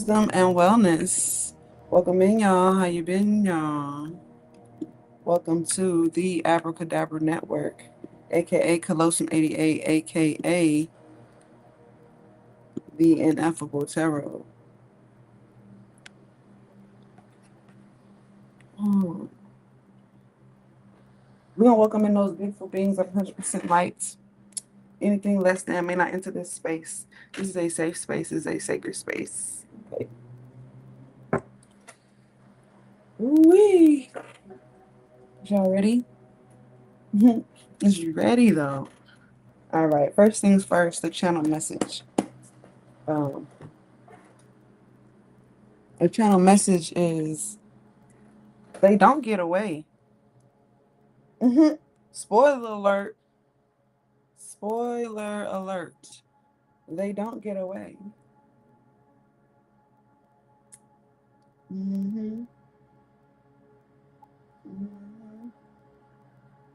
wisdom and wellness. Welcome in, y'all. How you been, y'all? Welcome to the Abracadabra Network, aka Callosum 88, aka the Ineffable Tarot. Oh. We're gonna welcome in those beautiful beings of 100% light. Anything less than may not enter this space. This is a safe space. This is a sacred space. Okay. Ooh-wee. Y'all ready? Is you ready though? All right. First things first. The channel message. Um, the channel message is they don't get away. Spoiler alert. Spoiler alert. They don't get away. hmm hmm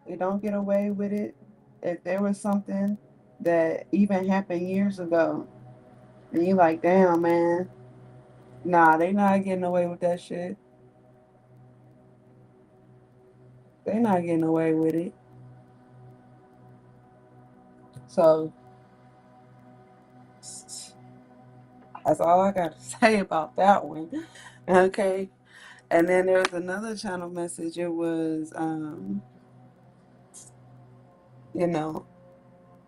They don't get away with it. If there was something that even happened years ago, and you like, damn, man, nah, they not getting away with that shit. They not getting away with it. So that's all I got to say about that one. Okay. And then there was another channel message. It was, you know,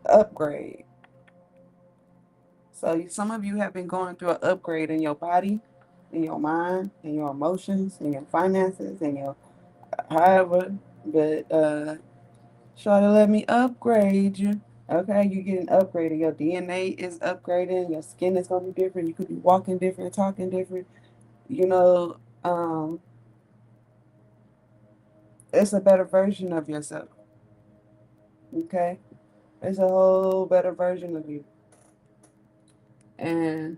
upgrade. So some of you have been going through an upgrade in your body, in your mind, in your emotions, in your finances, in your however. But try to let me upgrade you. Okay, you're getting upgraded. Your DNA is upgrading. Your skin is gonna be different. You could be walking different, talking different. You know, it's a better version of yourself. Okay, it's a whole better version of you, and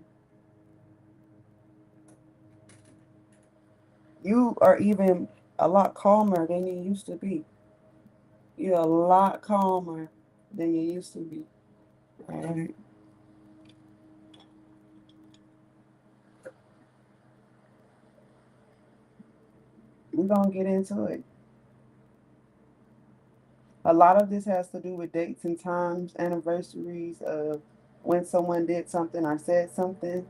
you are even a lot calmer than you used to be. You're a lot calmer than you used to be. All right. We're gonna get into it. A lot of this has to do with dates and times, anniversaries of when someone did something or said something.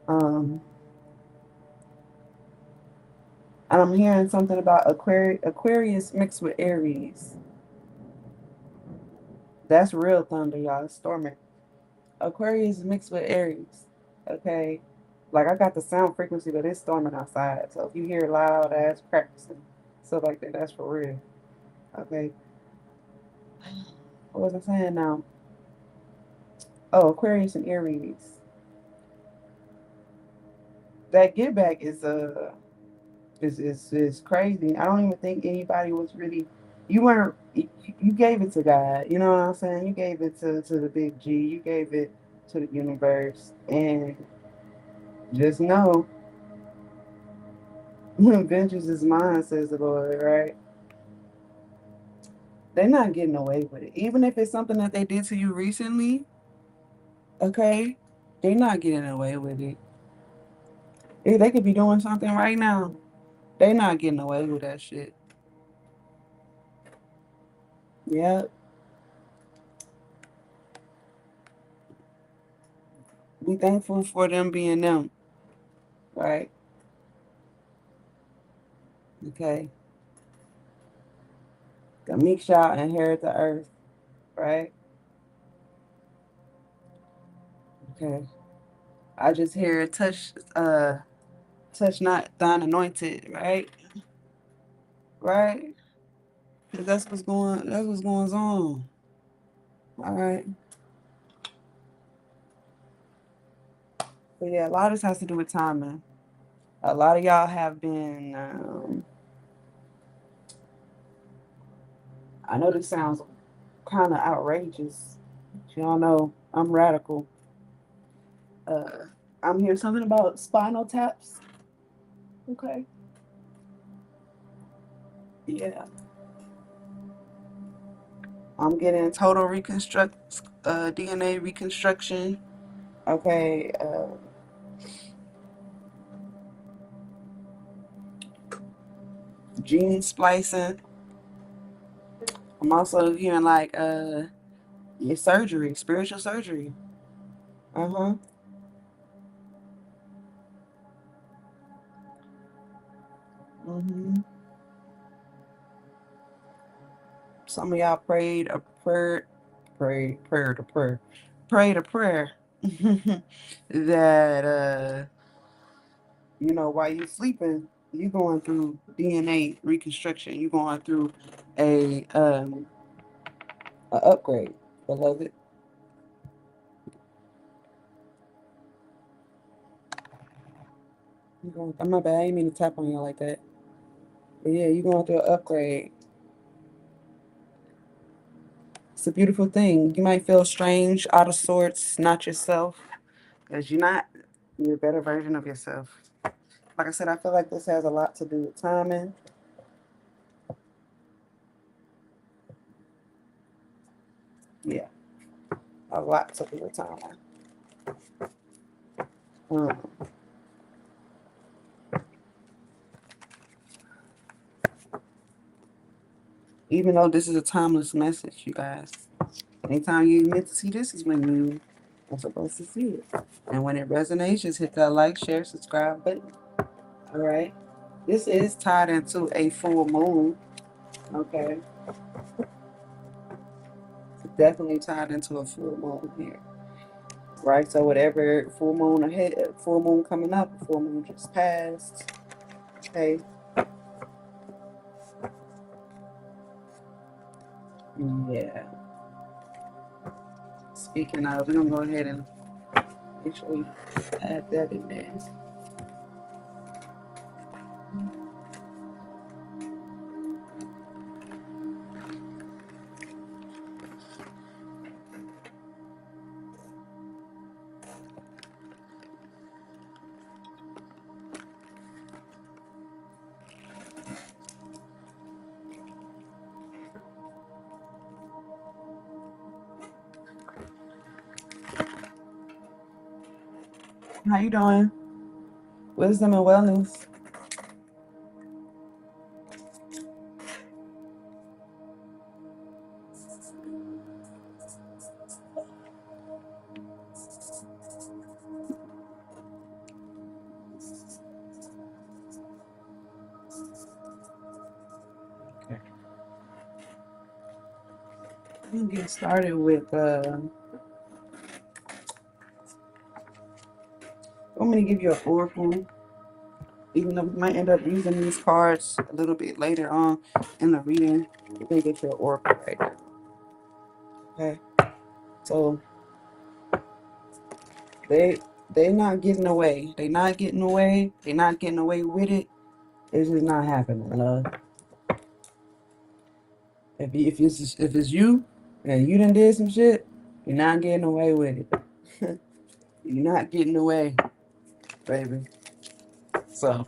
Um, and I'm hearing something about Aquarius mixed with Aries. That's real thunder, y'all. It's storming. Aquarius mixed with Aries. Okay. Like I got the sound frequency, but it's storming outside. So if you hear loud ass cracks and stuff like that, that's for real. Okay. What was I saying now? Oh, Aquarius and Aries. That get back is crazy. I don't even think anybody was really. You weren't. You gave it to God. You know what I'm saying? You gave it to the big G. You gave it to the universe, and just know, vengeance is mine, says the Lord. Right? They're not getting away with it, even if it's something that they did to you recently. Okay, they're not getting away with it. They could be doing something right now. They're not getting away with that shit. Yep. Be thankful for them being them. Right? Okay. The meek shall inherit the earth. Right? Okay. I just hear touch not thine anointed, right? Right? 'Cause that's what's going on. All right. But yeah, a lot of this has to do with timing. A lot of y'all have been I know this sounds kind of outrageous. Y'all know I'm radical. Uh, I'm hearing something about spinal taps. Okay. Yeah. I'm getting total DNA reconstruction. Okay. gene splicing. I'm also hearing like your surgery, spiritual surgery. Uh-huh. Mm-hmm. Some of y'all prayed a prayer, prayed a prayer that while you sleeping, you going through DNA reconstruction. You going through a upgrade, beloved. I'm not bad. I didn't mean to tap on you like that. But yeah, you going through an upgrade. It's a beautiful thing. You might feel strange, out of sorts, not yourself, because you're not. You're a better version of yourself. Like I said, I feel like this has a lot to do with timing. Yeah, a lot to do with timing. Um, even though this is a timeless message, you guys. Anytime you meant to see this is when you are supposed to see it. And when it resonates, just hit that like, share, subscribe button. All right. This is tied into a full moon. Okay. It's definitely tied into a full moon here. Right. So whatever full moon ahead, full moon coming up, full moon just passed. Okay. Yeah. Speaking of, we're gonna go ahead and make sure we add that in there. How you doing? Wisdom and wellness. Okay. We can get started with I'm gonna give you an oracle, even though we might end up using these cards a little bit later on in the reading. We're gonna get you an oracle right now. Okay. So they they not getting away. They not getting away. They not getting away with it. It's just not happening, love. If it's you and you done did some shit, you're not getting away with it. You're not getting away, baby. So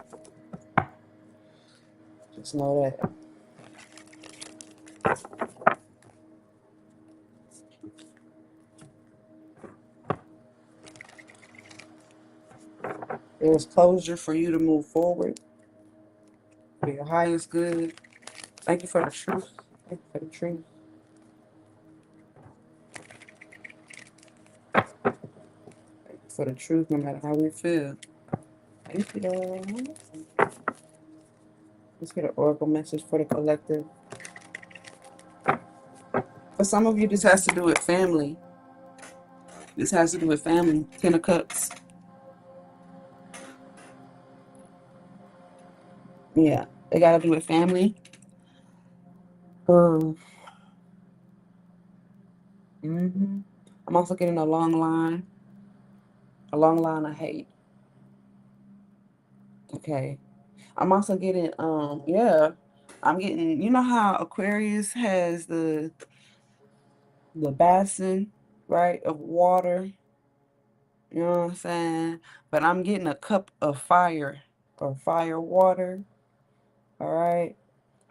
just know that. There's closure for you to move forward for your highest good. Thank you for the truth. Thank you for the truth. Thank you for the truth, no matter how we feel. Thank you. Let's get an oracle message for the collective. For some of you, this has to do with family. This has to do with family. Ten of Cups. Yeah, they got to do with family. Um, hmm I'm also getting a long line of hate. Okay. I'm also getting, yeah, I'm getting, you know how Aquarius has the basin, right, of water, you know what I'm saying? But I'm getting a cup of fire or fire water, all right?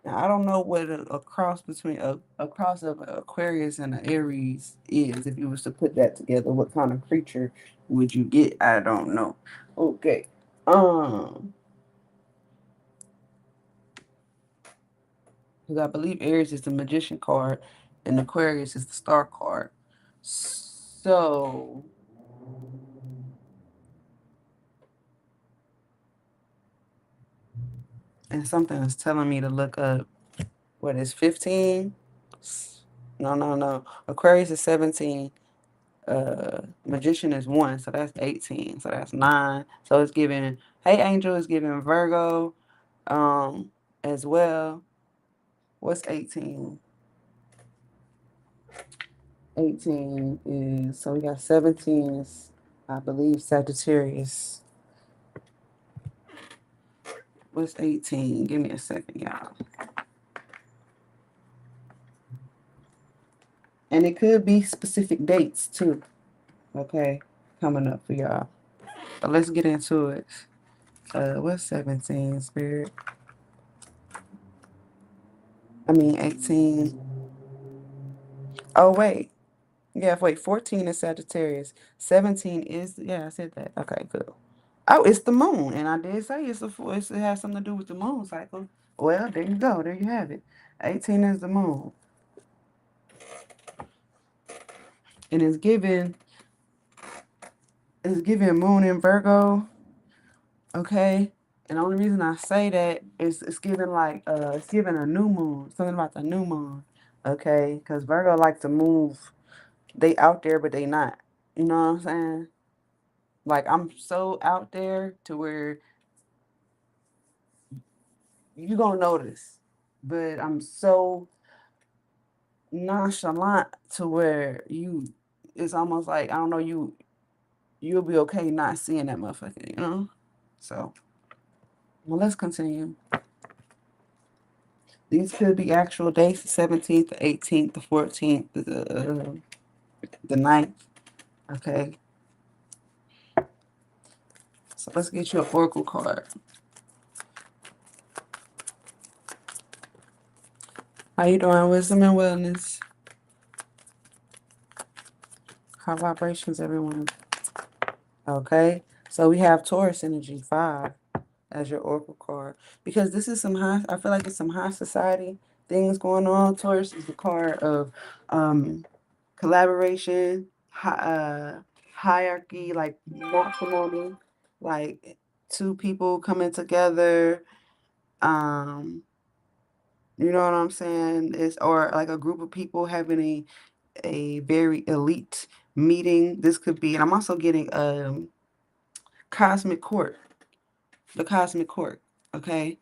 Now, I don't know what a cross between a cross of an Aquarius and an Aries is. If you was to put that together, what kind of creature would you get? I don't know. Okay. Um, Because I believe Aries is the magician card and Aquarius is the star card. So, and something is telling me to look up what is 15? No, no, no. Aquarius is 17. Magician is 1, so that's 18. So that's 9. So it's giving, hey, Angel is giving Virgo as well. What's 18? 18 is, so we got 17 is, I believe, Sagittarius. What's 18? Give me a second, y'all. And it could be specific dates too. Okay, coming up for y'all. But let's get into it. What's 17, Spirit? I mean 18. Oh wait. Yeah, wait, 14 is Sagittarius. 17 is, yeah, I said that. Okay, cool. Oh, it's the moon. And I did say it has something to do with the moon cycle. Well, there you go. There you have it. 18 is the moon. And it's given moon in Virgo. Okay. And the only reason I say that is it's giving a new moon. Something about the new moon. Okay. Because Virgo like to move. They out there, but they not. You know what I'm saying? Like I'm so out there to where you gonna notice. But I'm so nonchalant to where it's almost like, I don't know, you'll be okay not seeing that motherfucker, you know? So, well, let's continue. These could be actual dates: the 17th, the 18th, the 14th, the 9th. Okay. So let's get you an oracle card. How you doing? Wisdom and wellness. High vibrations, everyone. Okay. So we have Taurus energy 5 as your oracle card, because this is I feel like it's some high society things going on. Taurus is the card of collaboration, hierarchy, like matrimony, like two people coming together. Um, you know what I'm saying? It's or like a group of people having a very elite meeting. This could be, and I'm also getting cosmic court, the cosmic court. Okay,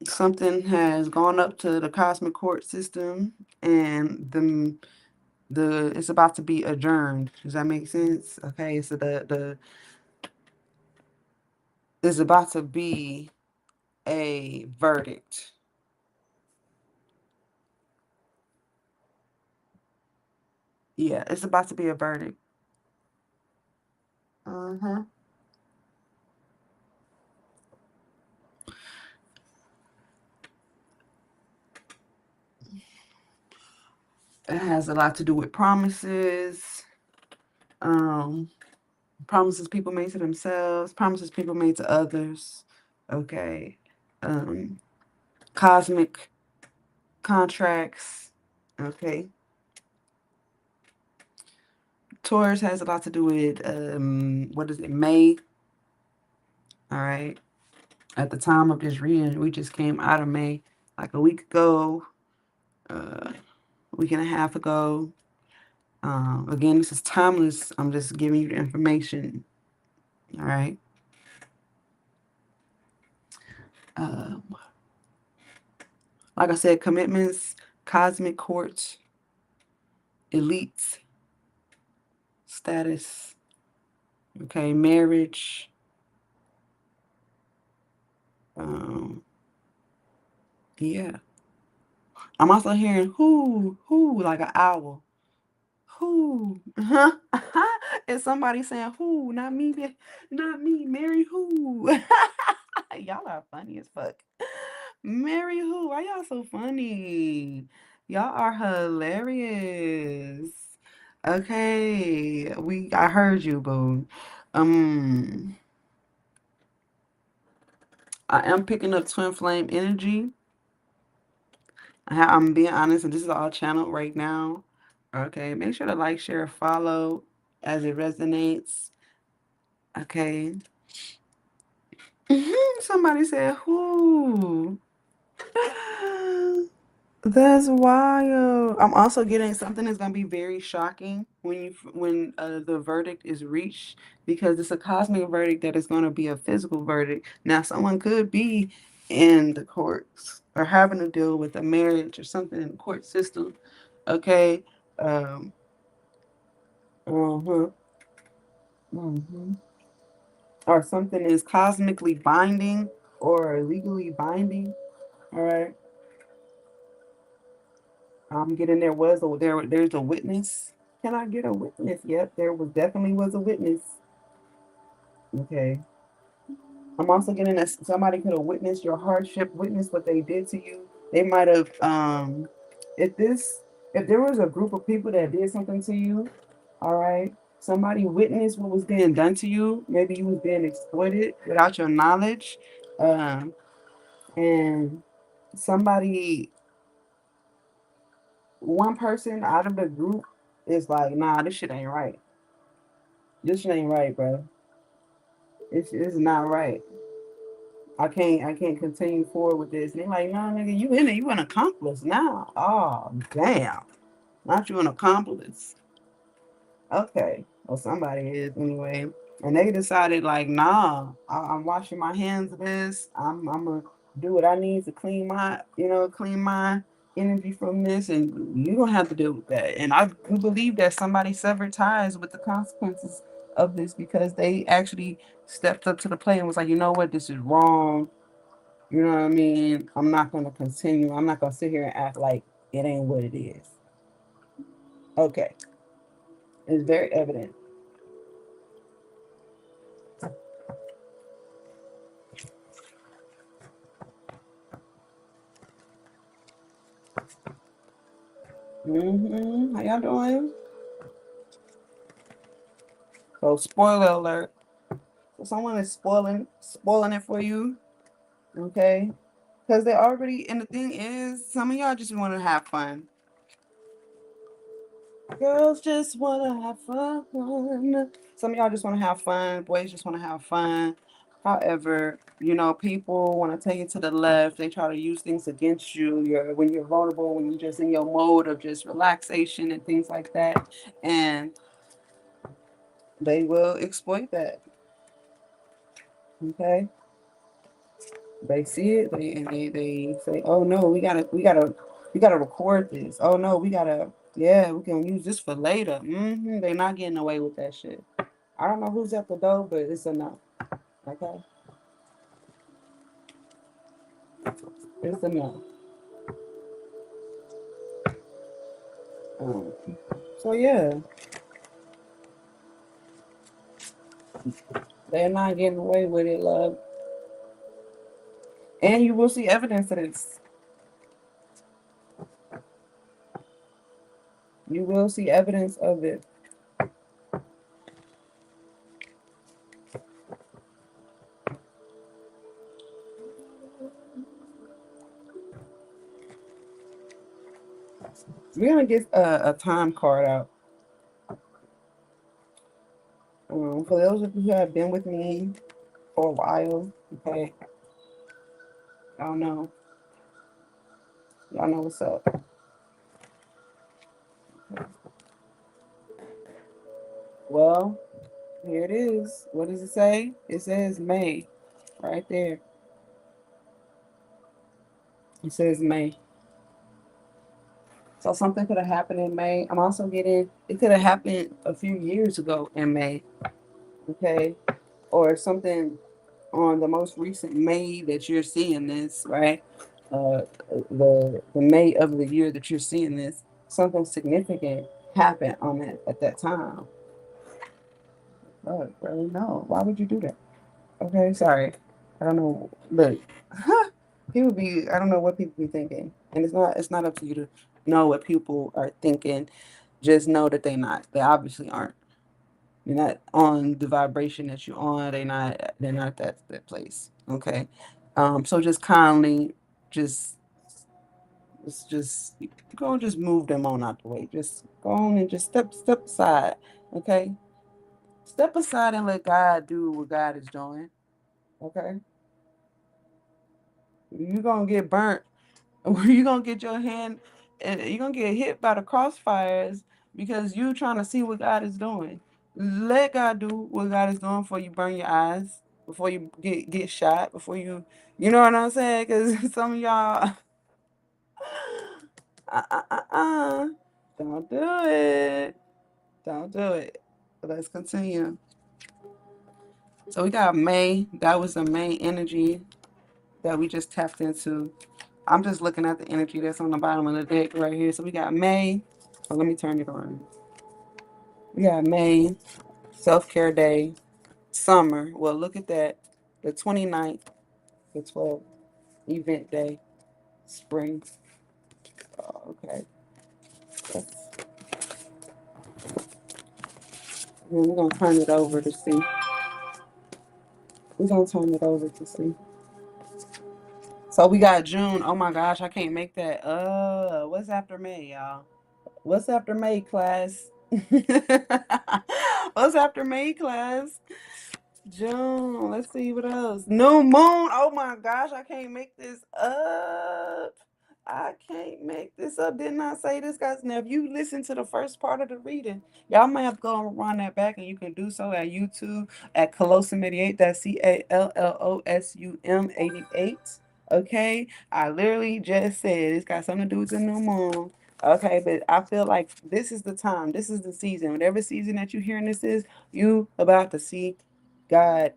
something has gone up to the cosmic court system, and the it's about to be adjourned. Does that make sense? Okay, so the there's about to be a verdict. Yeah, it's about to be a verdict. Uh-huh. It has a lot to do with promises, um, promises people made to themselves, promises people made to others. Okay. Um, cosmic contracts. Okay. Taurus has a lot to do with what is it, May? All right. At the time of this reading, we just came out of May like a week ago, a week and a half ago. Again, this is timeless. I'm just giving you the information. All right. Um, like I said, commitments, cosmic court, elite status. Okay, marriage. Um, yeah. I'm also hearing who, like an owl. Who? Huh? Is somebody saying who? Not me, not me. Mary who? Y'all are funny as fuck. Mary who? Why y'all so funny? Y'all are hilarious. Okay, I heard you, boo. Um, I am picking up twin flame energy. I'm being honest, and this is all channeled right now. Okay, make sure to like, share, follow as it resonates. Okay. Somebody said, "Who?" That's wild. I'm also getting something that's gonna be very shocking when the verdict is reached, because it's a cosmic verdict that is gonna be a physical verdict. Now, someone could be in the courts or having to deal with a marriage or something in the court system. Okay. Um. Uh-huh. Hmm. Or something is cosmically binding or legally binding. All right. I'm getting there's a witness. Can I get a witness? Yep, there was definitely was a witness. Okay. I'm also getting that somebody could have witnessed your hardship, witnessed what they did to you. They might have if this if there was a group of people that did something to you, all right, somebody witnessed what was being done to you. Maybe you was being exploited without your knowledge. Um and somebody one person out of the group is like, nah, this shit ain't right. This shit ain't right, bro. It's not right. I can't continue forward with this. And they like, no, nigga, you in it, you an accomplice now. Oh, damn. Not you an accomplice. Okay. Well, somebody is anyway. And they decided like, nah, I'm washing my hands of this. I'm gonna do what I need to clean my energy from this, and you don't have to deal with that. And I do believe that somebody severed ties with the consequences of this because they actually stepped up to the plate and was like, you know what, this is wrong. You know what I mean? I'm not gonna continue. I'm not gonna sit here and act like it ain't what it is. Okay. It's very evident. How y'all doing? So spoiler alert. So someone is spoiling it for you. Okay. Because they already and the thing is, some of y'all just want to have fun. Girls just want to have fun. Some of y'all just want to have fun. Boys just want to have fun. However, people want to take it to the left. They try to use things against you. When you're vulnerable, when you're just in your mode of just relaxation and things like that. And they will exploit that. Okay. They see it, they say, "Oh no, we gotta record this. Oh no, yeah, we can use this for later." They're not getting away with that shit. I don't know who's at the door, but it's a no. Okay, it's a no. Um, so yeah, they're not getting away with it, love. And you will see evidence of this. You will see evidence of it. We're gonna get a time card out. For those of you who have been with me for a while, okay, y'all know, y'all know what's up. Well, here it is. What does it say? It says May, right there. It says May. So something could have happened in May. I'm also getting it could have happened a few years ago in May, okay, or something on the most recent May that you're seeing this, right? The May of the year that you're seeing this, something significant happened on that at that time. Oh, really? No. Why would you do that? Okay, sorry. I don't know. Look, people be. I don't know what people be thinking, and it's not up to you to know what people are thinking. Just know that they not. They obviously aren't. You're not on the vibration that you're on. They not. They're not that place. Okay. So just kindly, just It's just go and just move them on out the way. Just go on and just step aside. Okay? Step aside and let God do what God is doing. Okay? You're gonna get burnt. You're gonna get your hand and you're gonna get hit by the crossfires because you trying to see what God is doing. Let God do what God is doing before you burn your eyes, before you get shot, before you know what I'm saying? Because some of y'all uh. Don't do it. Don't do it. Let's continue. So we got May. That was the main energy that we just tapped into. I'm just looking at the energy that's on the bottom of the deck right here. So we got May. Oh, let me turn it on. We got May, self-care day, summer. Well, look at that. The 29th, the 12th, event day, spring. Oh, okay. We're going to turn it over to see. We're going to turn it over to see. So we got June. Oh my gosh, I can't make that. What's after May, y'all? What's after May, class? What's after May, class? June. Let's see what else. New moon. Oh my gosh, I can't make this up. I can't make this up. Didn't I say this, guys? Now, if you listen to the first part of the reading, y'all might have to go and run that back, and you can do so at YouTube at Callosum 88. That's Callosum 88. Okay, I literally just said it's got something to do with the new moon. Okay, but I feel like this is the time, this is the season. Whatever season that you hearing this is, you about to see God.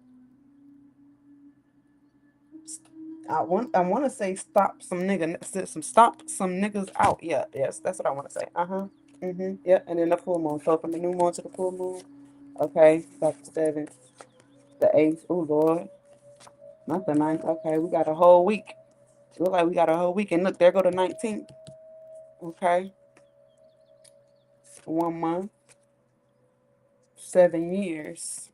I want to say stop some niggas out. Yeah, yes, that's what I want to say. Yeah, and then the full moon. So from the new moon to the full moon. Okay, back to 7th, the 8th. Oh Lord, not the 9th. Okay, we got a whole week. Look like we got a whole week, and look, there go the 19th. Okay, 1 month, 7 years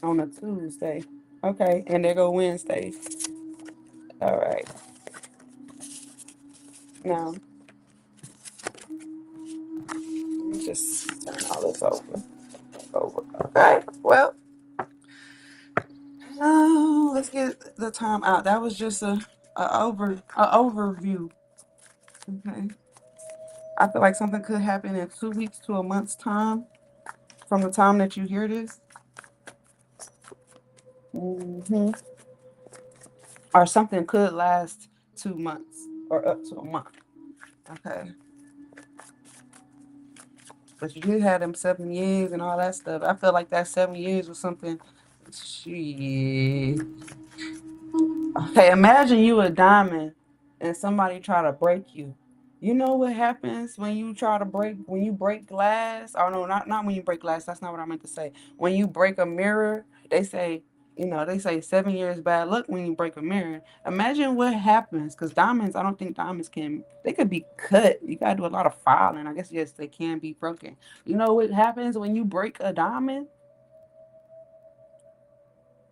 on a Tuesday. Okay, and there go Wednesday. All right, now let me just turn all this over. Okay, well. Oh, let's get the time out. That was just a overview. Okay. I feel like something could happen in 2 weeks to a month's time from the time that you hear this. hmm Or something could last 2 months or up to a month. Okay. But you did have them 7 years and all that stuff. I feel like that 7 years was something. Shit. Okay, imagine you a diamond and somebody try to break you. You know what happens when you try to when you break glass? Oh no, not when you break glass. That's not what I meant to say. When you break a mirror, they say, they say 7 years bad luck when you break a mirror. Imagine what happens, because diamonds, I don't think diamonds they could be cut. You gotta do a lot of filing. I guess yes, they can be broken. You know what happens when you break a diamond?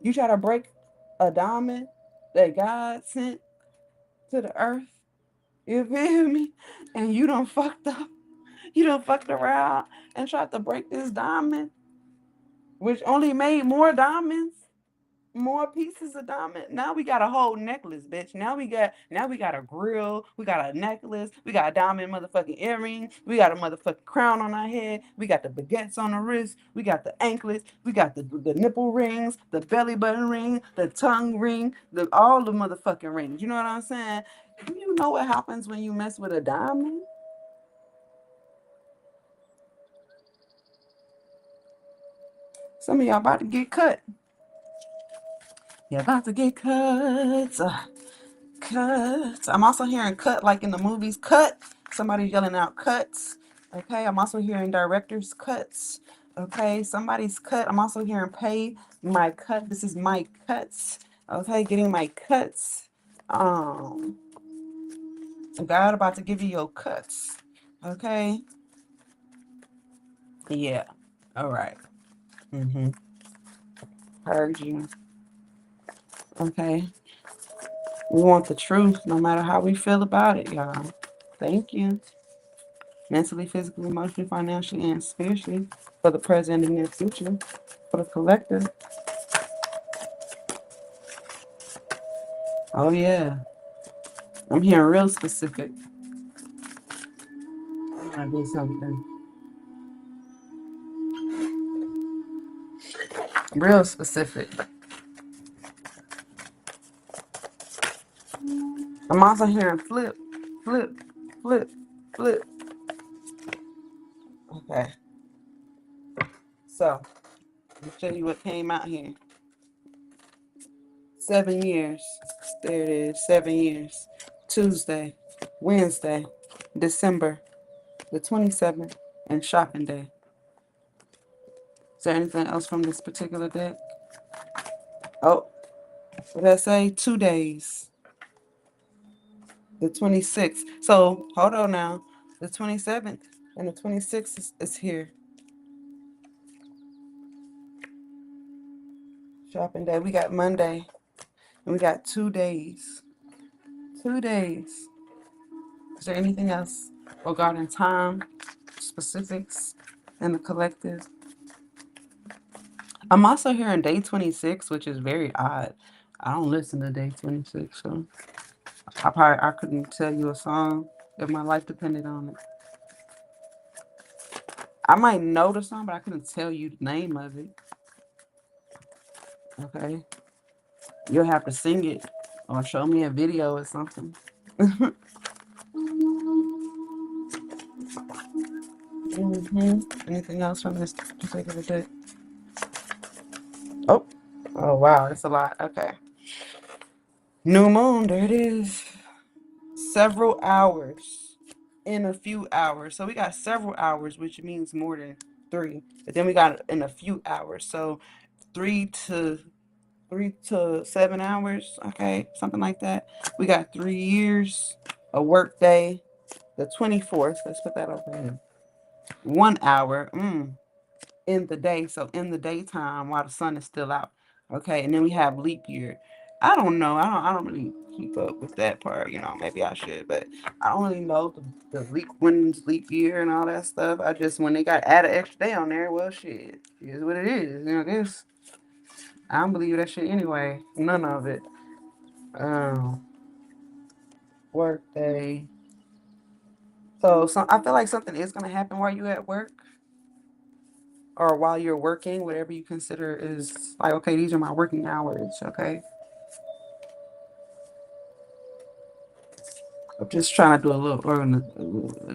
You try to break a diamond that God sent to the earth. You feel me? And you done fucked up. You done fucked around and tried to break this diamond, which only made more diamonds, more pieces of diamond. Now we got a whole necklace, bitch. Now we got a grill, we got a necklace, we got a diamond motherfucking earring, we got a motherfucking crown on our head, we got the baguettes on the wrist, we got the anklets, we got the nipple rings, the belly button ring, the tongue ring, all the motherfucking rings. You know what I'm saying? You know what happens when you mess with a diamond? Some of y'all about to get cut. You're about to get cut. Cut. I'm also hearing cut like in the movies. Cut. Somebody yelling out cuts. Okay. I'm also hearing directors cuts. Okay. Somebody's cut. I'm also hearing pay my cut. This is my cuts. Okay. Getting my cuts. Um, God about to give you your cuts. Okay. Yeah. All right. Mm-hmm. Heard you. Okay. We want the truth no matter how we feel about it, y'all. Thank you. Mentally, physically, emotionally, financially, and spiritually for the present and near future for the collective. Oh, yeah. I'm hearing real specific. I'm going to do something real specific. I'm also hearing flip, flip, flip, flip. Okay. So, let me show you what came out here. 7 years. There it is. 7 years. Tuesday, Wednesday, December the 27th, and shopping day. Is there anything else from this particular deck? Oh, what did I say? 2 days. The 26th. So, hold on now. The 27th and the 26th is here. Shopping day. We got Monday. And we got 2 days. 2 days. Is there anything else regarding time, specifics, and the collective? I'm also hearing day 26, which is very odd. I don't listen to day 26, so I couldn't tell you a song if my life depended on it. I might know the song, but I couldn't tell you the name of it. Okay? You'll have to sing it or show me a video or something. Anything else from this particular day? Oh, wow, that's a lot. Okay. New moon, there it is. Several hours in a few hours. So we got several hours, which means more than 3. But then we got in a few hours. So 3 to 7 hours. Okay, something like that. We got 3 years, a work day, the 24th. Let's put that over here. 1 hour. In the day, so in the daytime while the sun is still out. Okay, and then we have leap year. I don't know. I don't really keep up with that part. Maybe I should, but I don't really know the leap year and all that stuff. I just when they got added extra day on there, well, shit, is what it is. This I don't believe that shit anyway. None of it. Um, Work day. So I feel like something is gonna happen while you at work. Or while you're working, whatever you consider is like, okay, these are my working hours, okay? I'm just trying to do a little,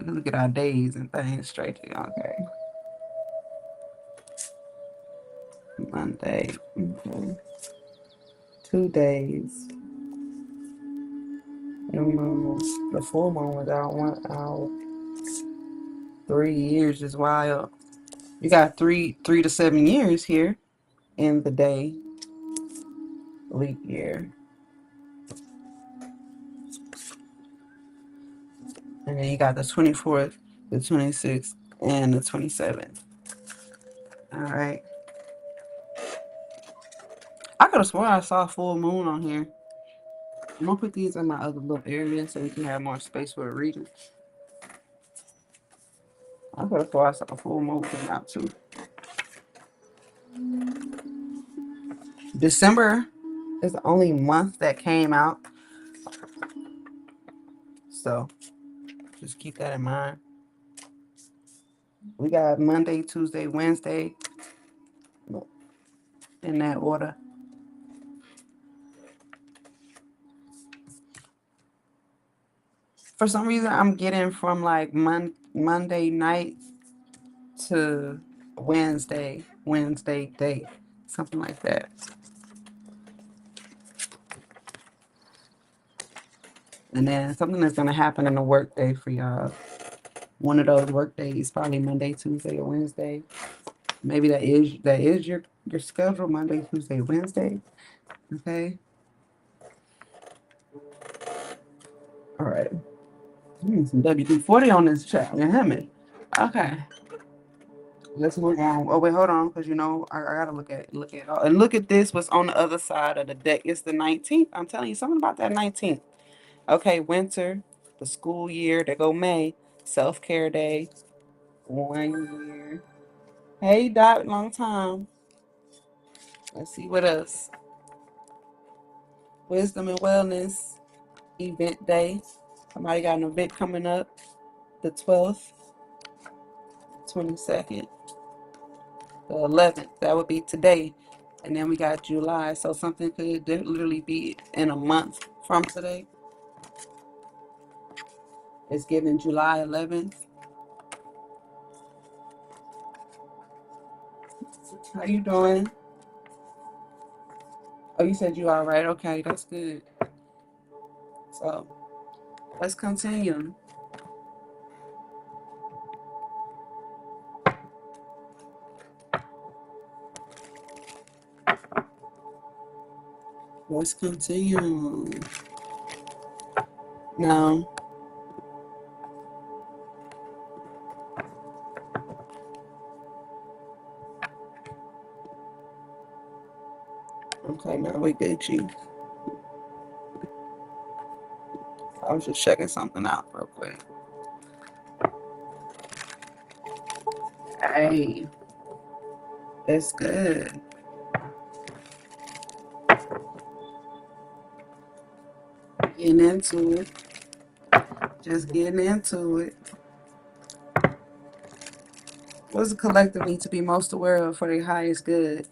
look at our days and things straight. Okay. Monday. Okay. 2 days. New moon. The full moon was out 1 hour. 3 years is wild. You got 3 to 7 years here in the day. Leap year. And then you got the 24th, the 26th, and the 27th. All right. I could have sworn I saw a full moon on here. I'm gonna put these in my other little area so we can have more space for a reading. I could have sworn I saw a full moon come out too. December is the only month that came out. So just keep that in mind. We got Monday, Tuesday, Wednesday in that order. For some reason, I'm getting from like Monday night to Wednesday day, something like that. And then something that's gonna happen in the work day for y'all. One of those work days, probably Monday, Tuesday, or Wednesday. Maybe that is your schedule, Monday, Tuesday, Wednesday. Okay. All right. Some WD-40 on this chat. You hear me? Okay. Let's move on. Oh wait, hold on, because you know I gotta look at all and look at this. What's on the other side of the deck? It's the 19th. I'm telling you something about that 19th. Okay, winter, the school year. They go May, self care day, 1 year. Hey Doc, long time. Let's see what else. Wisdom and wellness event day. Somebody got an event coming up, the 12th, 22nd, the 11th. That would be today. And then we got July. So something could literally be in a month from today. It's given July 11th. How you doing? Oh, you said you all right. Okay, that's good. So let's continue. Let's continue. Now, okay, now we get you. I was just checking something out real quick. Hey, that's good. Getting into it. Just getting into it. What does the collective need to be most aware of for their highest good?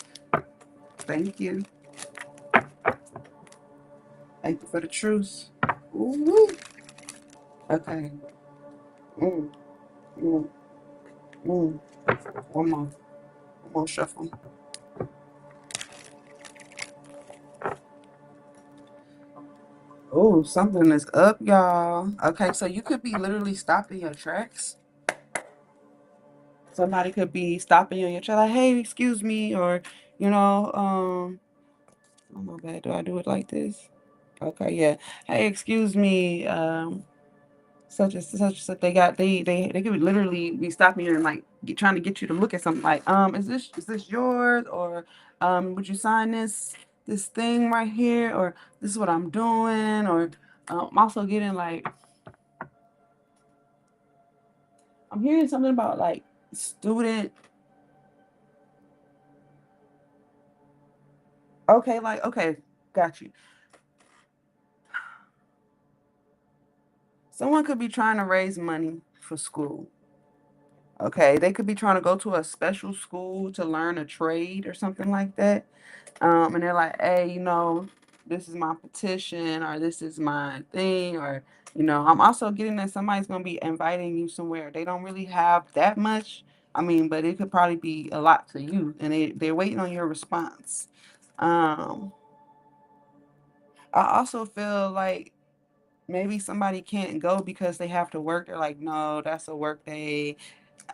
Thank you. Thank you for the truth. Ooh. Okay. Mm, mm, mm. One more. One more shuffle. Oh, something is up, y'all. Okay, so you could be literally stopping your tracks. Somebody could be stopping you in your track, like, hey, excuse me, or, you know, oh my bad, do I do it like this? Okay, yeah. Hey, excuse me, such and such that they could literally be stopping you and like trying to get you to look at something like, is this yours, or would you sign this thing right here, or this is what I'm doing, or I'm also getting like I'm hearing something about like student. Okay, like okay, got you. Someone could be trying to raise money for school. Okay, they could be trying to go to a special school to learn a trade or something like that. And they're like, hey, this is my petition, or this is my thing, or I'm also getting that somebody's gonna be inviting you somewhere. They don't really have that much. I mean, but it could probably be a lot to you, and they're waiting on your response. Um, I also feel like maybe somebody can't go because they have to work. They're like, no, that's a work day.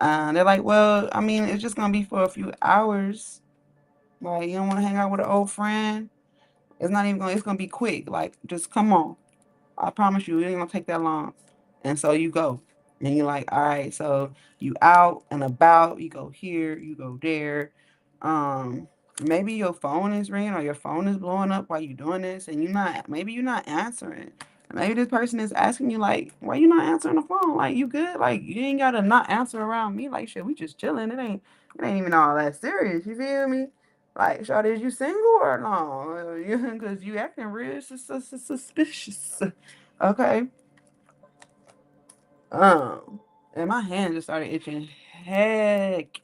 They're like, well, I mean, it's just gonna be for a few hours. Like, you don't want to hang out with an old friend. It's not even gonna. It's gonna be quick. Like, just come on. I promise you, it ain't gonna take that long. And so you go, and you're like, all right. So you out and about. You go here. You go there. Um, maybe your phone is ringing or your phone is blowing up while you're doing this, and you're not. Maybe you're not answering. Maybe this person is asking you like, why you not answering the phone? Like, you good? Like, you ain't gotta not answer around me. Like, shit, we just chilling. It ain't even all that serious. You feel me? Like, Shawty, is you single or no? Because you acting real suspicious. Okay. Um, and my hand just started itching. Heck,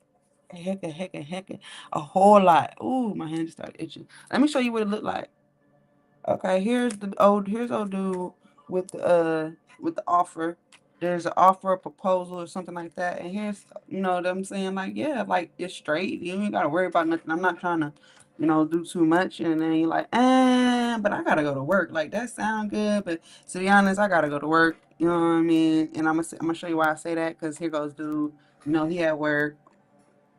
a whole lot. Ooh, my hand just started itching. Let me show you what it looked like. Okay, here's old dude with the offer. There's an offer, a proposal, or something like that. And here's them saying like, yeah, like it's straight. You ain't gotta worry about nothing. I'm not trying to, do too much. And then you're like, but I gotta go to work. Like that sound good, but to be honest, I gotta go to work. You know what I mean? And I'm gonna show you why I say that, because here goes dude. He at work.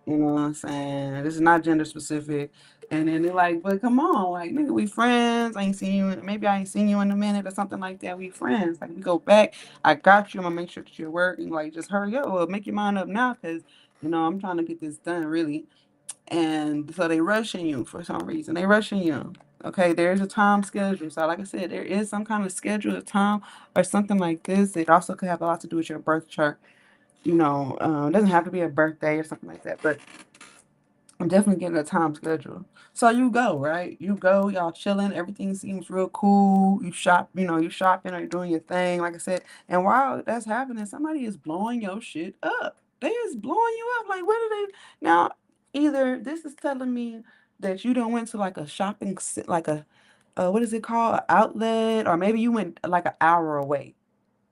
You know what I'm saying? This is not gender specific. And then they're like, but come on, like, nigga, we friends. I ain't seen you. Maybe I ain't seen you in a minute or something like that. We friends. Like, we go back. I got you. I'm going to make sure that you work. And, like, just hurry up or make your mind up now, because I'm trying to get this done really. And so they rushing you for some reason. They rushing you. Okay, there's a time schedule. So like I said, there is some kind of schedule of time or something like this. It also could have a lot to do with your birth chart. It doesn't have to be a birthday or something like that, but I'm definitely getting a time schedule. So you go, right? You go, y'all chilling, everything seems real cool. You shopping or you doing your thing, like I said. And while that's happening, somebody is blowing your shit up. They is blowing you up. Like, what are they now? Either this is telling me that you don't went to like a like a what is it called? Outlet, or maybe you went like an hour away.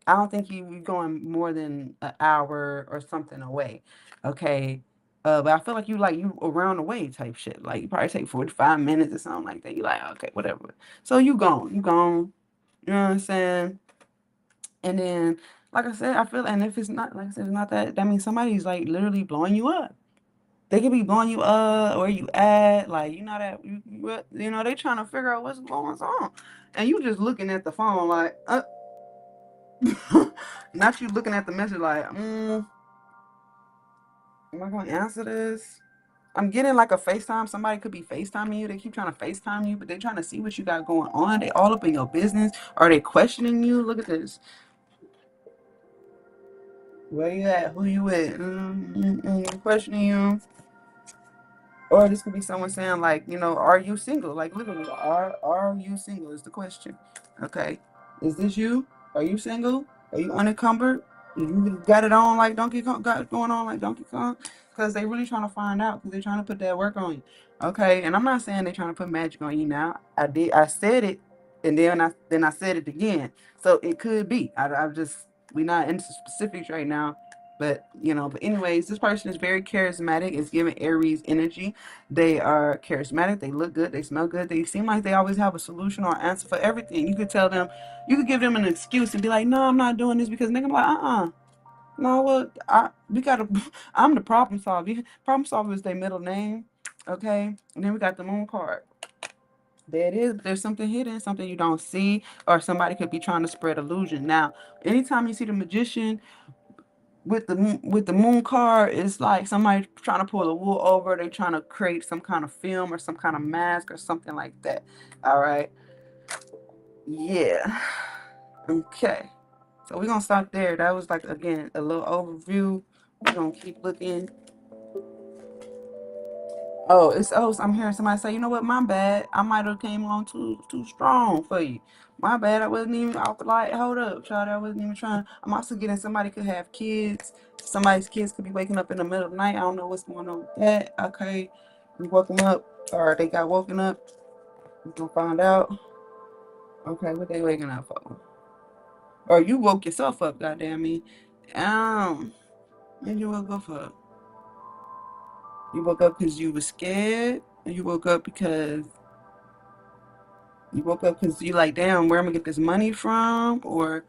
I don't think you going more than an hour or something away. Okay. But I feel like you around the way type shit. Like you probably take 45 minutes or something like that. You like, okay, whatever. So you gone. You gone. You know what I'm saying? And then, like I said, I feel, and if it's not, like I said, it's not that, that means somebody's like literally blowing you up. They could be blowing you up where you at, like they trying to figure out what's going on, and you just looking at the phone like, not you looking at the message like, am I gonna answer this? I'm getting like a FaceTime. Somebody could be FaceTiming you. They keep trying to FaceTime you, but they're trying to see what you got going on. They all up in your business. Are they questioning you? Look at this. Where you at? Who you with? Questioning you. Or this could be someone saying like, are you single? Like literally, are you single is the question. Okay. Is this you? Are you single? Are you unencumbered? You got it on like Donkey Kong, got it going on like Donkey Kong? Because they really trying to find out because they're trying to put that work on you. Okay. And I'm not saying they're trying to put magic on you now. I said it and then I said it again. So it could be. We're not into specifics right now. But anyways, this person is very charismatic. It's giving Aries energy. They are charismatic. They look good. They smell good. They seem like they always have a solution or answer for everything. You could tell them, you could give them an excuse and be like, no, I'm not doing this because nigga be like, no, well, we gotta, I'm the problem solver. Problem solver is their middle name. Okay. And then we got the moon card. There it is. There's something hidden, something you don't see, or somebody could be trying to spread illusion. Now, anytime you see the magician, with the moon card, it's like somebody trying to pull the wool over. They trying to create some kind of film or some kind of mask or something like that. All right. Yeah. Okay. So we're gonna stop there. That was like again a little overview. We're gonna keep looking. I'm hearing somebody say, you know what, my bad. I might have came on too strong for you. My bad. I was like, hold up, child. I wasn't even trying. I'm also getting somebody could have kids. Somebody's kids could be waking up in the middle of the night. I don't know what's going on with that. Okay. We woke them up or they got woken up. We're gonna find out. Okay, what they waking up for? Or you woke yourself up, goddamn me. When you woke up for? You woke up because you were scared? Or you woke up because you like, damn, where am I gonna get this money from? Or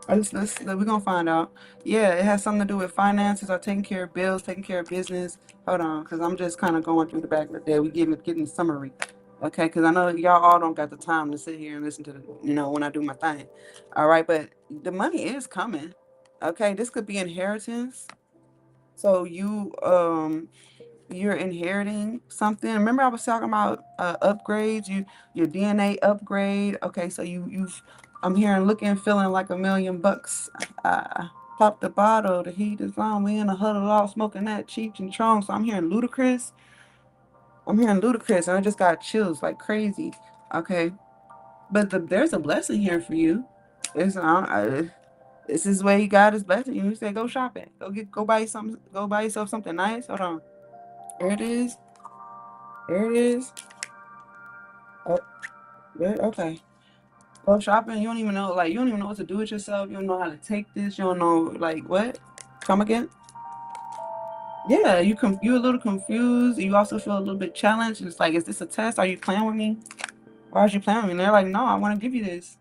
we're gonna find out. Yeah, it has something to do with finances or taking care of bills, taking care of business. Hold on, because I'm just kind of going through the back of the day. We getting the summary. Okay, because I know y'all all don't got the time to sit here and listen to when I do my thing. All right, but the money is coming. Okay, this could be inheritance. So you're inheriting something. Remember, I was talking about upgrades. Your DNA upgrade. Okay, so I'm hearing, looking, feeling like $1,000,000. Pop the bottle. The heat is on. We in a huddle, all smoking that Cheech and Chong. So I'm hearing ludicrous. And I just got chills like crazy. Okay, but there's a blessing here for you. This is where you got his blessing. You say go shopping. Go buy something. Go buy yourself something nice. Hold on. There it is. There it is. Oh, there, okay. Go shopping. You don't even know, like, you don't even know what to do with yourself. You don't know how to take this. You don't know, like, what? Come again? Yeah, you're a little confused. You also feel a little bit challenged. It's like, is this a test? Are you playing with me? Why are you playing with me? And they're like, no, I want to give you this.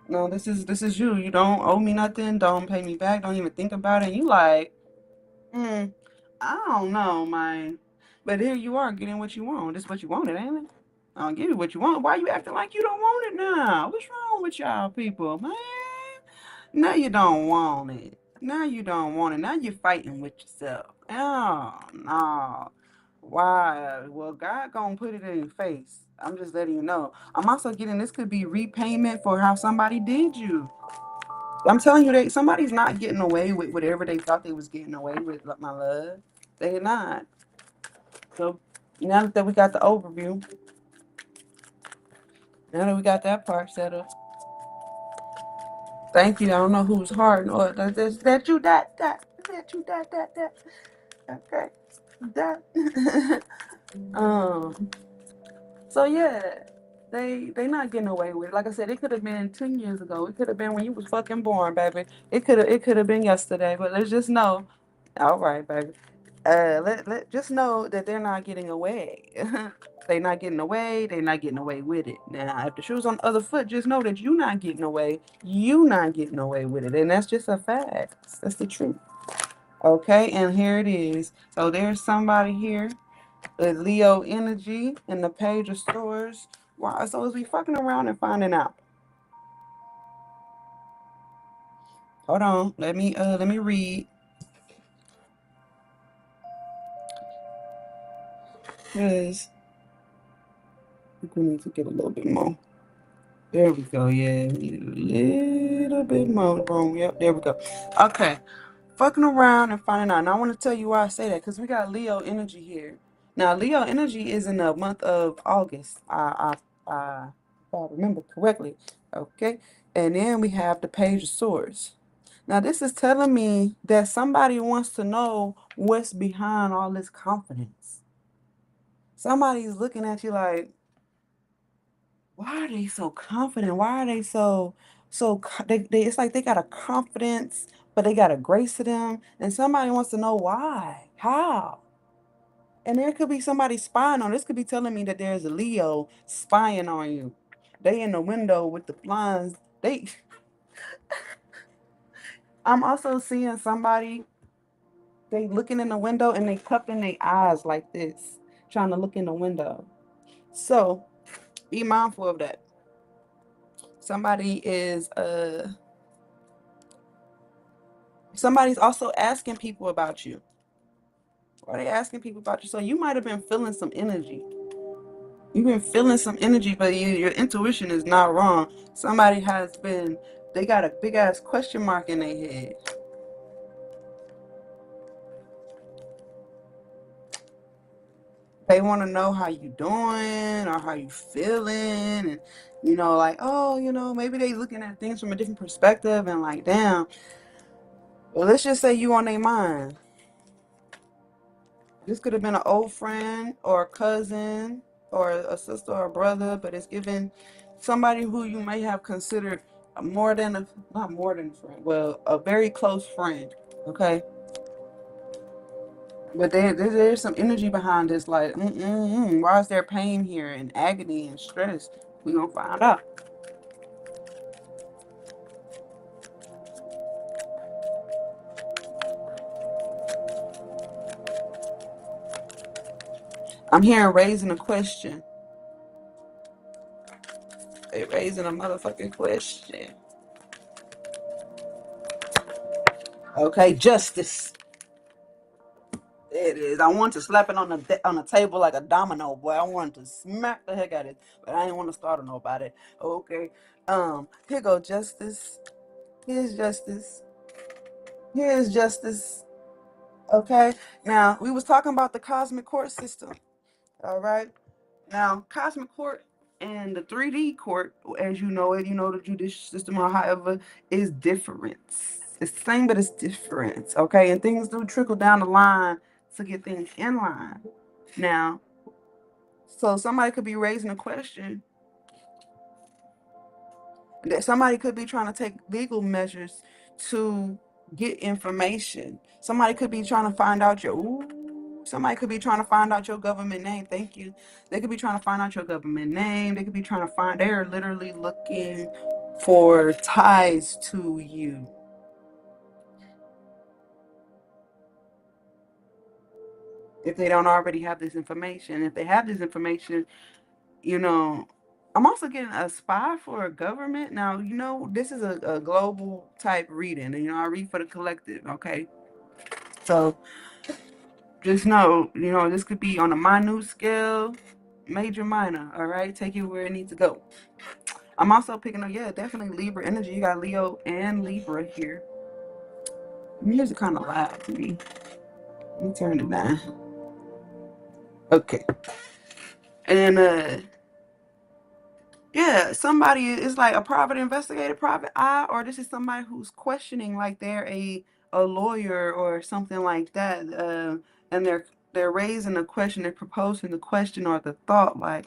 No, this is you. You don't owe me nothing. Don't pay me back. Don't even think about it. And you like, hmm, I don't know, man. But here you are getting what you want. This is what you wanted, ain't it? I'll give you what you want. Why you acting like you don't want it now? What's wrong with y'all people, man? No, you don't want it. Now you don't want it. Now you're fighting with yourself. Oh no. Why? Well, God gonna put it in your face. I'm just letting you know. I'm also getting this could be repayment for how somebody did you. I'm telling you, somebody's not getting away with whatever they thought they was getting away with, my love. They're not. So now that we got the overview, now that we got that part set up, thank you. I don't know who's hard or that you that you that. Okay, that. um. So yeah, they not getting away with it. Like I said, it could have been 10 years ago. It could have been when you was fucking born, baby. It could have been yesterday. But let's just know. All right, baby. Let just know that they're not getting away. They not getting away. They not getting away with it. Now, if the shoe's on the other foot, just know that you not getting away. You not getting away with it, and that's just a fact. That's the truth. Okay, and here it is. So there's somebody here with Leo energy in the page of stores. Wow, so as we fucking around and finding out. Hold on, let me read. Cause we need to get a little bit more. There we go. Yeah, we need a little bit more room. Yep, there we go. Okay, fucking around and finding out. And I want to tell you why I say that because we got Leo energy here. Now, Leo energy is in the month of August. If I remember correctly. Okay, and then we have the Page of Swords. Now, this is telling me that somebody wants to know what's behind all this confidence. Somebody's looking at you like, why are they so confident? Why are they they it's like they got a confidence, but they got a grace to them. And somebody wants to know why. How? And there could be somebody spying on. This could be telling me that there's a Leo spying on you. They in the window with the blinds. I'm also seeing somebody, they looking in the window and they cupping their eyes like this, trying to look in the window. So be mindful of that. Somebody is somebody's also asking people about you. Are they asking people about you? So you might have been feeling some energy. You've been feeling some energy, but your intuition is not wrong. Somebody has been, they got a big ass question mark in their head. They want to know how you doing or how you feeling, and like, oh, maybe they looking at things from a different perspective, and like, damn. Well, let's just say you on their mind. This could have been an old friend or a cousin or a sister or a brother, but it's given somebody who you may have considered more than a, not more than a friend, well, a very close friend. Okay. But there's some energy behind this, like, why is there pain here and agony and stress? We gonna find out. I'm hearing raising a question. They raising a motherfucking question. Okay, justice. There it is. I wanted to slap it on the table like a domino, boy. I wanted to smack the heck out of it, but I didn't want to startle nobody. Okay. Here go justice. Here's justice. Here's justice. Okay. Now we was talking about the cosmic court system. All right. Now, cosmic court and the 3D court, as you know it, the judicial system or however, is different. It's the same, but it's different. Okay. And things do trickle down the line to get things in line. Now, so somebody could be raising a question that somebody could be trying to take legal measures to get information. Somebody could be trying to find out somebody could be trying to find out your government name. Thank you. They could be trying to find out your government name. They could be trying to they're literally looking for ties to you. If they don't already have this information. If they have this information, you know, I'm also getting a spy for a government. Now, this is a global type reading, and I read for the collective, okay? So just know, this could be on a minute scale, major, minor, all right? Take it where it needs to go. I'm also picking up, yeah, definitely Libra energy. You got Leo and Libra here. Music kind of loud to me. Let me turn it down. Okay. And yeah, somebody is like a private investigator, private eye, or this is somebody who's questioning, like they're a lawyer or something like that, and they're raising a question, they're proposing the question or the thought, like,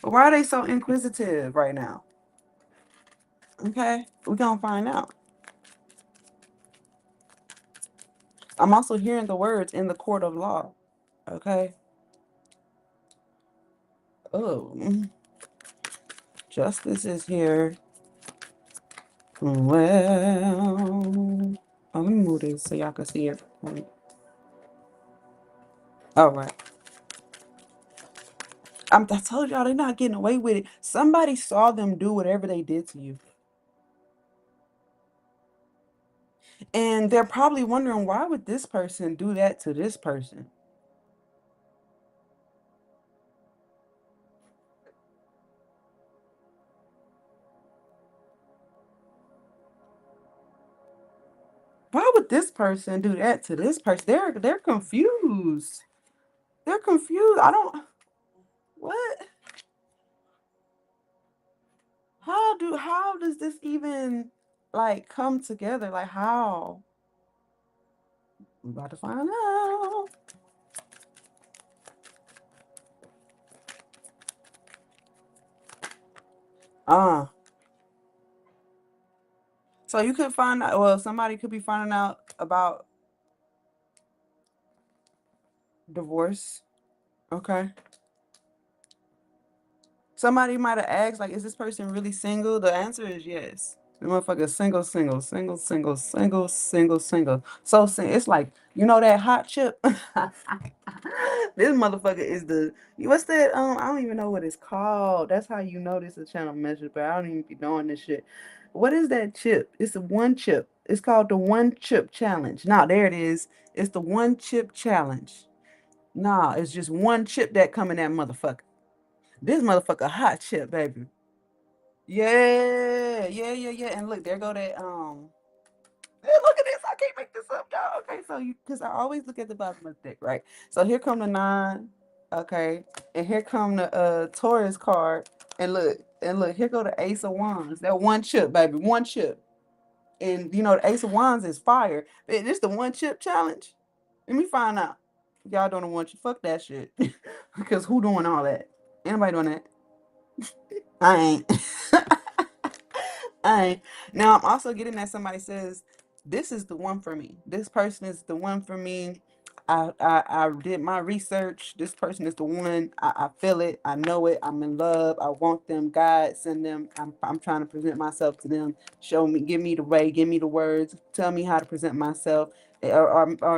why are they so inquisitive right now? Okay, we're gonna find out. I'm also hearing the words in the court of law. Okay. Oh, justice is here. Well, let me move this so y'all can see it. All right. I told y'all they're not getting away with it. Somebody saw them do whatever they did to you. And they're probably wondering, why would this person do that to this person? Why would this person do that to this person? They're confused. They're confused. I don't what? How does this even like come together? Like how? I'm about to find out. Uh so you could find out, well, somebody could be finding out about divorce. Okay. Somebody might have asked, like, is this person really single? The answer is yes. The motherfucker single, single, single, single, single, single, single. So it's like, that hot chip. This motherfucker is what's that? I don't even know what it's called. That's how you know this is a channel message, but I don't even be doing this shit. What is that chip? It's the one chip. It's called the one chip challenge. Nah, there it is. It's the one chip challenge. Nah, it's just one chip that come in that motherfucker. This motherfucker hot chip, baby. Yeah, yeah, yeah, yeah. And look, there go that hey, look at this. I can't make this up, y'all. Okay, so because I always look at the bottom of the deck, right? So here come the nine, okay, and here come the Taurus card, and look, here go the Ace of Wands. That one chip, baby, one chip. And the Ace of Wands is fire. This the one chip challenge. Let me find out. Y'all don't want you. Fuck that shit. Because who doing all that? Anybody doing that? I ain't. I ain't. Now I'm also getting that somebody says, this is the one for me. This person is the one for me. I did my research. This person is the one. I feel it. I know it. I'm in love. I want them. God, send them. I'm trying to present myself to them. Show me, give me the way, give me the words. Tell me how to present myself. Or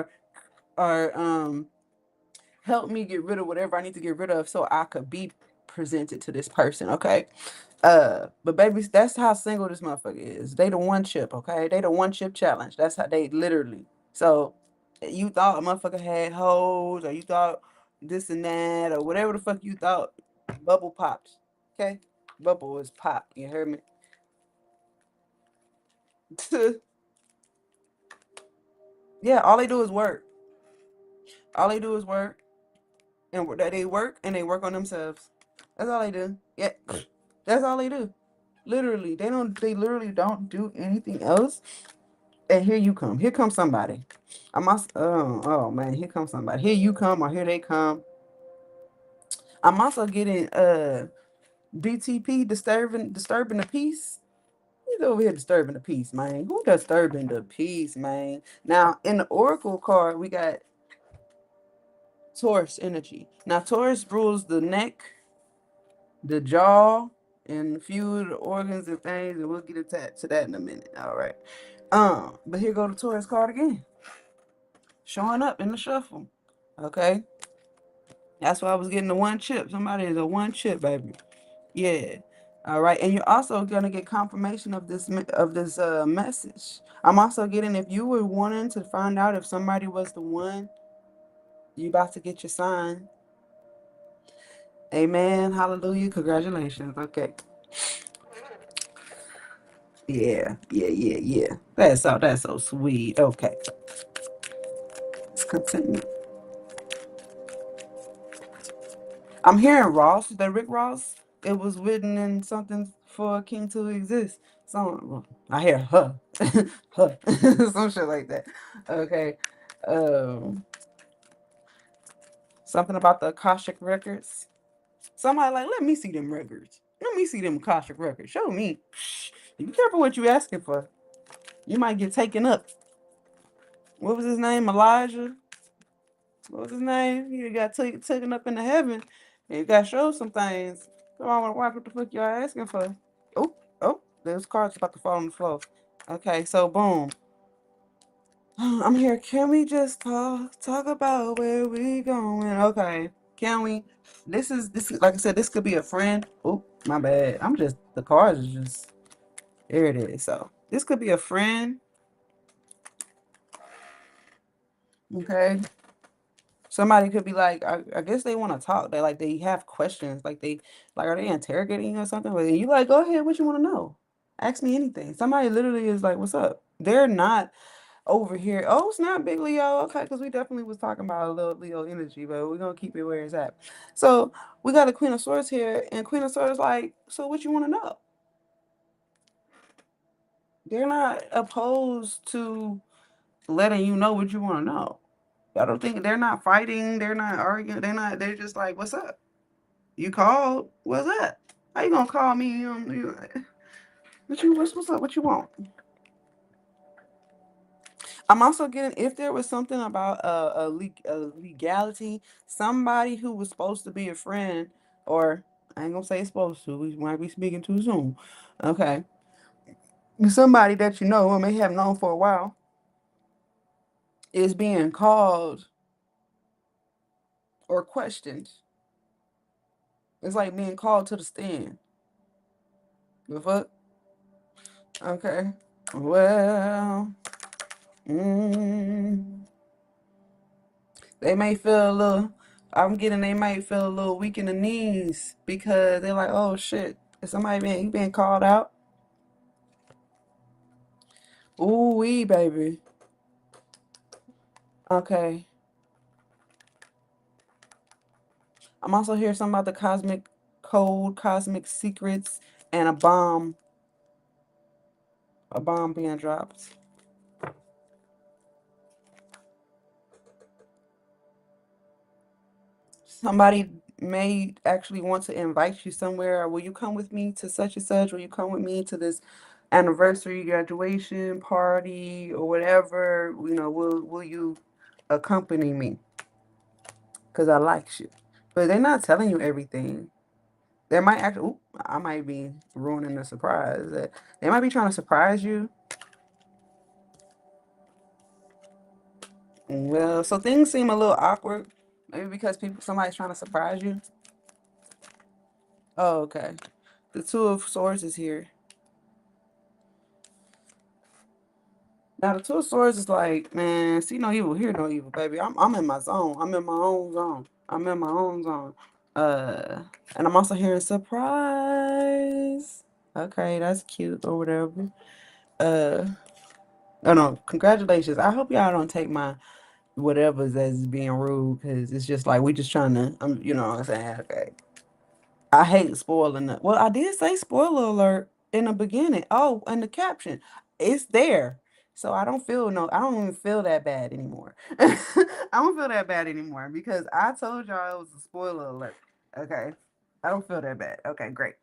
help me get rid of whatever I need to get rid of so I could be presented to this person, okay? But baby, that's how single this motherfucker is. They the one chip, okay? They the one chip challenge. That's how they literally. So you thought a motherfucker had hoes, or you thought this and that, or whatever the fuck you thought, bubble pops. Okay? Bubble is pop. You heard me? Yeah, all they do is work. All they do is work. And they work and they work on themselves. That's all they do. Yeah. That's all they do. Literally. They literally don't do anything else. And here you come. Here comes somebody. Oh man, here comes somebody. Here you come or here they come. I'm also getting DTP disturbing the peace. He's over here disturbing the peace, man. Who disturbing the peace, man? Now in the Oracle card, we got Taurus energy. Now Taurus rules the neck, the jaw, and a few of the organs and things, and we'll get attached to that in a minute. All right. But here go the Taurus card again, showing up in the shuffle. Okay. That's why I was getting the one chip. Somebody is a one chip, baby. Yeah. All right. And you're also gonna get confirmation of this message. I'm also getting, if you were wanting to find out if somebody was the one, you about to get your sign. Amen. Hallelujah. Congratulations. Okay. Yeah. Yeah. Yeah. Yeah. That's so sweet. Okay. Let's continue. I'm hearing Ross, the Rick Ross. It was written in something for a king to exist. So I hear huh, huh, some shit like that. Okay, um, something about the Akashic records. Somebody like, let me see them records. Let me see them Akashic records. Show me. Be careful what you asking for. You might get taken up. What was his name? Elijah. What was his name? He got taken up into heaven. And you got showed some things. So I want to watch what the fuck y'all asking for. Oh, oh, there's cards about to fall on the floor. Okay, so boom. I'm here. Can we just talk about where we going? Okay, can we? This is like I said. This could be a friend. Oh, my bad. I'm just the cards is just there. It is. So this could be a friend. Okay, somebody could be like, I guess they want to talk. They have questions. Like are they interrogating you or something? But you like, go ahead. What you want to know? Ask me anything. Somebody literally is like, what's up? They're not over here. Oh, it's not big Leo. Okay, because we definitely was talking about a little Leo energy, but we're gonna keep it where it's at. So we got a Queen of Swords here, and Queen of Swords like, so what you want to know? They're not opposed to letting you know what you want to know. I don't think they're not fighting. They're not arguing. They're not. They're just like, what's up? You called. What's up? How you gonna call me? What's up? What you want? I'm also getting if there was something about a legality, somebody who was supposed to be a friend, or I ain't gonna say supposed to. We might be speaking too soon. Okay, somebody that you know or may have known for a while is being called or questioned. It's like being called to the stand. The fuck? Okay. Well, mm, they may feel a little. I'm getting they might feel a little weak in the knees because they're like, oh shit, is somebody being called out? Ooh wee, baby. Okay. I'm also hearing something about the cosmic code, cosmic secrets, and a bomb being dropped. Somebody may actually want to invite you somewhere. Will you come with me to such and such? Will you come with me to this anniversary graduation party or whatever? Will you accompany me? Because I like you. But they're not telling you everything. They might actually, oop, I might be ruining the surprise. They might be trying to surprise you. Well, so things seem a little awkward. Maybe because somebody's trying to surprise you. Oh, okay. The Two of Swords is here. Now the Two of Swords is like, man, see no evil, hear no evil, baby. I'm in my zone. I'm in my own zone. I'm in my own zone. Uh, and I'm also hearing surprise. Okay, that's cute or whatever. Uh, oh no, congratulations. I hope y'all don't take my whatever's as being rude because it's just like we just trying to, you know what I'm saying? Okay. I hate spoiling it. Well, I did say spoiler alert in the beginning. Oh, and the caption, it's there. So I don't even feel that bad anymore. I don't feel that bad anymore because I told y'all it was a spoiler alert. Okay. I don't feel that bad. Okay, great.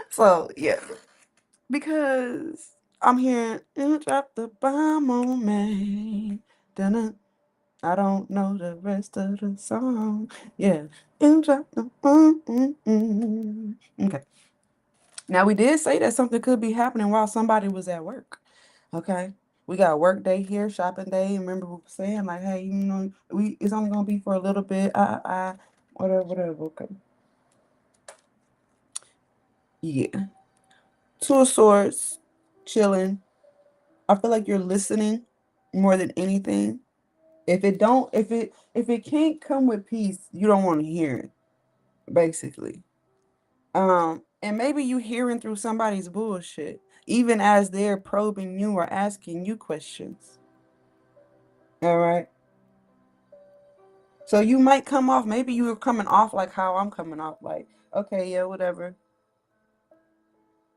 So, yeah, because I'm hearing, "You drop the bomb on me. Dun I don't know the rest of the song. Yeah. You drop the bomb. Okay. Now we did say that something could be happening while somebody was at work. Okay. We got work day here, shopping day. Remember we were saying like, hey, it's only gonna be for a little bit. Whatever, whatever. Okay. Yeah. Two of Swords, chilling. I feel like you're listening more than anything. If it can't come with peace, you don't want to hear it, basically. And maybe you hearing through somebody's bullshit, even as they're probing you or asking you questions. All right. So you might come off, maybe you were coming off like how I'm coming off, like, okay, yeah, whatever.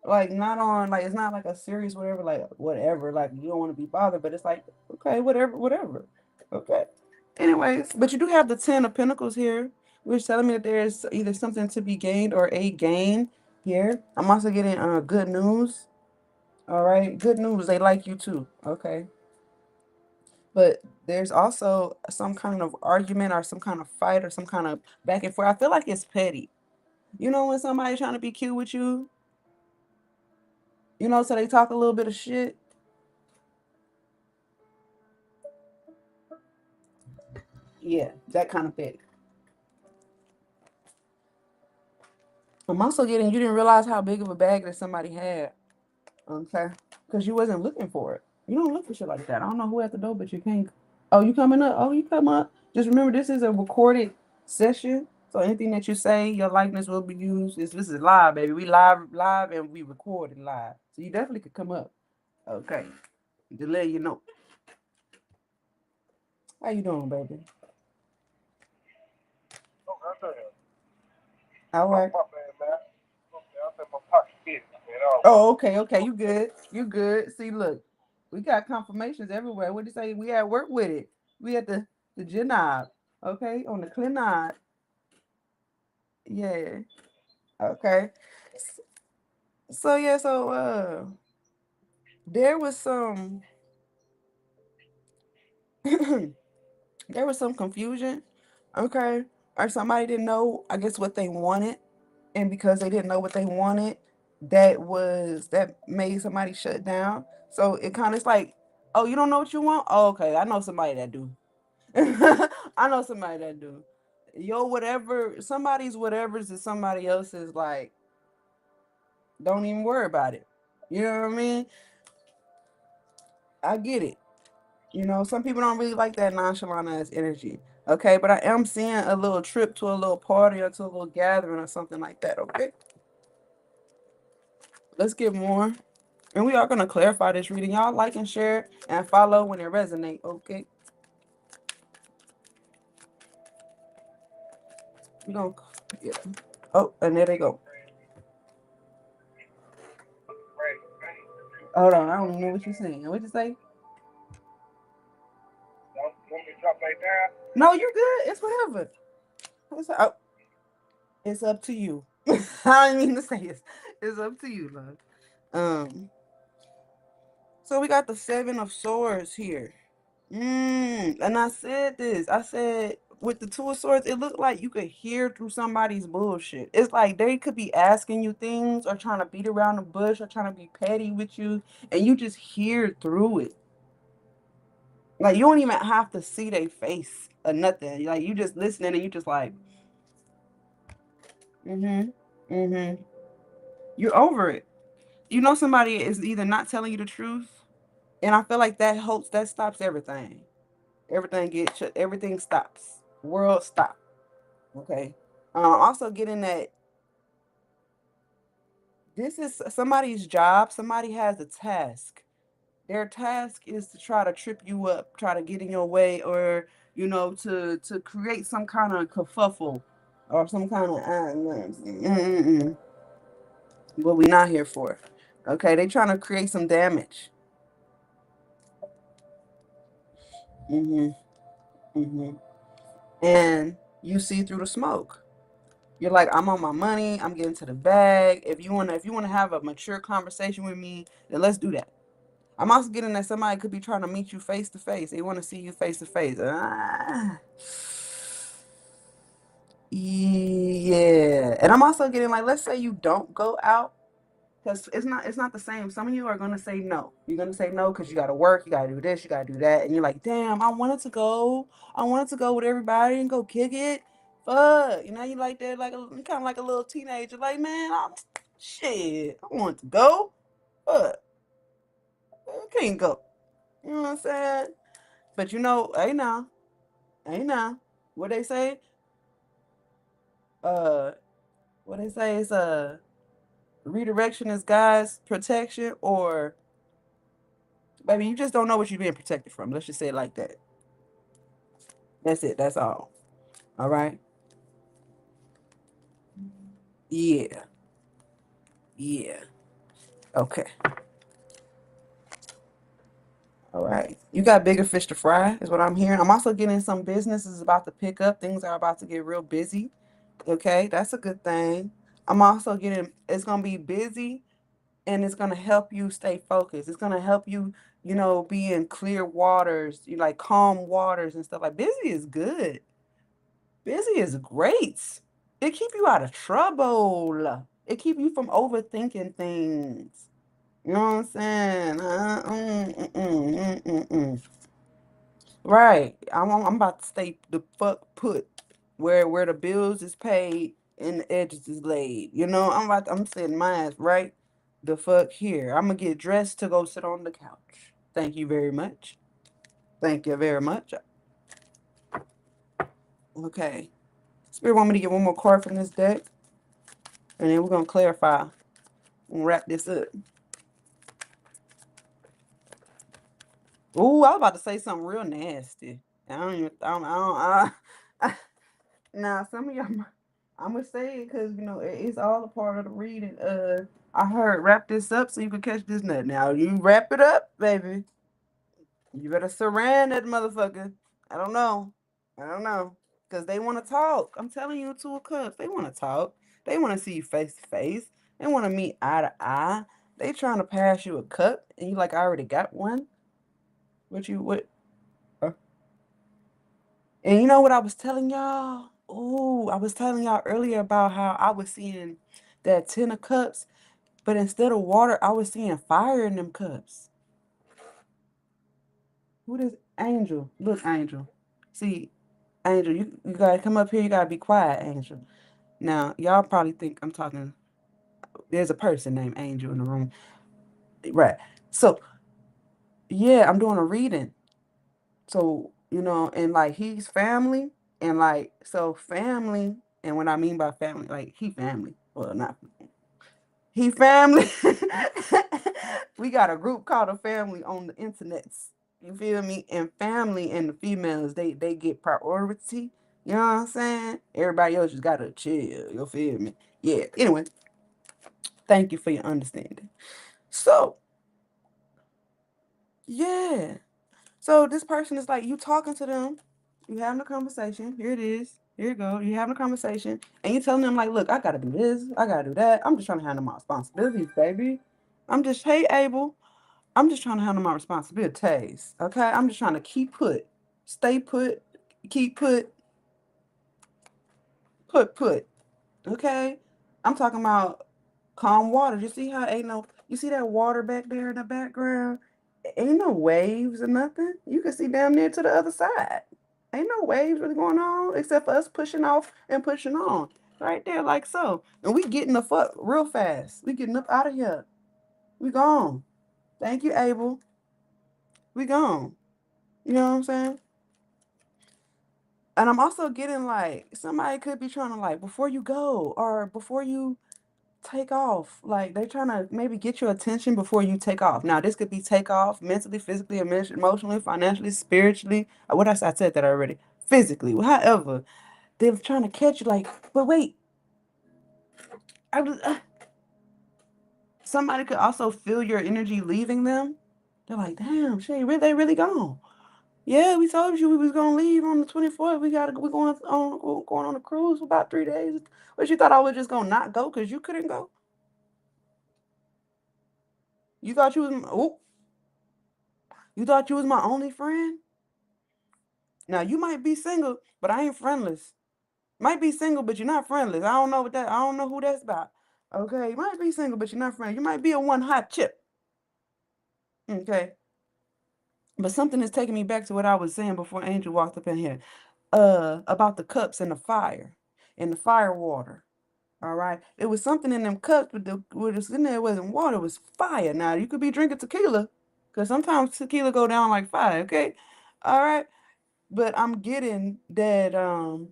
Like not on like it's not like a serious whatever, like you don't want to be bothered, but it's like, okay, whatever, whatever. Okay. Anyways, but you do have the 10 of Pentacles here, which telling me that there's either something to be gained or a gain here. I'm also getting good news. All right, good news. They like you too. Okay. But there's also some kind of argument or some kind of fight or some kind of back and forth. I feel like it's petty. You know when somebody's trying to be cute with you, so they talk a little bit of shit. Yeah, that kind of petty. I'm also getting you didn't realize how big of a bag that somebody had. Okay. Because you wasn't looking for it. You don't look for shit like that. I don't know who at the door, but you can't. Oh, you coming up? Oh, you come up. Just remember, this is a recorded session. So anything that you say, your likeness will be used. This is live, baby. We live, and we recorded live. So you definitely could come up. Okay. To let you know. How you doing, baby? All right. Oh, okay, okay. You good. You good. See, look, we got confirmations everywhere. What do you say? We at work with it. We at the job. Okay, on the clinic. Yeah. Okay. So yeah, there was some there was some confusion. Okay. Or somebody didn't know, I guess, what they wanted. And because they didn't know what they wanted, that made somebody shut down. So it kind of is like, oh, you don't know what you want? Oh, okay. I know somebody that do. I know somebody that do. Yo, whatever, somebody's whatever's is somebody else's, like, don't even worry about it. You know what I mean? I get it. Some people don't really like that nonchalant ass energy. Okay, but I am seeing a little trip to a little party or to a little gathering or something like that. Okay, let's get more. And we are going to clarify this reading. Y'all like and share and follow when it resonates. Okay, we going to, yeah. Oh, and there they go. Hold on, I don't even know what you're saying. What you say? No, you're good. It's whatever. It's up to you. I didn't mean to say it. It's up to you, love. Um, so we got the 7 of Swords here. And I said this. I said with the 2 of Swords, it looked like you could hear through somebody's bullshit. It's like they could be asking you things or trying to beat around the bush or trying to be petty with you, and you just hear through it. Like you don't even have to see their face or nothing. Like you just listening and you just like, mm-hmm, mm-hmm. You're over it. Somebody is either not telling you the truth, and I feel like that stops everything. Everything stops. World stop. Okay. Also getting that this is somebody's job. Somebody has a task. Their task is to try to trip you up, try to get in your way, or to create some kind of kerfuffle or some kind of what we not here for. Okay, they trying to create some damage. Mm-hmm. Mm-hmm. And you see through the smoke. You're like, I'm on my money. I'm getting to the bag. If you wanna have a mature conversation with me, then let's do that. I'm also getting that somebody could be trying to meet you face to face. They want to see you face to face. Yeah. And I'm also getting like, let's say you don't go out. Because it's not the same. Some of you are gonna say no. You're gonna say no because you gotta work, you gotta do this, you gotta do that, and you're like, damn, I wanted to go. I wanted to go with everybody and go kick it. Fuck, you know, you like that, like kind of like a little teenager. Like, man, shit, I want to go. Fuck, I can't go. You know what I'm saying? But you know, hey now, what they say? Uh, what they say is redirection is God's protection, or baby, you just don't know what you're being protected from. Let's just say it like that. That's it. That's all. All right. Yeah. Yeah. Okay. All right. You got bigger fish to fry, is what I'm hearing. I'm also getting some business is about to pick up. Things are about to get real busy. Okay. That's a good thing. I'm also getting, it's going to be busy and it's going to help you stay focused. It's going to help you, be in clear waters, you like calm waters and stuff. Like busy is good. Busy is great. It keep you out of trouble. It keep you from overthinking things. You know what I'm saying? Right. I'm about to stay the fuck put where the bills is paid and the edges is laid. I'm sitting my ass right the fuck here. I'm gonna get dressed to go sit on the couch. Thank you very much. Thank you very much. Okay. Spirit want me to get one more card from this deck, and then we're gonna clarify and wrap this up. Ooh, I was about to say something real nasty. I don't even. Now some of y'all, I'm gonna say it because it's all a part of the reading. I heard wrap this up so you can catch this nut. Now you wrap it up, baby. You better surround that motherfucker. I don't know. I don't know. Because they want to talk. I'm telling you, Two of Cups. They want to talk. They want to see you face to face. They want to meet eye to eye. They trying to pass you a cup, and you like, I already got one. What? uh, And you know what I was telling y'all? Oh, I was telling y'all earlier about how I was seeing that 10 of cups, but instead of water, I was seeing fire in them cups. Who this Angel? Look, Angel. See, Angel, you gotta come up here. You gotta be quiet, Angel. Now, y'all probably think I'm talking. There's a person named Angel in the room, right? So, yeah, I'm doing a reading. So, and like he's family, and like so family, and what I mean by family, like he family. Well, not he family. We got a group called a family on the internets. You feel me? And family and the females, they get priority. You know what I'm saying? Everybody else just gotta chill. You feel me? Yeah. Anyway, thank you for your understanding. So, yeah. So this person is like you talking to them, you having a conversation. Here it is. Here you go. You having a conversation, and you telling them like, look, I gotta do this, I gotta do that. I'm just trying to handle my responsibilities, baby. Hey, Abel. I'm just trying to handle my responsibilities. Okay. I'm just trying to keep put, stay put, keep put. Okay. I'm talking about calm water. You see how ain't no, you see that water back there in the background? Ain't no waves or nothing. You can see down there to the other side. Ain't no waves really going on except for us pushing off and pushing on. Right there, like so. And we getting the fuck real fast. We getting up out of here. We gone. Thank you, Abel. We gone. You know what I'm saying? And I'm also getting like somebody could be trying to like before you go or before you take off. Like they're trying to maybe get your attention before you take off. Now this could be take off mentally, physically, emotionally, financially, spiritually. What I said that already. Physically. However, they're trying to catch you like, but wait, I was somebody could also feel your energy leaving them. They're like, damn, Shay, they really gone. Yeah, we told you we was gonna leave on the 24th. We're going on a cruise for about 3 days. But you thought I was just gonna not go because you couldn't go? You thought you thought you was my only friend? Now you might be single, but I ain't friendless. Might be single, but you're not friendless. I don't know what that I don't know who that's about. Okay, you might be single, but you're not friends. You might be a one hot chip. Okay. But something is taking me back to what I was saying before Angel walked up in here. About the cups and the fire. And the fire water. All right. It was something in them cups with the what was in there, it wasn't water, it was fire. Now you could be drinking tequila. Because sometimes tequila go down like fire, okay? All right. But I'm getting that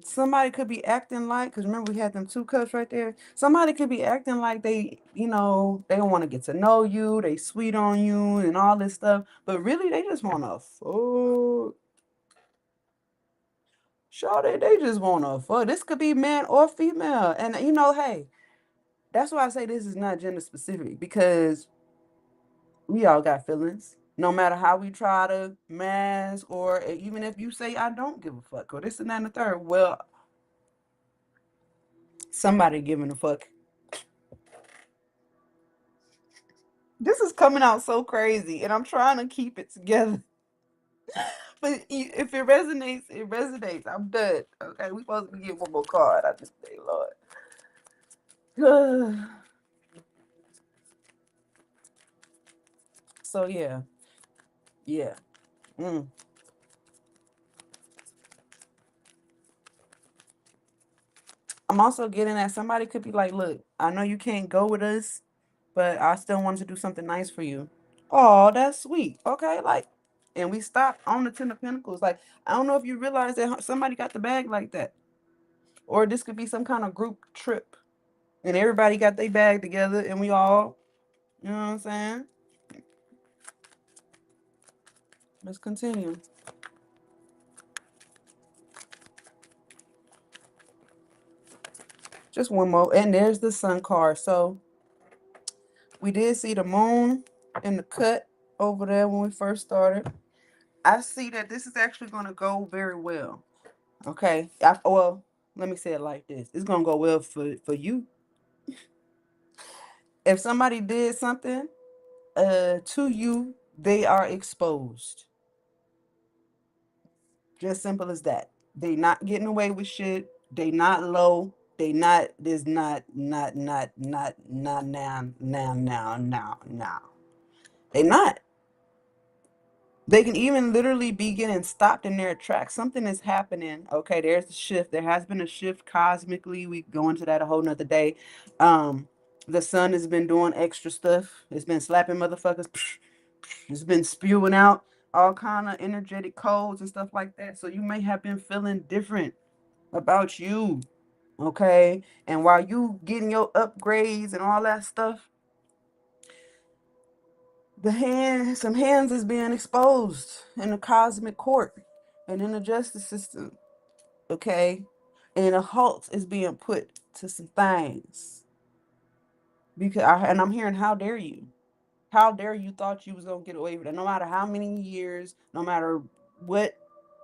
somebody could be acting like, because remember we had them two cups right there. Somebody could be acting like they, they don't want to get to know you, they sweet on you and all this stuff. But really they just wanna fuck. Sure, they just wanna fuck. This could be man or female. And hey, that's why I say this is not gender specific, because we all got feelings. No matter how we try to mask, or even if you say I don't give a fuck, or this and that and the third, well, somebody giving a fuck. This is coming out so crazy, and I'm trying to keep it together. But if it resonates, it resonates. I'm done. Okay, we supposed to be getting one more card. I just say, Lord. So yeah, yeah. Mm. I'm also getting at somebody could be like, look, I know you can't go with us, but I still wanted to do something nice for you. Oh, that's sweet. Okay, like, and we stopped on the Ten of Pentacles. Like, I don't know if you realize that somebody got the bag like that, or this could be some kind of group trip, and everybody got their bag together, and we all, you know what I'm saying? Let's continue. Just one more, and there's the Sun card. So we did see the moon in the cut over there when we first started. I see that this is actually going to go very well. Okay. Well, let me say it like this. It's going to go well for you. If somebody did something to you, they are exposed. Just simple as that. They not getting away with shit. They not low. They not, there's not now. They not. They can even literally be getting stopped in their tracks. Something is happening. Okay, there's a shift. There has been a shift cosmically. We go into that a whole nother day. Um, the sun has been doing extra stuff. It's been slapping motherfuckers. It's been spewing out all kind of energetic codes and stuff like that. So you may have been feeling different about you. Okay, and while you getting your upgrades and all that stuff, some hands is being exposed in the cosmic court and in the justice system, okay? And a halt is being put to some things. And I'm hearing, how dare you? How dare you thought you was gonna get away with it? No matter how many years, no matter what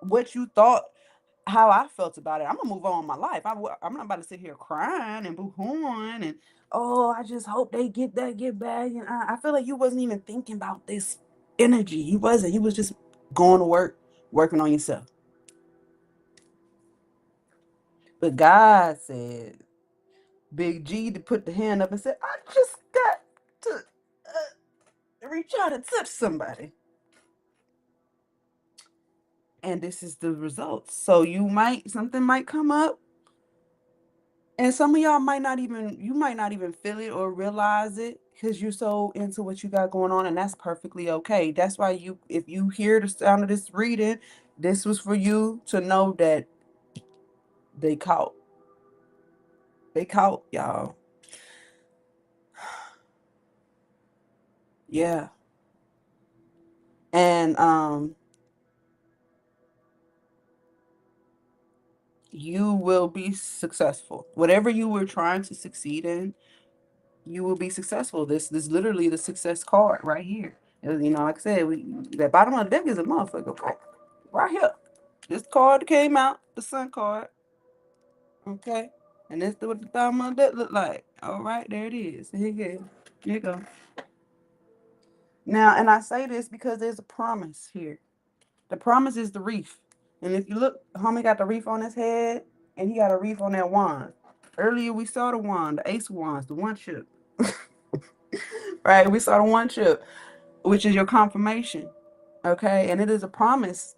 what you thought, how I felt about it. I'm gonna move on with my life. I'm not about to sit here crying and boo-hooing and oh, I just hope they get back. And I feel like you wasn't even thinking about this energy. You wasn't. You was just going to work, working on yourself. But God said, Big G to put the hand up and said, I just got to reach out and touch somebody. And this is the results. So something might come up. And some of y'all might not even feel it or realize it because you're so into what you got going on, and that's perfectly okay. That's why if you hear the sound of this reading, this was for you to know that they caught. They caught y'all. Yeah. And you will be successful. Whatever you were trying to succeed in, you will be successful. This literally the success card right here. Like I said, that bottom of the deck is a motherfucker. Okay, right here. This card came out, the Sun card. Okay, and this is what the bottom of the deck look like. All right, there it is. Here you go. Here you go. Now, and I say this because there's a promise here. The promise is the reef. And if you look, homie got the reef on his head, and he got a reef on that wand. Earlier we saw the wand, the ace of wands, the one chip. Right? We saw the one chip, which is your confirmation. Okay, and it is a promise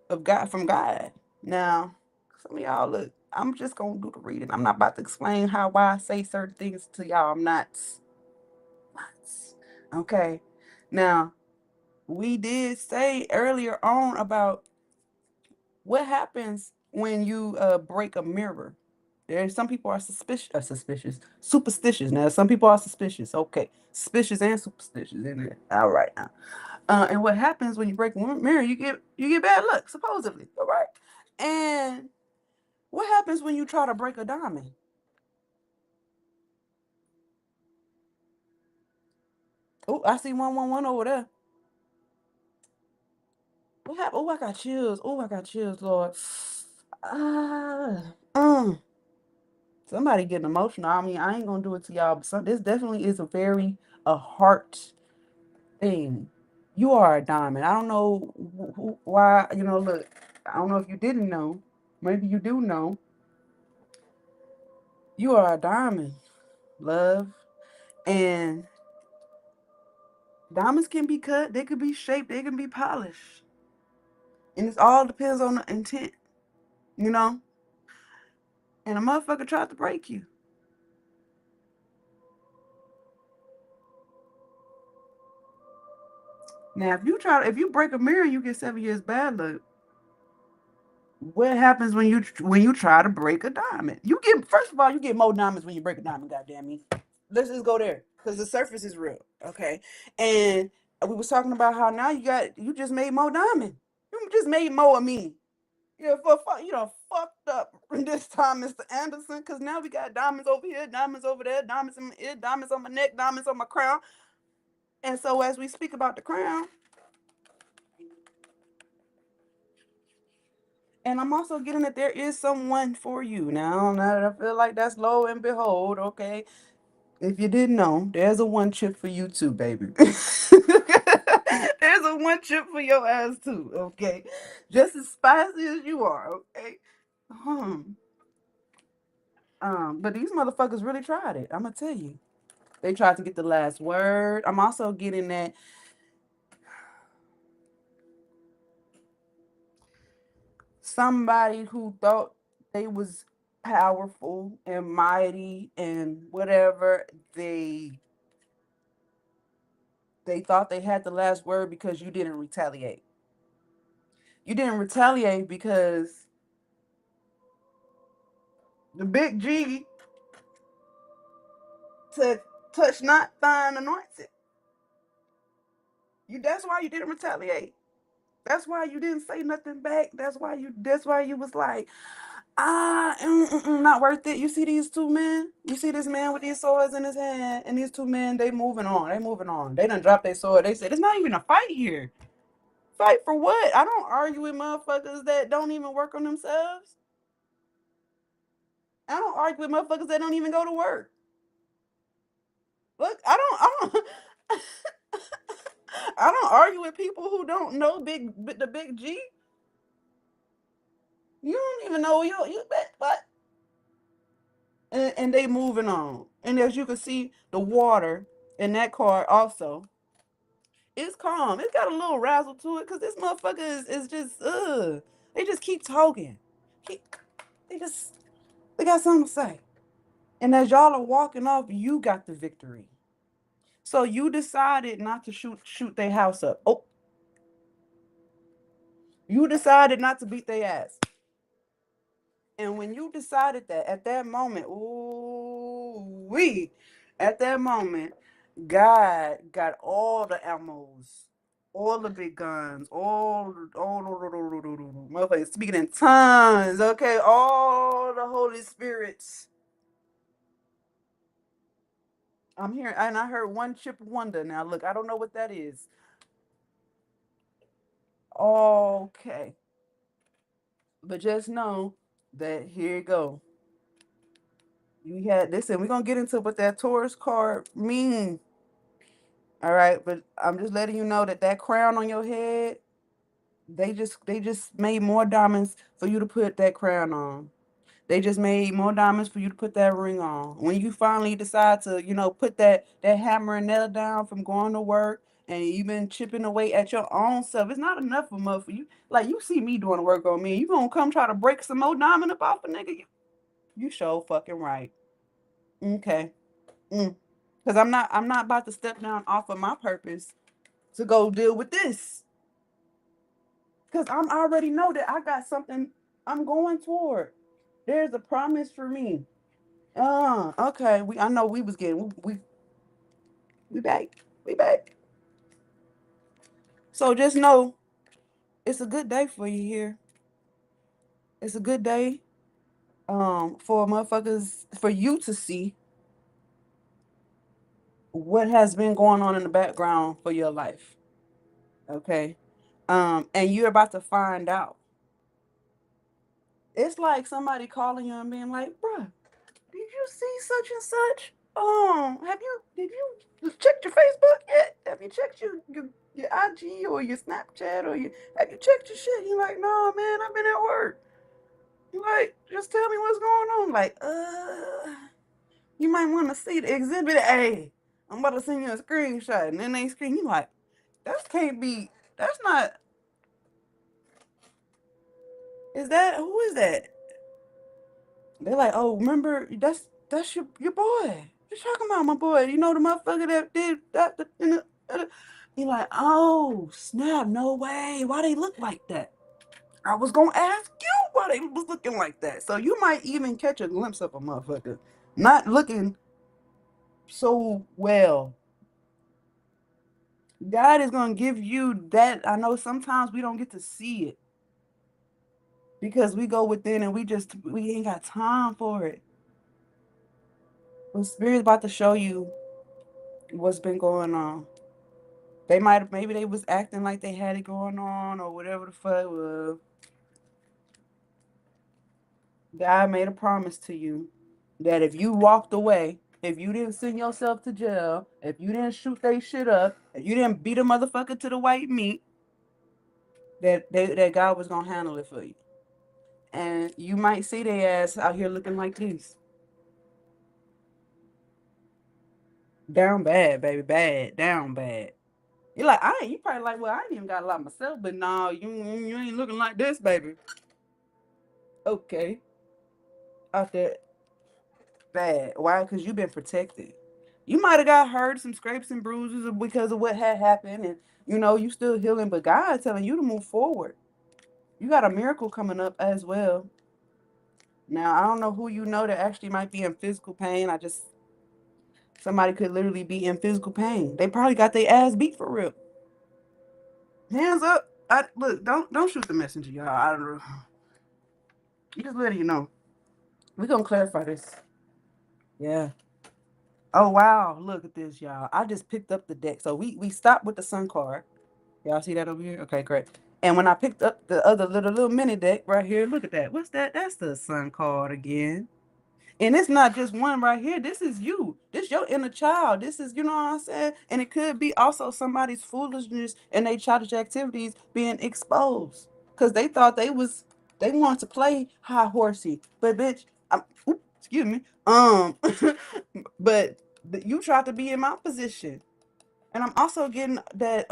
of God from God. Now, some of y'all look, I'm just gonna do the reading. I'm not about to explain how why I say certain things to y'all. I'm not. Okay. Now, we did say earlier on about what happens when you break a mirror. There's some people are superstitious. Now, some people are suspicious. Okay, suspicious and superstitious in there. All right now. And what happens when you break one mirror? You get bad luck, supposedly. All right. And what happens when you try to break a diamond? Oh, I see 111 over there. What happened? Oh, I got chills. Oh, I got chills, Lord. Ah, somebody getting emotional. I mean, I ain't gonna do it to y'all, but this definitely is a heart thing. You are a diamond. I don't know why. Look, I don't know if you didn't know. Maybe you do know. You are a diamond, love, and diamonds can be cut. They can be shaped. They can be polished, and it all depends on the intent. You know. And a motherfucker tried to break you. Now, if you break a mirror, you get 7 years bad luck. What happens when you try to break a diamond? You get first of all, you get more diamonds when you break a diamond. Goddamn me. Let's just go there because the surface is real, okay? And we was talking about how now you just made more diamond. You just made more of me. Yeah, you know, fucked up this time, Mr. Anderson, because now we got diamonds over here, diamonds over there, diamonds in my ear, diamonds on my neck, diamonds on my crown. And so as we speak about the crown, and I'm also getting that there is someone for you. Now that I feel like that's low and behold, okay. If you didn't know, there's a one chip for you too, baby. There's a one chip for your ass too, okay? Just as spicy as you are, okay? Um, but these motherfuckers really tried it. I'm gonna tell you. They tried to get the last word. I'm also getting that somebody who thought they was powerful and mighty and whatever, they thought they had the last word because you didn't retaliate. You didn't retaliate because the big G said, touch not thine anointed. That's why you didn't retaliate. That's why you didn't say nothing back. That's why you was like, not worth it. You see these two men? You see this man with these swords in his hand, and these two men, they moving on. They moving on. They done dropped their sword. They said, it's not even a fight here. Fight for what? I don't argue with motherfuckers that don't even work on themselves. I don't argue with motherfuckers that don't even go to work. Look, I don't I don't argue with people who don't know the big G. You don't even know you bet what, and they moving on. And as you can see, the water in that car also is calm. It's got a little razzle to it because this motherfucker is just They just keep talking. Keep, they just they got something to say. And as y'all are walking off, you got the victory. So you decided not to shoot their house up. Oh, you decided not to beat their ass. And when you decided that at that moment, at that moment, God got all the ammos, all the big guns, motherfuckers speaking in tongues, okay, all the Holy Spirits. I'm hearing, and I heard one chip wonder. Now, look, I don't know what that is. Okay, but just know that here you go. You had listen. We're gonna get into what that Taurus card means. All right, but I'm just letting you know that that crown on your head, they just made more diamonds for you to put that crown on. They just made more diamonds for you to put that ring on. When you finally decide to, put that hammer and nail down from going to work, and you've been chipping away at your own self, it's not enough for mother for you. Like, you see me doing the work on me, you gonna come try to break some more diamond up off a nigga? You sure fucking right. Okay. Mm. Cause I'm not about to step down off of my purpose to go deal with this. Cause I'm already know that I got something I'm going toward. There's a promise for me. Okay. I know we was getting we back. We back. So just know it's a good day for you here. It's a good day for motherfuckers, for you to see what has been going on in the background for your life. Okay. And you're about to find out. It's like somebody calling you and being like, bruh, did you see such and such? Did you check your Facebook yet? Have you checked your IG or your Snapchat have you checked your shit? You're like, no, man, I've been at work. You like, just tell me what's going on. Like, you might want to see the exhibit A. I'm about to send you a screenshot. And then they screen, you like, that can't be, that's not, who is that? They're like, oh, remember, that's your boy. You're talking about my boy. You know the motherfucker that did that. You're like, oh, snap, no way. Why they look like that? I was gonna ask you why they was looking like that. So you might even catch a glimpse of a motherfucker not looking so well. God is gonna give you that. I know sometimes we don't get to see it because we go within and we ain't got time for it. But Spirit's about to show you what's been going on. Maybe they was acting like they had it going on or whatever the fuck. God made a promise to you that if you walked away, if you didn't send yourself to jail, if you didn't shoot they shit up, if you didn't beat a motherfucker to the white meat, that God was gonna handle it for you. And you might see their ass out here looking like this. Down bad, baby, bad, down bad. You're like, you probably like, well, I ain't even got a lot myself, but no, you ain't looking like this, baby. Okay. Out there bad. Why? Because you've been protected. You might have got hurt, some scrapes and bruises because of what had happened, and you still healing, but God's telling you to move forward. You got a miracle coming up as well. Now, I don't know who you know that actually might be in physical pain. Somebody could literally be in physical pain. They probably got their ass beat for real. Hands up. Look, don't shoot the messenger, y'all. I don't know. You just letting you know. We're gonna clarify this. Yeah. Oh wow, look at this, y'all. I just picked up the deck. So we stopped with the sun card. Y'all see that over here? Okay, great. And when I picked up the other little mini deck right here, look at that. What's that? That's the sun card again. And it's not just one right here. This is you. This your inner child. This is, you know what I'm saying? And it could be also somebody's foolishness and their childish activities being exposed. Because they wanted to play high horsey. But bitch, excuse me. But you tried to be in my position. And I'm also getting that,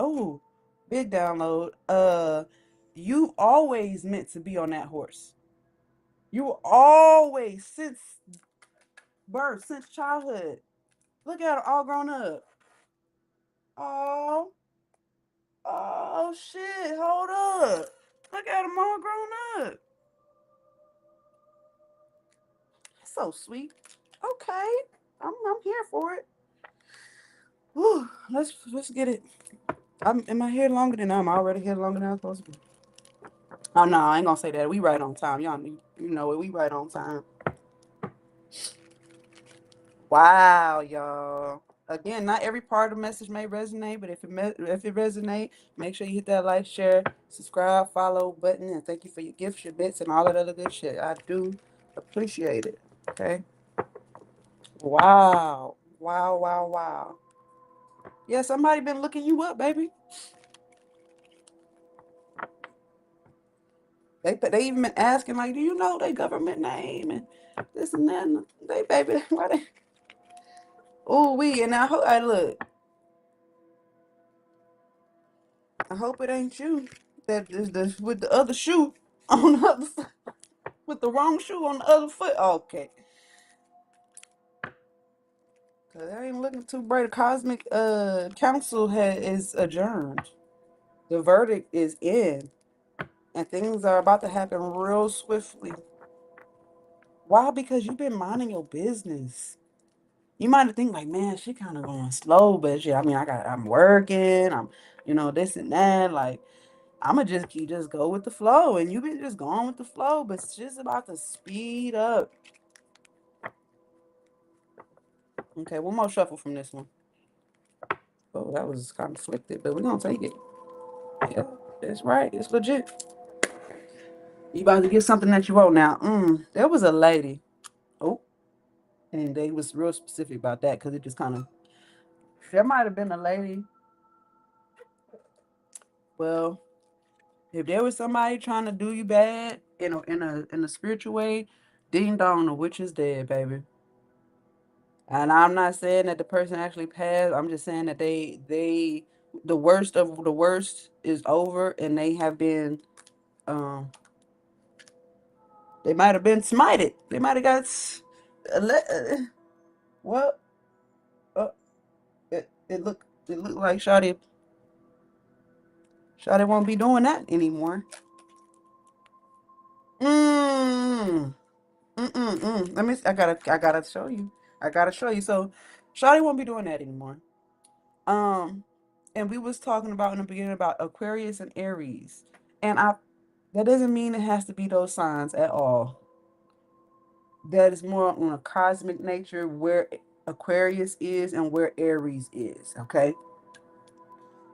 big download. You always meant to be on that horse. You were always since birth, since childhood. Look at her all grown up. Oh, oh shit, hold up. Look at them all grown up. So sweet. Okay. I'm here for it. Whew, let's get it. Am I here longer than I'm already here longer than I'm supposed to be? Oh no, I ain't gonna say that. We right on time. Y'all you know it, we right on time. Wow, y'all. Again, not every part of the message may resonate, but if it resonate, make sure you hit that like, share, subscribe, follow button, and thank you for your gifts, your bits, and all that other good shit. I do appreciate it. Okay. Wow. Wow, wow, wow. Yeah, somebody been looking you up, baby. They even been asking like, do you know their government name and this and that. And they baby, why they? Oh, we and I look. I hope it ain't you that is the with the other shoe on the other foot, with the wrong shoe on the other foot. Okay, cause I ain't looking too bright. The cosmic council is adjourned. The verdict is in, and things are about to happen real swiftly. Why? Because you've been minding your business. You might think like, man, she kind of going slow, but shit, I mean, I'm working, this and that. Like, I'ma just keep just go with the flow, and you been just going with the flow, but it's just about to speed up. Okay, one more shuffle from this one. Oh, that was conflicted, but we're gonna take it. Yeah, that's right. It's legit. You about to get something that you want now. There was a lady. Oh, and they was real specific about that because it just kind of. There might have been a lady. Well, if there was somebody trying to do you bad in a spiritual way, ding dong, the witch is dead, baby. And I'm not saying that the person actually passed. I'm just saying that the worst of the worst is over, and they have been um they might have been smited. They might have got well uh, it looked like Shawty won't be doing that anymore. Mm. Let me. I gotta show you. I gotta show you. So, Shawty won't be doing that anymore. Um, and we was talking about in the beginning about Aquarius and Aries, and I that doesn't mean it has to be those signs at all. That is more on a cosmic nature where Aquarius is and where Aries is. Okay,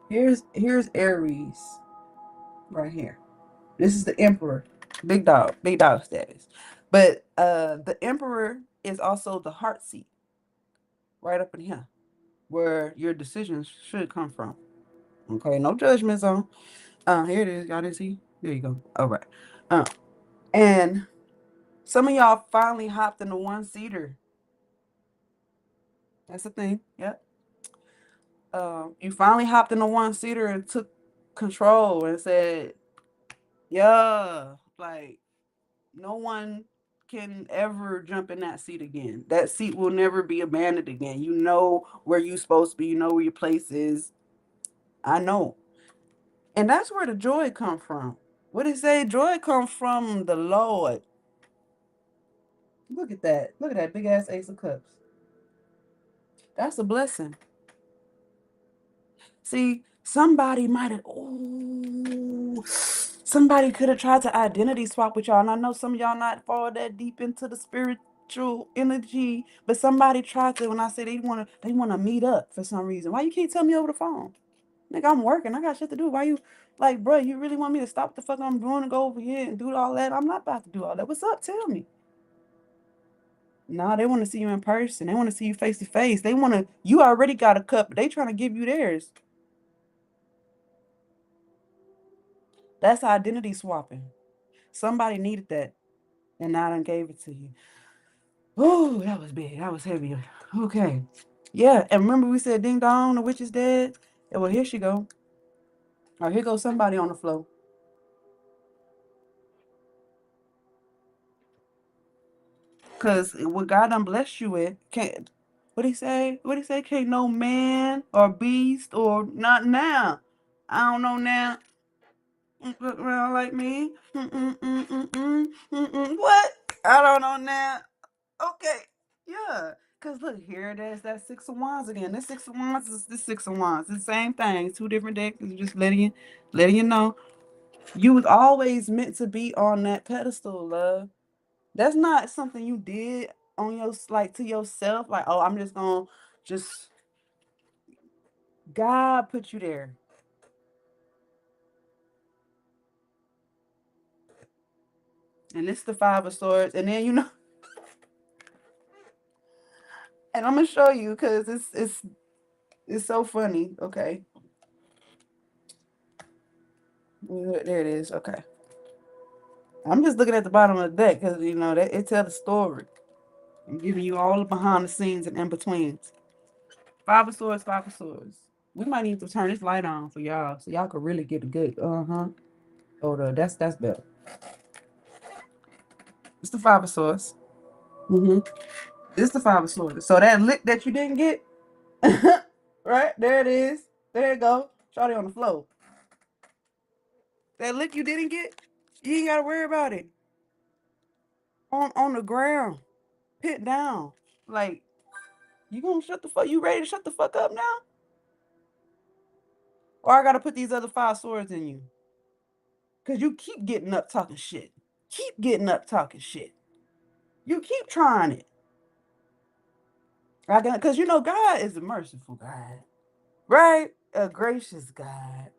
here's Aries right here. This is the Emperor, big dog status. But the Emperor is also the heart seat right up in here, where your decisions should come from. Okay, no judgment zone. Here it is. Y'all didn't see? There you go. All right. Uh, and some of y'all finally hopped in the one seater. That's the thing. Yep. You finally hopped in the one seater and took control and said, "Yeah, like no one can ever jump in that seat again. That seat will never be abandoned again. You know where you're supposed to be. You know where your place is. I know." And that's where the joy come from. What did it say? Joy comes from the Lord. Look at that. Look at that big ass Ace of Cups. That's a blessing. See, somebody might have, ooh, somebody could have tried to identity swap with y'all. And I know some of y'all not fall that deep into the spiritual energy, but somebody tried to. When I say they wanna meet up for some reason. Why you can't tell me over the phone? Nigga, I'm working. I got shit to do. Why you like, bro? You really want me to stop the fuck I'm doing and go over here and do all that? I'm not about to do all that. What's up? Tell me. No, they want to see you in person. They want to see you face to face. They want to. You already got a cup. They trying to give you theirs. That's identity swapping. Somebody needed that, and I done gave it to you. Oh, that was big. That was heavy. Okay. Yeah, and remember we said ding dong, the witch is dead. Yeah, well, here she go. Or here goes somebody on the floor. Cause what God done blessed you with can't. What he say? What he say? Can't no man or beast or not now. I don't know now. Look around like me. What? I don't know now. Okay. Yeah. Cause look, here it is. That Six of Wands again. This Six of Wands is the Six of Wands. The same thing. Two different decks. Just letting you know. You was always meant to be on that pedestal, love. That's not something you did on your like to yourself. Like, oh, I'm just gonna just God put you there. And it's the Five of Swords. And then and I'm gonna show you because it's so funny. Okay. There it is. Okay. I'm just looking at the bottom of the deck because you know that it tells the story. I'm giving you all the behind the scenes and in betweens. Five of Swords, Five of Swords. We might need to turn this light on for y'all so y'all can really get a good. Oh, that's better. It's the Five of Swords. Mm-hmm. It's the Five of Swords. So that lick that you didn't get, right there it is. There you go. Shawty on the floor. That lick you didn't get, you ain't gotta worry about it. On the ground, pit down. Like you gonna shut the fuck? You ready to shut the fuck up now? Or I gotta put these other five swords in you? Cause you keep getting up talking shit. Keep getting up talking shit. You keep trying it. I got, cause you know God is a merciful God, right? A gracious God,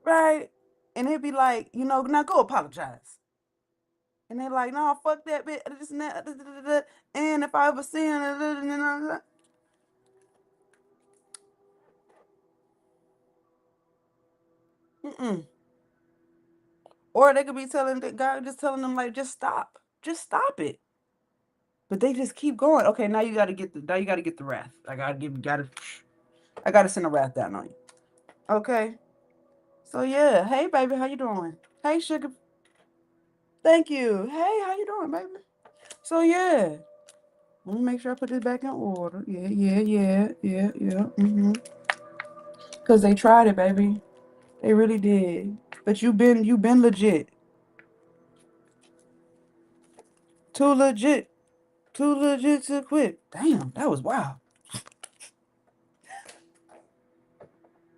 right? And it'd be like, you know, now go apologize. And they're like, no, fuck that bitch. This and that. And if I ever see him, mm-mm. Or they could be telling that God, just telling them like, just stop it. But they just keep going. Okay, now you gotta get the wrath. I gotta send a wrath down on you. Okay. So yeah, hey baby, how you doing? Hey sugar, thank you. Hey, how you doing, baby? So yeah, let me make sure I put this back in order. Yeah. Cause they tried it, baby. They really did. But you been legit. Too legit. Too legit to quit. Damn, that was wild.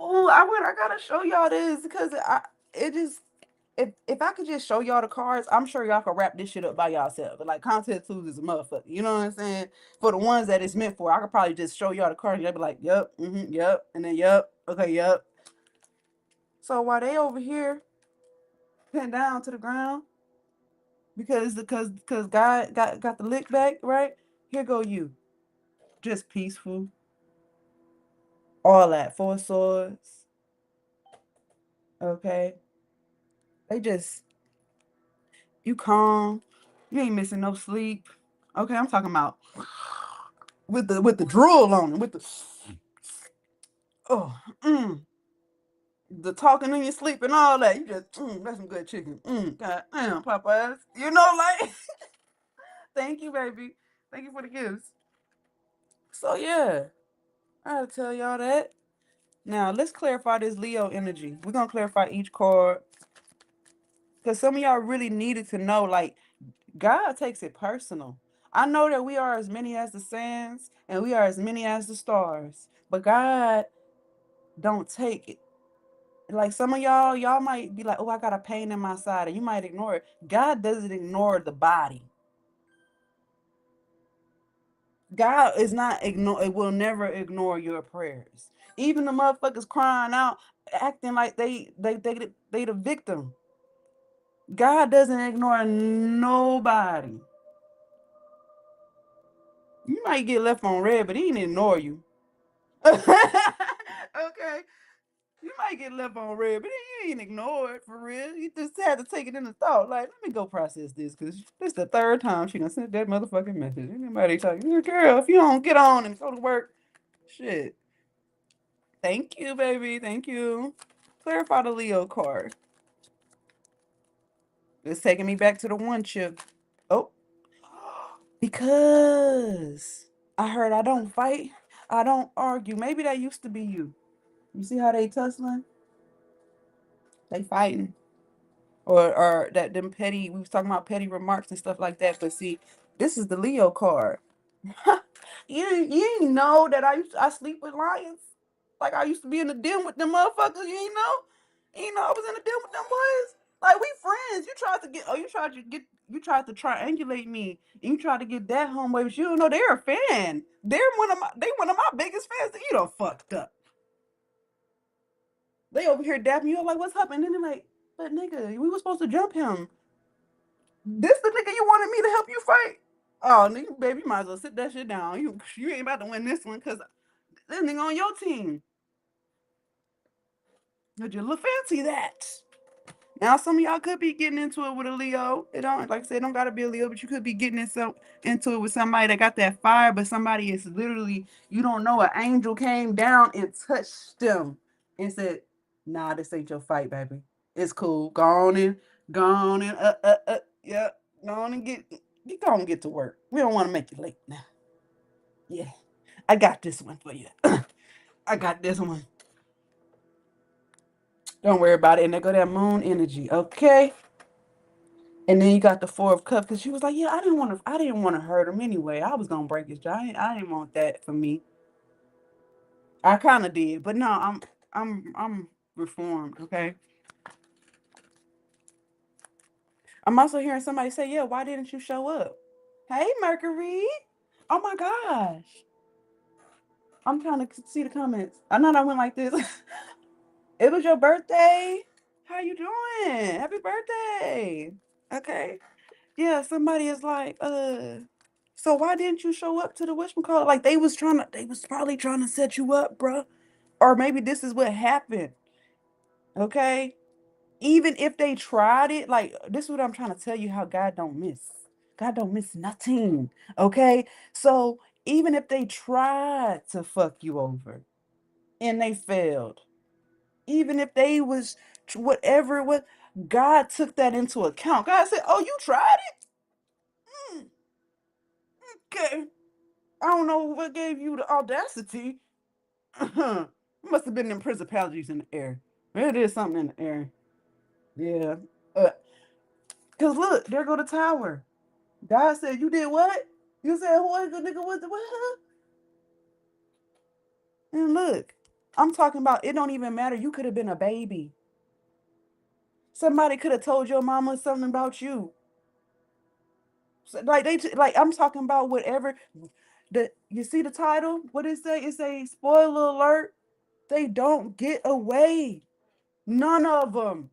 Oh, I gotta show y'all this because it just if I could just show y'all the cards, I'm sure y'all could wrap this shit up by yourself. But like content tools is a motherfucker. You know what I'm saying? For the ones that it's meant for, I could probably just show y'all the cards. Y'all be like, yep, yep, and then yep, okay, yep. So while they over here pinned down to the ground because God got the lick back, right? Here go you. Just peaceful. All that. Four swords. Okay. They just you calm. You ain't missing no sleep. Okay, I'm talking about with the drool on it, with the oh the talking in your sleep and all that. You just that's some good chicken. God damn, Popeyes. You know, like thank you, baby. Thank you for the gifts. So yeah, I gotta tell y'all that. Now let's clarify this Leo energy. We're gonna clarify each card because some of y'all really needed to know, like, God takes it personal. I know that we are as many as the sands and we are as many as the stars, but God don't take it. Like some of y'all might be like, oh, I got a pain in my side, and you might ignore it. God doesn't ignore the body. God is not ignore. It will never ignore your prayers. Even the motherfuckers crying out, acting like they the victim. God doesn't ignore nobody. You might get left on red, but he didn't ignore you. Okay. You might get left on red, but you ain't ignored for real. You just had to take it in the thought. Like, let me go process this because this is the third time she done sent that motherfucking message. Anybody talking, girl, if you don't get on and go to work, shit. Thank you, baby. Thank you. Clarify the Leo card. It's taking me back to the one chip. Oh, because I heard I don't fight, I don't argue. Maybe that used to be you. You see how they tussling? They fighting. Or that them petty, we was talking about petty remarks and stuff like that. But see, this is the Leo card. You ain't know that I sleep with lions. Like I used to be in the den with them motherfuckers. You ain't know? You ain't know I was in the den with them boys? Like we friends. You tried to triangulate me. And you tried to get that homeboy, but you don't know they're a fan. They one of my biggest fans. You done fucked up. They over here dapping you up like what's up? And then they're like, but nigga, we were supposed to jump him. This the nigga you wanted me to help you fight? Oh, nigga, baby, you might as well sit that shit down. You ain't about to win this one because this nigga on your team. Would you look fancy that? Now, some of y'all could be getting into it with a Leo. It don't, like I said, it don't gotta be a Leo, but you could be getting into it with somebody that got that fire, but somebody is literally, you don't know, an angel came down and touched them and said, "Nah, this ain't your fight, baby. It's cool. Go on and, yeah, go on and go on and get to work. We don't want to make you late now. Yeah, I got this one for you. I got this one. Don't worry about it." And there go that moon energy, okay? And then you got the Four of Cups because she was like, "Yeah, I didn't want to hurt him anyway. I was gonna break his jaw. I didn't want that for me. I kind of did, but no, I'm reformed. Okay. I'm also hearing somebody say, "Yeah, why didn't you show up?" Hey, Mercury. Oh my gosh. I'm trying to see the comments. I know I went like this. It was your birthday. How you doing? Happy birthday. Okay. Yeah, somebody is like, so why didn't you show up to the whatchamacallit? Like they was probably trying to set you up, bruh. Or maybe this is what happened. Okay. Even if they tried it, like this is what I'm trying to tell you how God don't miss. God don't miss nothing. Okay. So even if they tried to fuck you over and they failed, even if they was whatever it was, God took that into account. God said, "Oh, you tried it? Okay. I don't know what gave you the audacity." Must have been them principalities in the air. It is something in the air. Yeah. Uh, Cause look, there go the tower. God said, "You did what?" You said, "What the nigga? What the what?" Huh?" And look, I'm talking about. It don't even matter. You could have been a baby. Somebody could have told your mama something about you. So, like like I'm talking about whatever. You see the title? What it say? It say spoiler alert. They don't get away. None of them.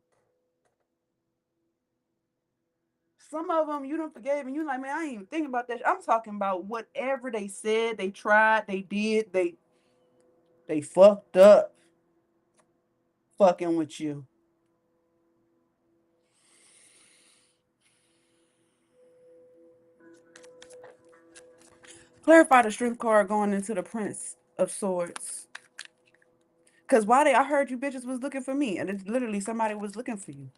Some of them you don't forgave, and you like, man, I ain't even thinking about that. I'm talking about whatever they said, they tried, they did, they fucked up, fucking with you. Clarify the strength card going into the Prince of Swords. Cause why I heard you bitches was looking for me, and it's literally somebody was looking for you.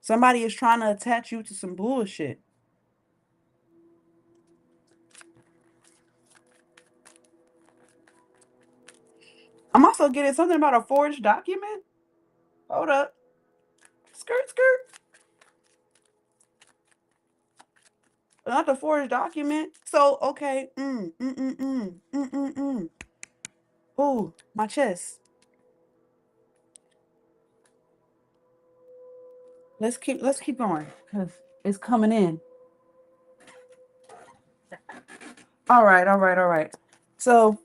Somebody is trying to attach you to some bullshit. I'm also getting something about a forged document. Hold up. Skirt, skirt. Not the forged document. So, okay. Ooh, my chest. Let's keep going. Cause it's coming in. All right, all right, all right. So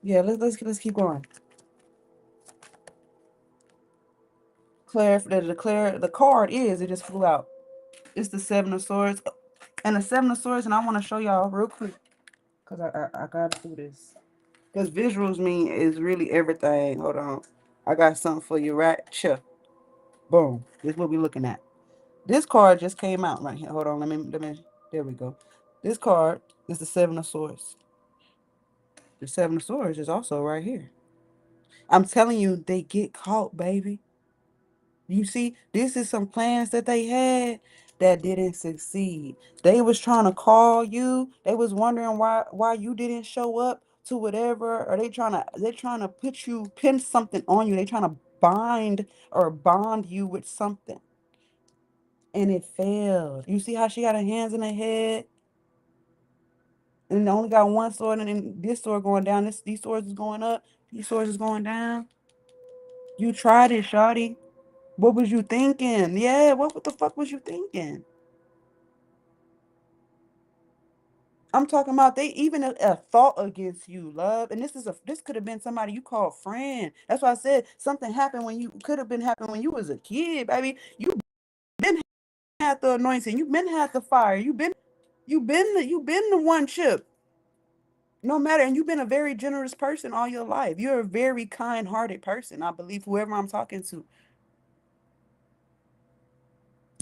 yeah, let's keep going. The card is, it just flew out. It's the Seven of Swords. And the Seven of Swords, and I want to show y'all real quick. Because I gotta do this. Because visuals mean is really everything. Hold on. I got something for you right here. Boom. This is what we're looking at. This card just came out right here. Hold on. Let me there we go. This card is the Seven of Swords. The Seven of Swords is also right here. I'm telling you, they get caught, baby. You see, this is some plans that they had that didn't succeed. They was trying to call you. They was wondering why you didn't show up to whatever, or they trying to put you pin something on you. They trying to bind or bond you with something, and it failed. You see how she got her hands in her head, and they only got one sword, and then this sword going down. These swords is going up. These swords is going down. You tried it, shawty. What was you thinking? Yeah, what the fuck was you thinking? I'm talking about they even a thought against you, love. And this could have been somebody you call friend. That's why I said something happened when you could have been happening when you was a kid, baby. You been had the anointing. You been had the fire. You been the one chip. No matter, and you've been a very generous person all your life. You're a very kind-hearted person. I believe whoever I'm talking to.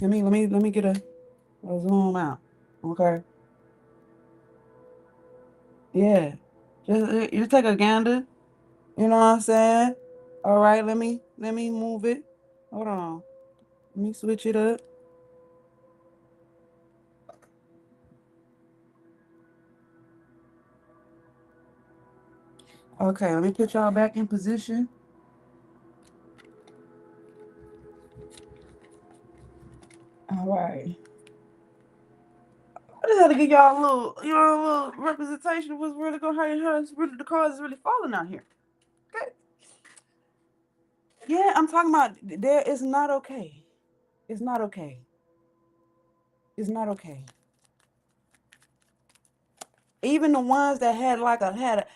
Let me get a zoom out. Okay. Yeah. Just you take a gander. You know what I'm saying? All right, let me move it. Hold on. Let me switch it up. Okay, let me put y'all back in position. All right. I just had to give y'all a little, a little representation of what's really going how it's really the cards is really falling out here. Okay. Yeah, I'm talking about there is not okay. It's not okay. It's not okay. Even the ones that had like a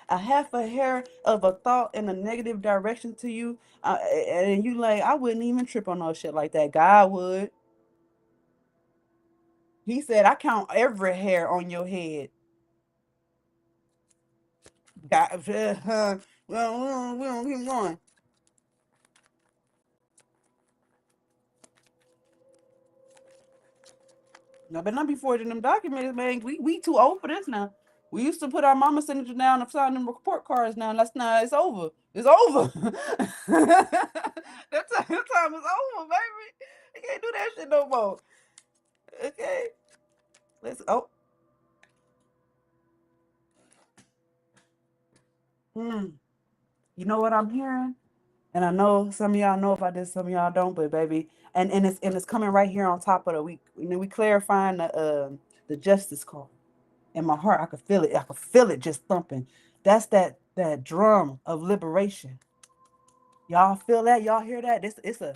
half a hair of a thought in a negative direction to you, and you like, I wouldn't even trip on no shit like that. God would. He said, I count every hair on your head. God, well, we don't keep going. No, but not before them documents, man. We too old for this now. We used to put our mama signature down and sign them report cards now. That's not. It's over. It's over. That time is over, baby. You can't do that shit no more. Okay. Let's. Oh. Hmm. You know what I'm hearing? And I know some of y'all know about this, some of y'all don't, but baby, and it's coming right here on top of the week. We clarifying the justice call. In my heart, I could feel it. I could feel it just thumping. That's that drum of liberation. Y'all feel that? Y'all hear that? It's a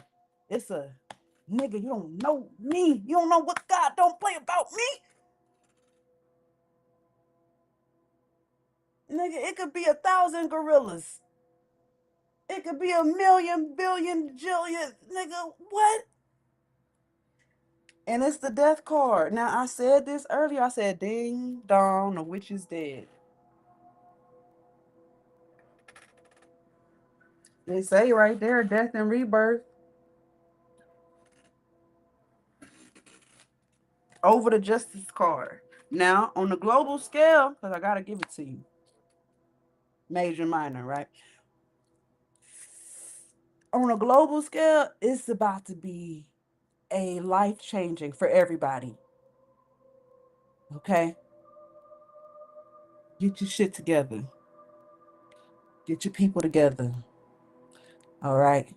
nigga. You don't know me. You don't know what God don't play about me, nigga. It could be 1,000 gorillas. It could be a million, billion, jillion, nigga. What? And it's the death card. Now I said this earlier. I said, "Ding dong, the witch is dead." They say right there, death and rebirth over the justice card. Now on the global scale, because I gotta give it to you, major, minor, right? On a global scale, it's about to be a life changing for everybody. Okay, get your shit together. Get your people together. All right.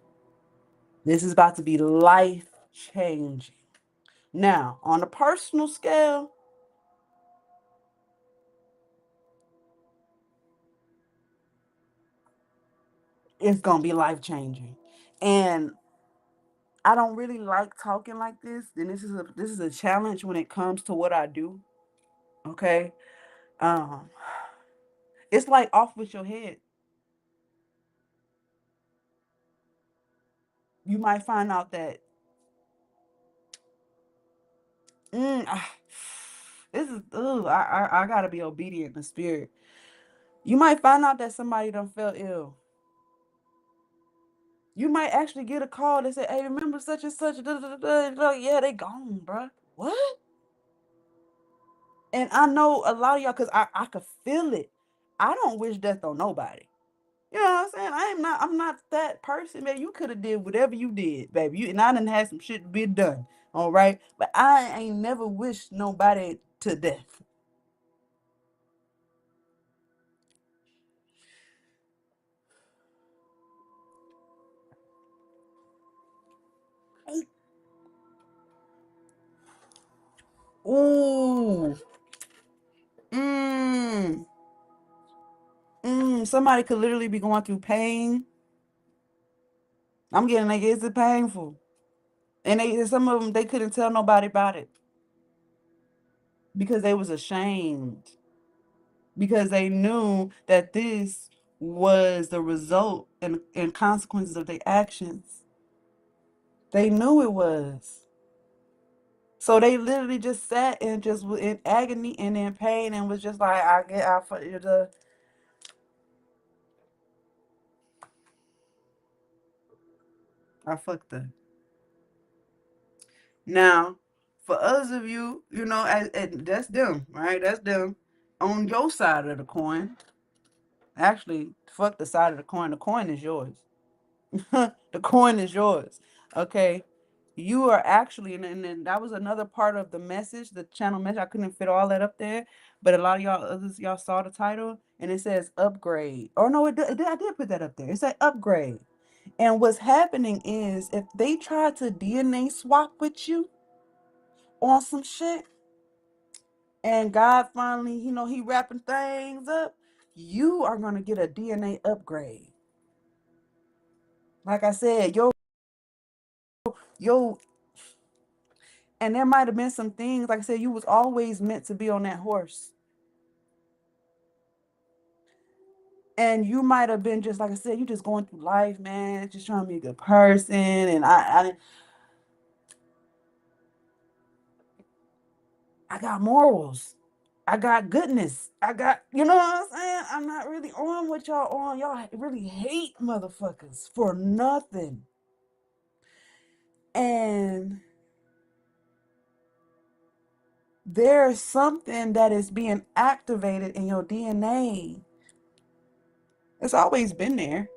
This is about to be life changing. Now, on a personal scale, it's gonna be life changing. And I don't really like talking like this. And this is a challenge when it comes to what I do. Okay. Um, it's like off with your head. You might find out that mm, ah, this is I gotta be obedient in the spirit. You might find out that somebody done fell ill. You might actually get a call that say, "Hey, remember such and such?" Da, da, da, da. Like, yeah, they gone, bruh. What? And I know a lot of y'all, cause I could feel it. I don't wish death on nobody. You know what I'm saying? I'm not that person, man. You could have did whatever you did, baby. And I done had some shit be done. All right. But I ain't never wished nobody to death. Ooh. Mm. Somebody could literally be going through pain. I'm getting like, is it painful? And some of them they couldn't tell nobody about it because they was ashamed. Because they knew that this was the result and consequences of their actions. They knew it was. So they literally just sat and just was in agony and in pain and was just like, I get out for the I fucked her. Now, for others of you, that's them, right? That's them. On your side of the coin, actually, fuck the side of the coin. The coin is yours. The coin is yours. Okay. You are actually, and that was another part of the message, the channel message. I couldn't fit all that up there, but a lot of y'all others, y'all saw the title and it says upgrade. Or no, I did put that up there. It said upgrade. And what's happening is if they try to DNA swap with you on some shit, and God finally, he wrapping things up, you are gonna get a DNA upgrade. Like I said, yo, and there might have been some things, like I said, you was always meant to be on that horse. And you might have been just, like I said, you just going through life, man, just trying to be a good person. And I got morals. I got goodness. I got, you know what I'm saying? I'm not really on what y'all on. Y'all really hate motherfuckers for nothing. And there's something that is being activated in your DNA. It's always been there.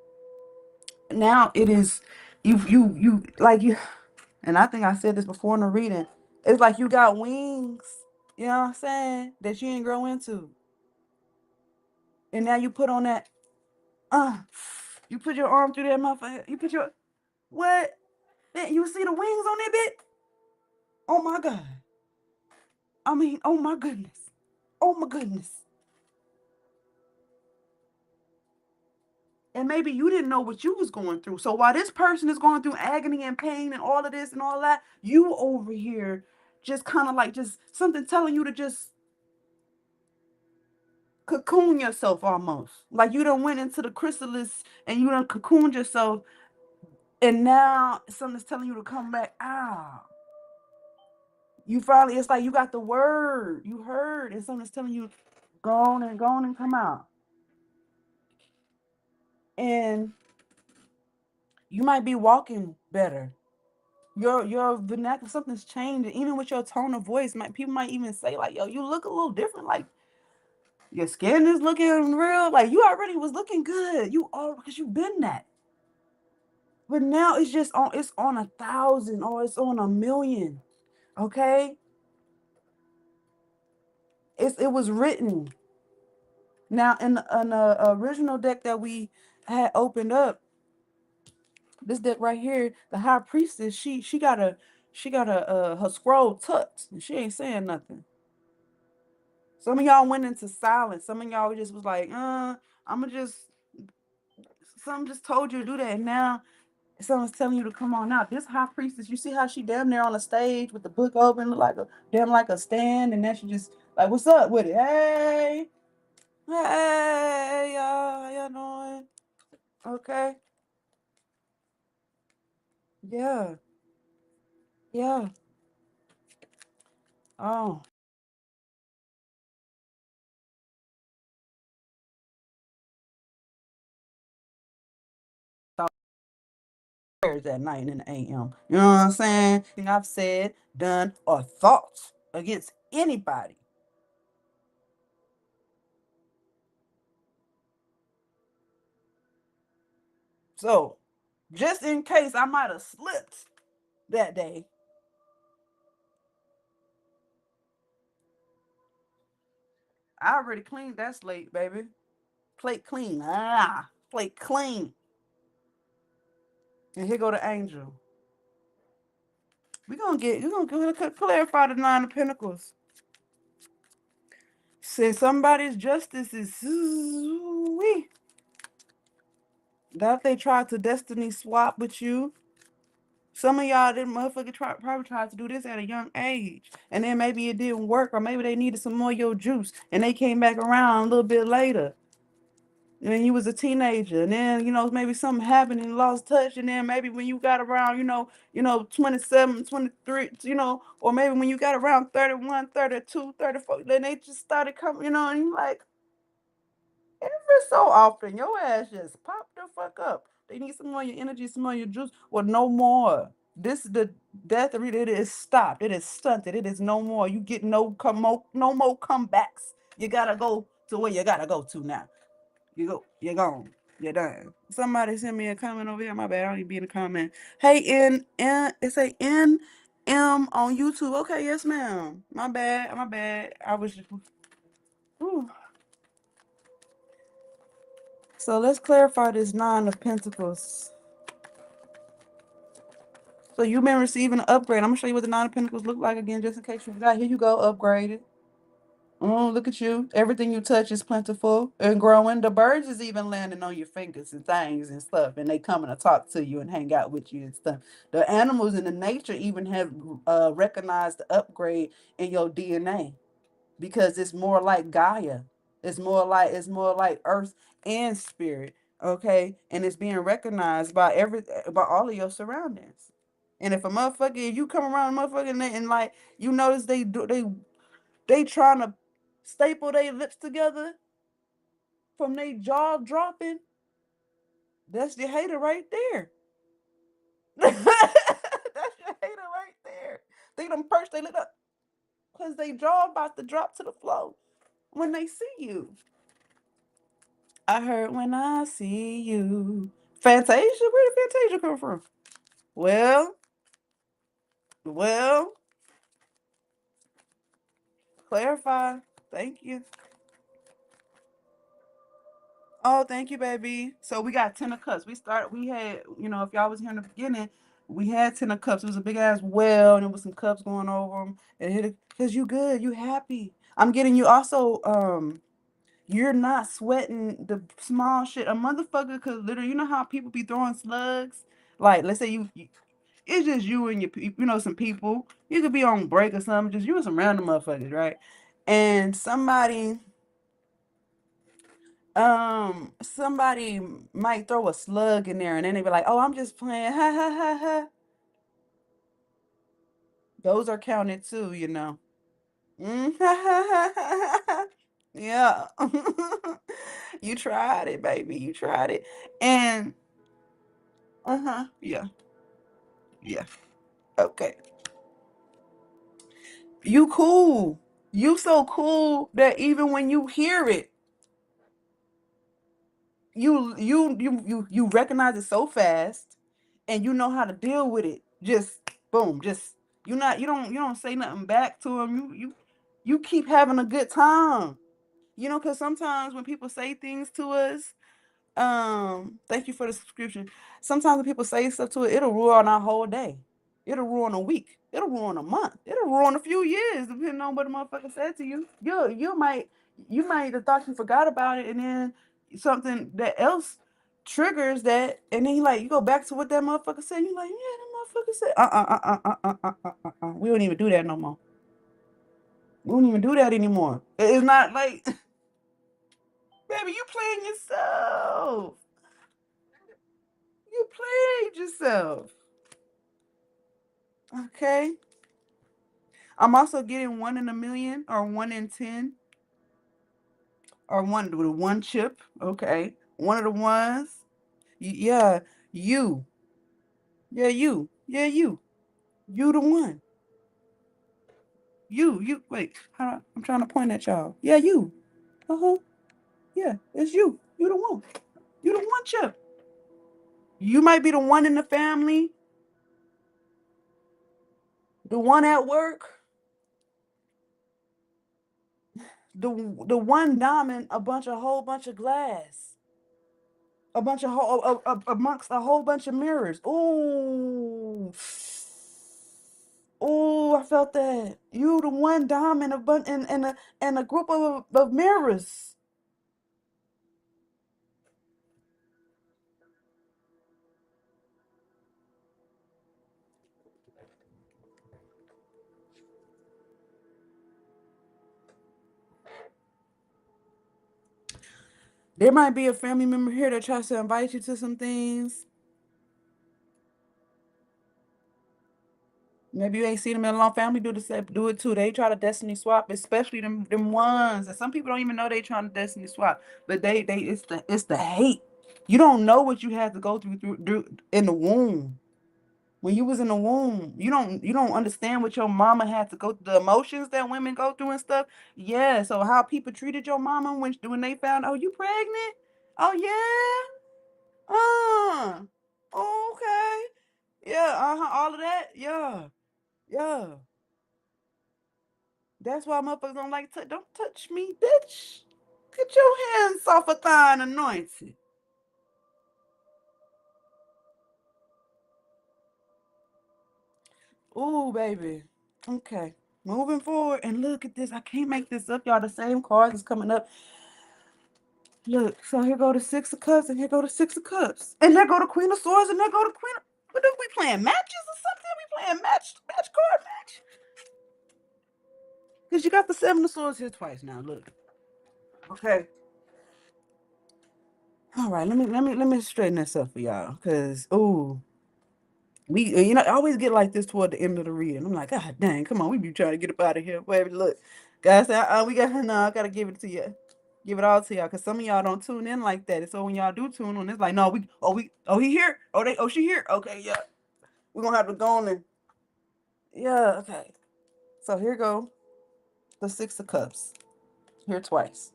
Now it is, like you, and I think I said this before in the reading. It's like you got wings, you know what I'm saying, that you didn't grow into. And now you put on that, uh, you put your arm through that motherfucker. You put your, what? You see the wings on that bit? Oh my God. I mean, oh my goodness. Oh my goodness. And maybe you didn't know what you was going through. So while this person is going through agony and pain and all of this and all that, you over here just kind of like just something telling you to just cocoon yourself almost. Like you done went into the chrysalis and you done cocooned yourself, and now something's telling you to come back out. You finally, it's like you got the word, you heard, and something's telling you, go on and come out. And you might be walking better. Your vernacular, something's changed. Even with your tone of voice, people might even say, like, yo, you look a little different. Like your skin is looking real. Like you already was looking good. You all because you've been that. But now it's on 1,000 or it's on 1,000,000. Okay? It was written. Now in the original deck that we had opened up, this deck right here, the high priestess, she got a her scroll tucked and she ain't saying nothing. Some of y'all went into silence. Some of y'all just was like, I'ma just some just told you to do that. And now someone's telling you to come on out. This high priestess, you see how she damn near on the stage with the book open, look like a damn like a stand, and then she just like, what's up with it? Hey, hey, y'all, how y'all doing? Okay, yeah, yeah. Oh, prayers at night in the AM. You know what I'm saying? I've said, done, or thought against anybody. So, just in case I might have slipped that day, I already cleaned that slate, baby. Plate clean. Plate clean. And here go the angel. We're gonna clarify the 9 of Pentacles. Since somebody's justice is that they tried to destiny swap with you. Some of y'all didn't motherfucker probably tried to do this at a young age. And then maybe it didn't work, or maybe they needed some more of your juice and they came back around a little bit later. And then you was a teenager, and then maybe something happened and you lost touch, and then maybe when you got around 27, 23, or maybe when you got around 31, 32, 34, then they just started coming, and you like every so often your ass just popped the fuck up. They need some more of your energy, some more of your juice. Well, no more. This the death rate. It is stopped. It is stunted. It is no more. You get no more comebacks. You gotta go to where you gotta go to now. You go. You're gone. You're done. Somebody sent me a comment over here. My bad. I don't even be in the comment. Hey, it's a on YouTube. Okay, yes, ma'am. My bad. My bad. I was just. Ooh. So let's clarify this Nine of Pentacles. So you've been receiving an upgrade. I'm gonna show you what the Nine of Pentacles look like again, just in case you forgot. Here you go, upgraded. Look at you. Everything you touch is plentiful and growing. The birds is even landing on your fingers and things and stuff, and they coming to talk to you and hang out with you and stuff. The animals in the nature even have recognized the upgrade in your DNA because it's more like Gaia. It's more like Earth and Spirit. Okay, and it's being recognized by all of your surroundings. And if you come around a motherfucker and like you notice they trying to staple their lips together from their jaw dropping, that's your hater right there. That's your hater right there. They done perch they lip up because they jaw about to drop to the floor when they see you. I heard when I see you. Fantasia? Where did Fantasia come from? Well, well, clarify. Thank you. Oh, thank you, baby. So we got 10 of cups. We had, if y'all was here in the beginning, we had 10 of cups. It was a big ass well, and there was some cups going over them. And hit it because you good, you happy. I'm getting you also. You're not sweating the small shit. A motherfucker could literally, you know how people be throwing slugs. Like, let's say it's just you and some people. You could be on break or something. Just you and some random motherfuckers, right? And somebody might throw a slug in there and then they be like, oh, I'm just playing, ha ha ha ha. Those are counted too, ha ha ha ha ha. Yeah. You tried it, baby. You tried it. And yeah. Yeah. Okay. You cool. You so cool that even when you hear it, you recognize it so fast and you know how to deal with it. Just boom, just you don't say nothing back to them. You keep having a good time. Because sometimes when people say things to us, thank you for the subscription. Sometimes when people say stuff to it, it'll ruin our whole day. It'll ruin a week. It'll ruin a month. It'll ruin a few years, depending on what the motherfucker said to you. You might have thought you forgot about it, and then something that else triggers that, and then you go back to what that motherfucker said. And you're like, yeah, that motherfucker said, we don't even do that no more. We don't even do that anymore. It's not like, baby, you playing yourself. You played yourself. Okay. I'm also getting 1 in a million or 1 in 10 or one with one chip. Okay. One of the ones. Yeah. You. Yeah, you. Yeah, you. You the one. You. Wait. I'm trying to point at y'all. Yeah, you. Uh-huh. Yeah, it's you. You the one. You the one chip. You might be the one in the family, the one at work, the one diamond, a whole bunch of glass. A bunch of amongst a whole bunch of mirrors. Ooh, ooh, I felt that. You the one diamond, a bunch and a group of mirrors. There might be a family member here that tries to invite you to some things. Maybe you ain't seen them in a long family do it too. They try to destiny swap, especially them ones. And some people don't even know they trying to destiny swap, but they it's the hate. You don't know what you had to go through in the womb. When you was in the womb, you don't understand what your mama had to go through, the emotions that women go through and stuff. Yeah, so how people treated your mama when they found, oh, you pregnant? Oh yeah? Okay. Yeah, all of that. Yeah. Yeah. That's why motherfuckers don't like don't touch me, bitch. Get your hands off a thigh and anointed. Ooh, baby. Okay. Moving forward, and look at this. I can't make this up, y'all. The same cards is coming up. Look, so here go the Six of Cups, and here go the Six of Cups. And there go the Queen of Swords, and there go the Queen of... What are we playing? Matches or something? We playing match card match? Because you got the Seven of Swords here twice now. Look. Okay. All right, let me straighten this up for y'all. Cause I always get like this toward the end of the reading. I'm like, God dang, come on, we be trying to get up out of here. Baby, look, guys, we got no, I gotta give it to you, give it all to y'all, cause some of y'all don't tune in like that. And so when y'all do tune in, it's like, no, he here, she here, okay, yeah, we're gonna have to go on and yeah, okay. So here go the Six of Cups here twice,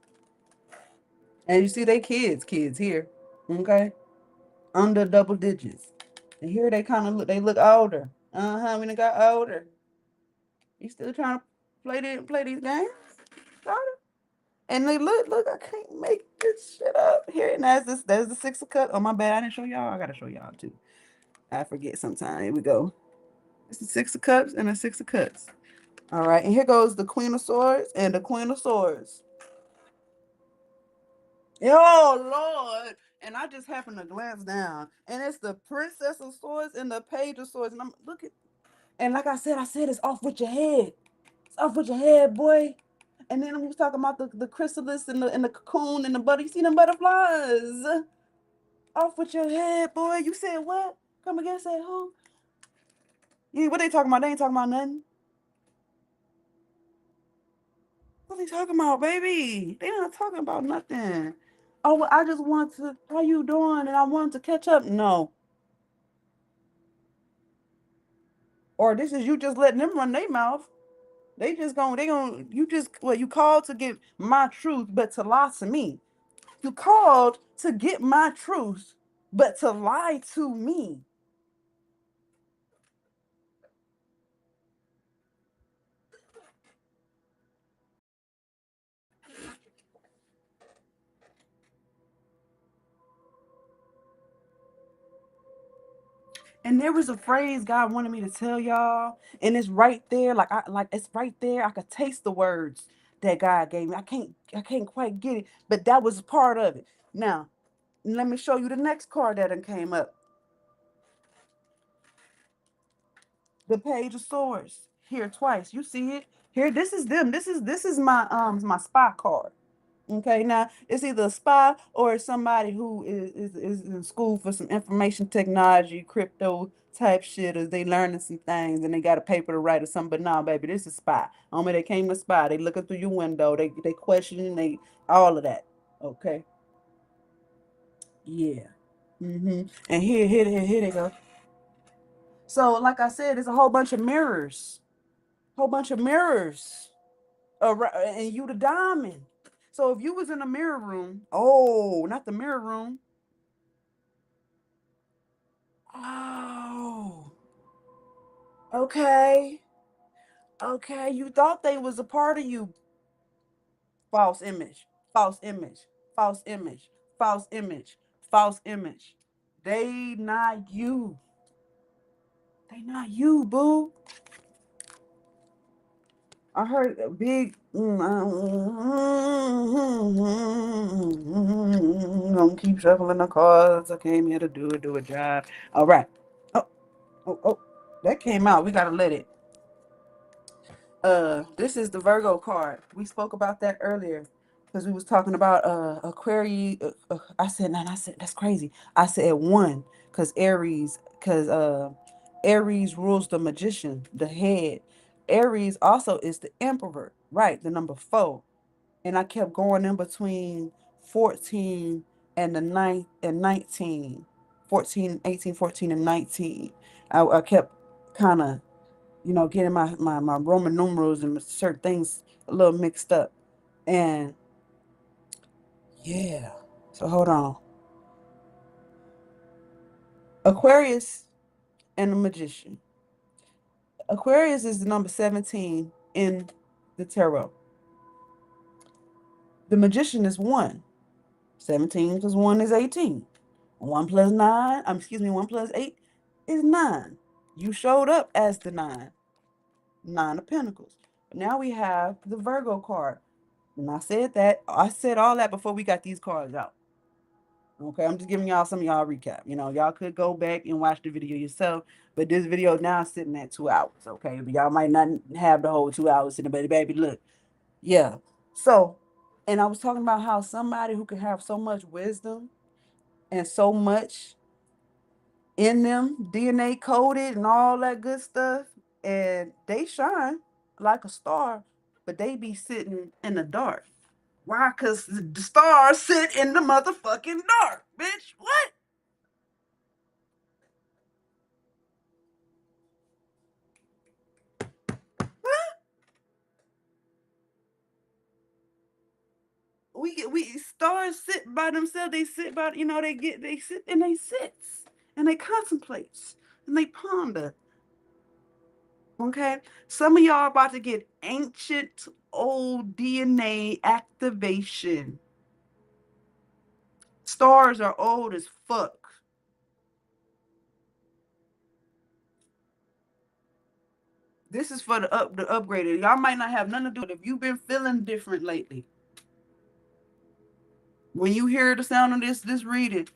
and you see they kids here, okay, under double digits, and here they kind of look older. We done got older. You still trying to play these games? Daughter? And they look, I can't make this shit up. Here, and there's the Six of Cups. Oh, my bad, I didn't show y'all. I gotta show y'all too. I forget sometimes. Here we go. It's the Six of Cups and the Six of Cups. All right, and here goes the Queen of Swords and the Queen of Swords. Oh Lord. And I just happened to glance down. And it's the Princess of Swords and the Page of Swords. And I'm look at and like I said, it's off with your head. It's off with your head, boy. And then we was talking about the chrysalis and the cocoon and the butter. You see them butterflies? Off with your head, boy. You said what? Come again, say who? Yeah, what they talking about? They ain't talking about nothing. What they talking about, baby? They not talking about nothing. Oh, well, I just want to, how you doing? And I wanted to catch up. No. Or this is you just letting them run their mouth. You just, well, you called to get my truth, but to lie to me. You called to get my truth, but to lie to me. And there was a phrase God wanted me to tell y'all, and it's right there, like it's right there. I could taste the words that God gave me. I can't quite get it, but that was part of it. Now, let me show you the next card that came up. The Page of Swords here twice. You see it here. This is them. This is my spy card. Okay, now it's either a spy or it's somebody who is in school for some information technology, crypto type shit, or they learning some things and they got a paper to write or something. But no, baby, this is spy. Homie, they came to spy. They looking through your window. They questioning. They all of that. Okay, yeah. And here they go. So, like I said, it's a whole bunch of mirrors. Whole bunch of mirrors. And you the diamond. So if you was in a mirror room, oh, not the mirror room. Oh, okay. Okay. You thought they was a part of you. False image. False image. False image. False image. False image. They not you. They not you, boo. I heard a big. Gonna keep shuffling the cards. I came here to do a job. All right. Oh, oh, that came out. We gotta let it. This is the Virgo card. We spoke about that earlier because we was talking about Aquarius. I said, no, I said that's crazy. I said one because Aries rules the magician, the head. Aries also is the emperor, right? The number four. And I kept going in between 14 and the ninth and 19, 14, 18, 14, and 19. I kept kind of, getting my Roman numerals and certain things a little mixed up. And yeah, so hold on. Aquarius and the magician. Aquarius is the number 17 in the tarot. The magician is 1. 17 plus 1 is 18. 1 plus 9, excuse me, 1 plus 8 is 9. You showed up as the 9. 9 of Pentacles. Now we have the Virgo card. And I said all that before we got these cards out. Okay, I'm just giving y'all some of y'all recap. Y'all could go back and watch the video yourself, but this video now is sitting at 2 hours. Okay, but y'all might not have the whole 2 hours sitting, but baby, look, yeah. So, and I was talking about how somebody who can have so much wisdom and so much in them, DNA coded and all that good stuff, and they shine like a star, but they be sitting in the dark. Why? Because the stars sit in the motherfucking dark, bitch. What? We stars sit by themselves. They sit by, they sit and they sits and they contemplate and they ponder. Okay, some of y'all about to get ancient old DNA activation. Stars are old as fuck. This is for the upgraded. Y'all might not have nothing to do with it. If you've been feeling different lately, when you hear the sound of this reading,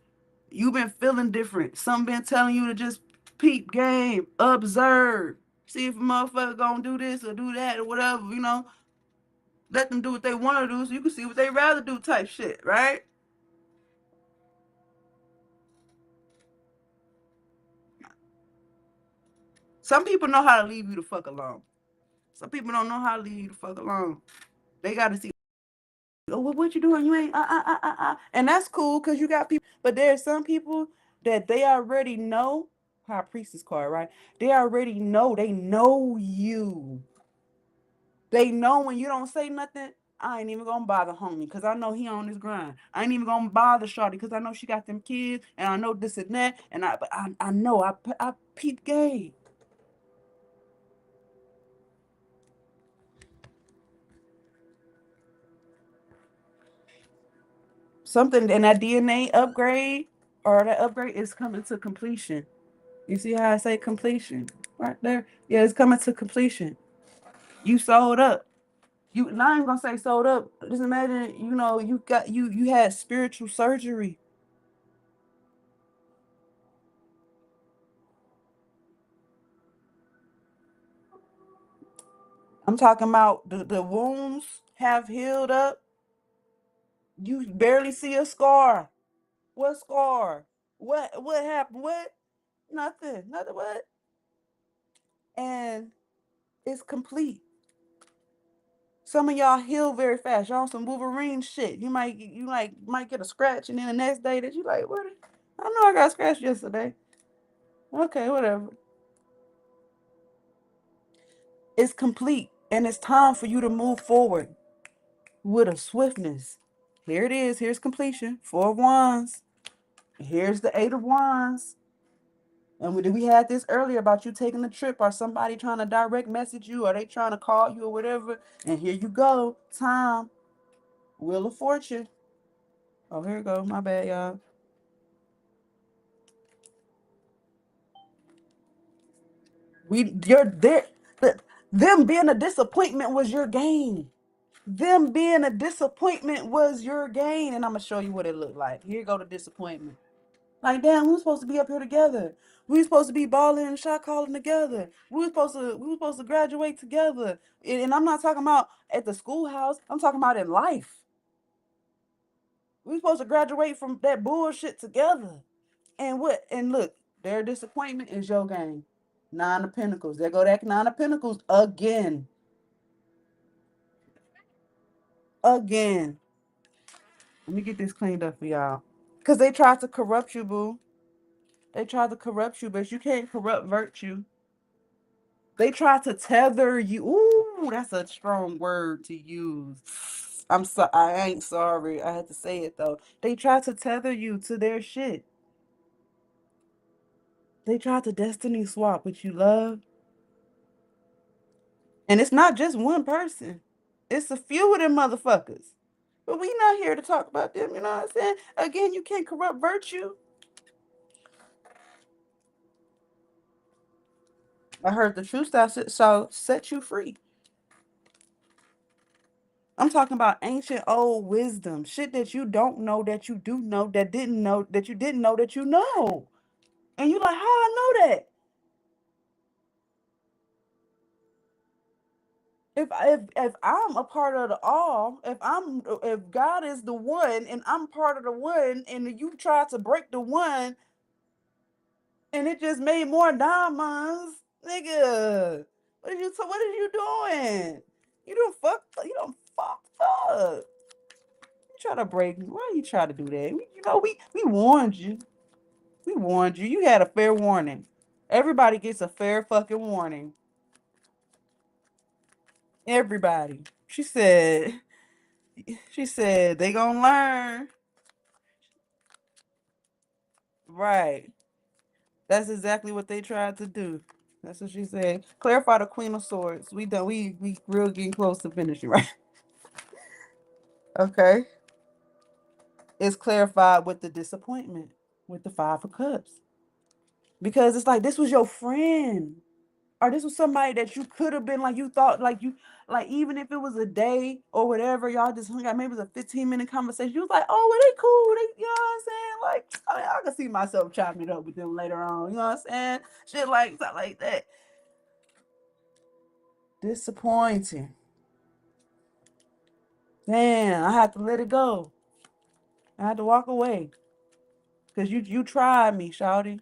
you've been feeling different. Some been telling you to just peep game, observe, see if a motherfucker gonna do this or do that or whatever, Let them do what they want to do so you can see what they rather do type shit, right? Some people know how to leave you the fuck alone. Some people don't know how to leave you the fuck alone. They got to see, oh, what you doing? You ain't, And that's cool because you got people. But there's some people that they already know. High Priestess card, right? They already know. They know you. They know when you don't say nothing, I ain't even gonna bother homie because I know he on his grind. I ain't even gonna bother Shorty because I know she got them kids and I know this and that. And I know I peep gay. Something in that DNA upgrade or that upgrade is coming to completion. You see how I say completion right there? Yeah, it's coming to completion. You sold up. You now I'm gonna say sold up. Just imagine, you had spiritual surgery. I'm talking about the wounds have healed up. You barely see a scar. What scar? What happened? What? Nothing. Nothing. What? And it's complete. Some of y'all heal very fast. Y'all on some Wolverine shit. You might get a scratch, and then the next day that you like, what? I know I got scratched yesterday. Okay, whatever. It's complete, and it's time for you to move forward with a swiftness. Here it is. Here's completion. 4 of Wands. Here's the 8 of Wands. And we had this earlier about you taking a trip or somebody trying to direct message you or they trying to call you or whatever. And here you go. Time. Wheel of Fortune. Oh, here we go. My bad, y'all. You're there. Them being a disappointment was your gain. Them being a disappointment was your gain. And I'm gonna show you what it looked like. Here go the disappointment. Like, damn, we were supposed to be up here together. We were supposed to be balling and shot calling together. We were supposed to graduate together. And I'm not talking about at the schoolhouse. I'm talking about in life. We were supposed to graduate from that bullshit together. And look, their disappointment is your game. 9 of Pentacles. There go that 9 of Pentacles again. Again. Let me get this cleaned up for y'all. Because they tried to corrupt you, boo. They tried to corrupt you, but you can't corrupt virtue. They tried to tether you. Ooh, that's a strong word to use. I'm so I ain't sorry. I had to say it though. They tried to tether you to their shit. They tried to destiny swap with you, love. And it's not just one person. It's a few of them motherfuckers. But we not here to talk about them, you know what I'm saying? Again, you can't corrupt virtue. I heard the truth shall set you free. I'm talking about ancient old wisdom, shit that you don't know that you do know that didn't know that you didn't know that you know. And you like, how I know that? If I'm a part of the all, if God is the one and I'm part of the one, and you try to break the one, and it just made more diamonds, nigga. What are you doing? You don't fucked up. You try to break me. Why you try to do that? We warned you. We warned you. You had a fair warning. Everybody gets a fair fucking warning. Everybody. She said they gonna learn. Right. That's exactly what they tried to do. That's what she said. Clarify the Queen of Swords. We done. We real getting close to finishing, right? Okay. It's clarified with the disappointment with the Five of Cups, because it's like this was your friend, or this was somebody that you could have been, like, you thought, like, even if it was a day or whatever, y'all just hung out, maybe it was a 15-minute conversation, you was like, oh, well, they cool, you know what I'm saying? Like, I can see myself chopping it up with them later on, you know what I'm saying? Shit like stuff like that. Disappointing. Damn, I had to let it go. I had to walk away because you tried me, shawty,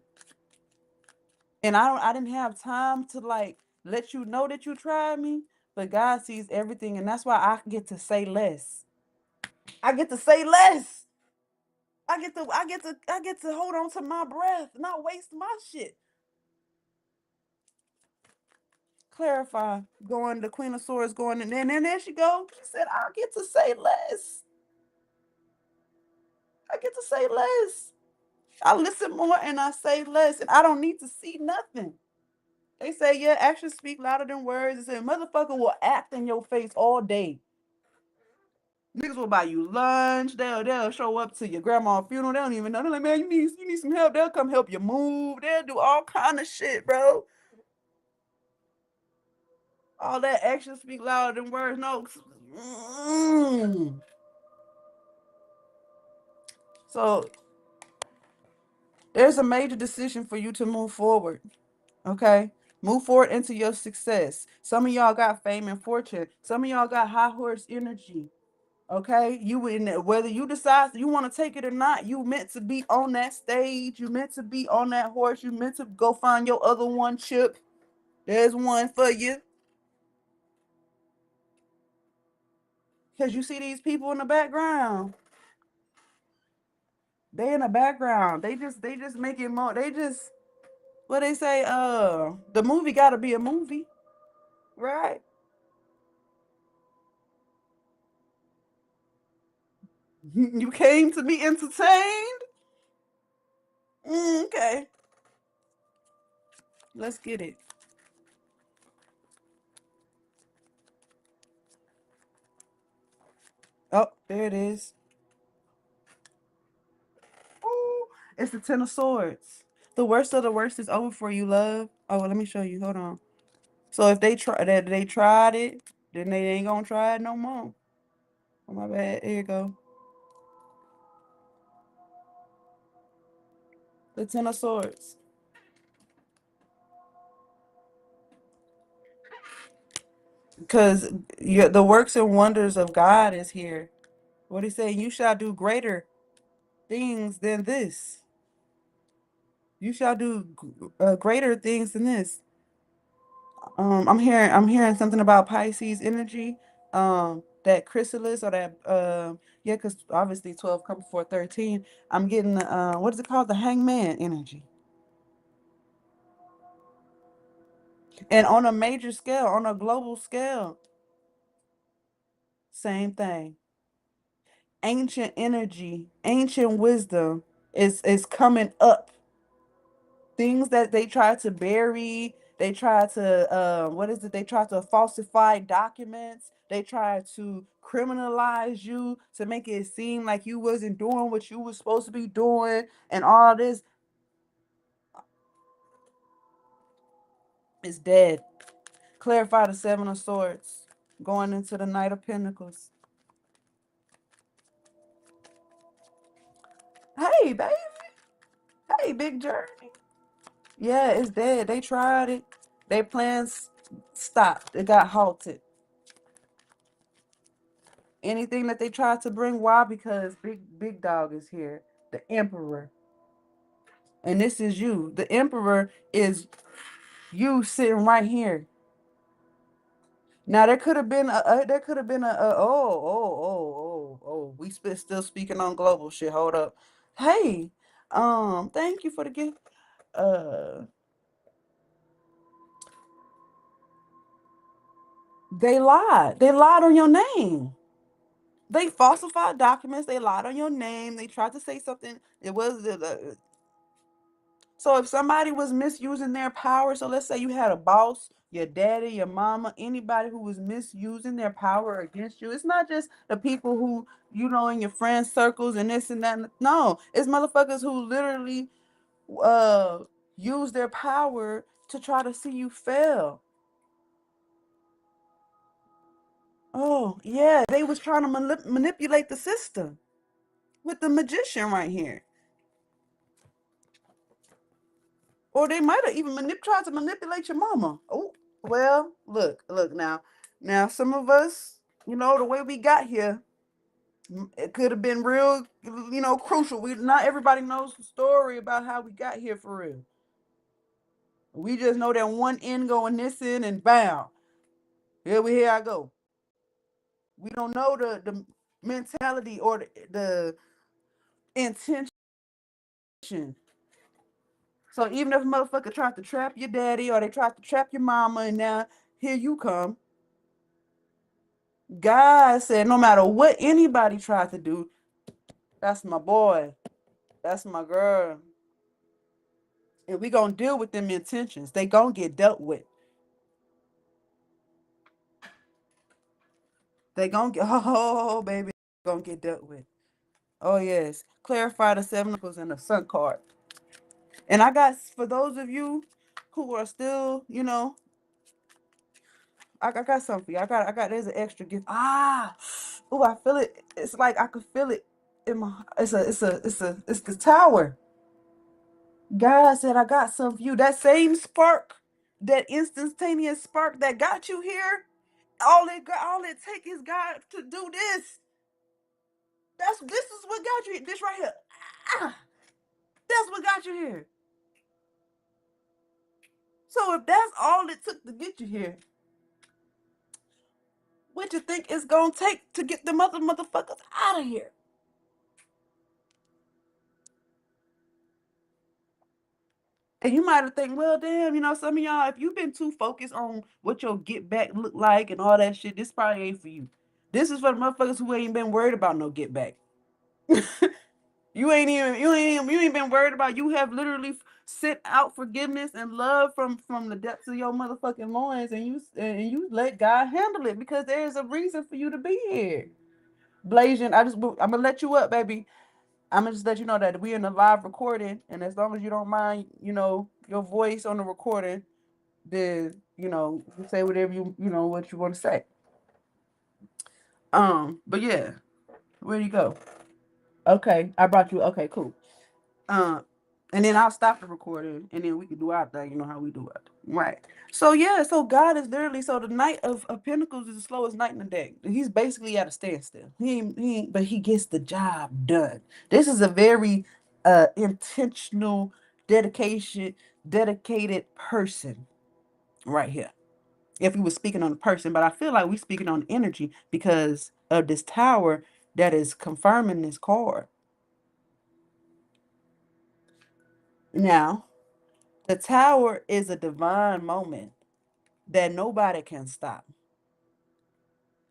and I didn't have time to, like, let you know that you tried me. But God sees everything, and that's why I get to say less. I get to say less. I get to hold on to my breath, not waste my shit. Clarify. Going the Queen of Swords going, and then there she go. She said, I get to say less. I get to say less. I listen more and I say less, and I don't need to see nothing. They say, yeah, actions speak louder than words. They say, motherfucker will act in your face all day. Niggas will buy you lunch. They'll show up to your grandma's funeral. They don't even know. They're like, man, you need some help. They'll come help you move. They'll do all kind of shit, bro. All that actions speak louder than words. No. Mm. So there's a major decision for you to move forward. Okay. Move forward into your success. Some of y'all got fame and fortune. Some of y'all got high horse energy. Okay, you in there, whether you decide you want to take it or not, you meant to be on that stage. You meant to be on that horse. You meant to go find your other one, Chip. There's one for you. Cause you see these people in the background. They in the background. They just make it more. They just, what they say. The movie got to be a movie, right? You came to be entertained. Okay, let's get it. Oh, there it is. Ooh, it's the Ten of Swords. The worst of the worst is over for you, love. Oh, well, let me show you. Hold on. So if they tried it, then they ain't gonna try it no more. Oh, my bad. Here you go. The Ten of Swords. Because the works and wonders of God is here. What he say? You shall do greater things than this. You shall do greater things than this. I'm hearing something about Pisces energy. that chrysalis or that yeah, because obviously 12 come before 13. I'm getting the what is it called? The hangman energy. And on a major scale, on a global scale, same thing. Ancient energy, ancient wisdom is coming up. Things that they try to bury, they try to what is it? They try to falsify documents. They try to criminalize you to make it seem like you wasn't doing what you was supposed to be doing, and all this is dead. Clarify the Seven of Swords, going into the Knight of Pentacles. Hey, baby. Hey, big journey. Yeah, it's dead. They tried it. Their plans stopped. It got halted. Anything that they tried to bring, why? Because big dog is here. The Emperor. And this is you. The Emperor is you sitting right here. Now there could have been a we still speaking on global shit. Hold up. Hey, thank you for the gift. Uh they lied. They lied on your name. They falsified documents. They lied on your name. They tried to say something. It was so if somebody was misusing their power, so let's say you had a boss, your daddy, your mama, anybody who was misusing their power against you. It's not just the people who in your friend circles and this and that. No, it's motherfuckers who literally uh use their power to try to see you fail. Oh yeah, they was trying to manipulate the system with the magician right here. Or they might have even tried to manipulate your mama. Oh, well, look now. Now, some of us, the way we got here, it could have been real, crucial. Not everybody knows the story about how we got here for real. We just know that one end going this end and bam, here I go. We don't know the mentality or the intention. So even if a motherfucker tried to trap your daddy or they tried to trap your mama and now here you come, God said, no matter what anybody tried to do, that's my boy. That's my girl. And we gonna deal with them intentions. They gonna get dealt with. They gonna get oh baby, gonna get dealt with. Oh yes. Clarify the seven of pentacles and the sun card. And I got for those of you who are still, I got something for you. I got there's an extra gift. Oh, I feel it. It's like I could feel it in my it's the tower. God said, I got some for you. That same spark, that instantaneous spark that got you here, all it take is God to do this. This is what got you here. This right here. Ah, that's what got you here. So if that's all it took to get you here, what you think it's gonna take to get the motherfuckers out of here? And you might have think, well, damn, some of y'all, if you've been too focused on what your get back look like and all that shit, this probably ain't for you. This is for the motherfuckers who ain't been worried about no get back. You ain't been worried about. You have literally sent out forgiveness and love from the depths of your motherfucking loins, and you let God handle it because there is a reason for you to be here. Blasian, I'm gonna let you up, baby. I'm gonna just let you know that we're in a live recording, and as long as you don't mind, your voice on the recording, then you say whatever what you want to say. But yeah, where do you go? Okay, I brought you. Okay, cool. Um, and then I'll stop the recording, and then we can do our thing. You know how we do it, right? So yeah, so God is literally so the Knight of Pentacles is the slowest knight in the deck. He's basically at a standstill. But he gets the job done. This is a very intentional dedicated person right here. if we were speaking on a person, but I feel like we're speaking on energy because of this tower that is confirming this card. Now, the tower is a divine moment that nobody can stop.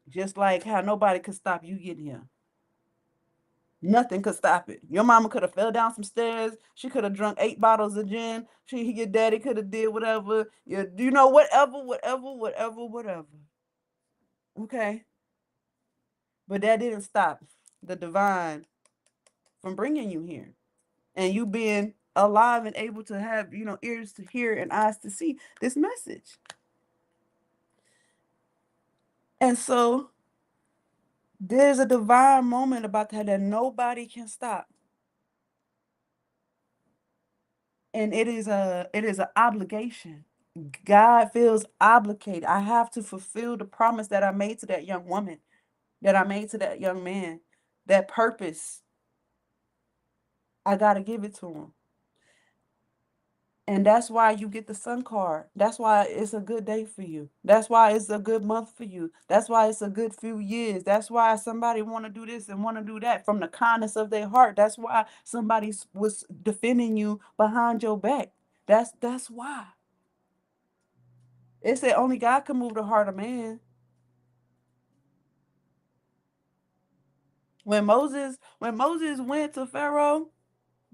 Just like how nobody could stop you getting here. Nothing could stop it. Your mama could have fell down some stairs. She could have drunk 8 bottles of gin. Your daddy could have did whatever. Whatever. Okay, but that didn't stop the divine from bringing you here, and you being alive and able to have ears to hear and eyes to see this message. And so there's a divine moment about that nobody can stop. And it is an obligation. God feels obligated. I have to fulfill the promise that I made to that young woman, that I made to that young man, that purpose. I got to give it to him. And that's why you get the sun card. That's why it's a good day for you. That's why it's a good month for you. That's why it's a good few years. That's why somebody want to do this and want to do that from the kindness of their heart. That's why somebody was defending you behind your back. That's why. It said only God can move the heart of man. When Moses went to Pharaoh,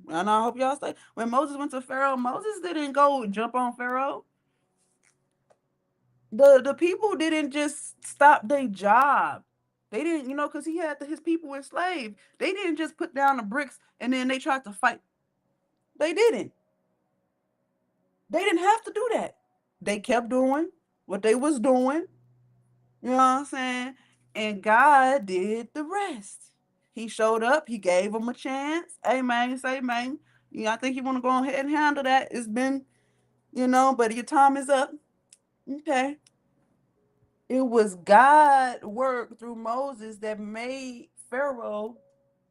and I hope y'all stay. When Moses went to Pharaoh, Moses didn't go jump on Pharaoh. The people didn't just stop their job. They didn't, because he had his people enslaved. They didn't just put down the bricks and then they tried to fight. They didn't. They didn't have to do that. They kept doing what they was doing. You know what I'm saying? And God did the rest. He showed up. He gave them a chance. Amen. Say amen. Yeah, I think you want to go ahead and handle that. It's been, but your time is up. Okay. It was God work through Moses that made Pharaoh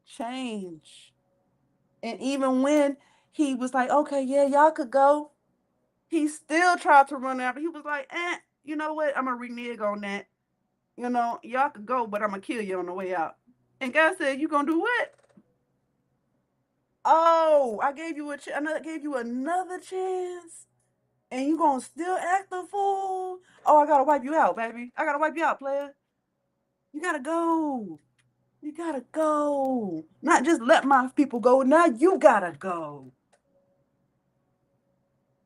change. And even when he was like, okay, yeah, y'all could go, he still tried to run after. He was like, you know what? I'm going to renege on that. Y'all could go, but I'm going to kill you on the way out. And God said, you going to do what? Oh, I gave you another chance. And you going to still act the fool? Oh, I got to wipe you out, baby. I got to wipe you out, player. You got to go. You gotta go. Not just let my people go. Now you gotta go.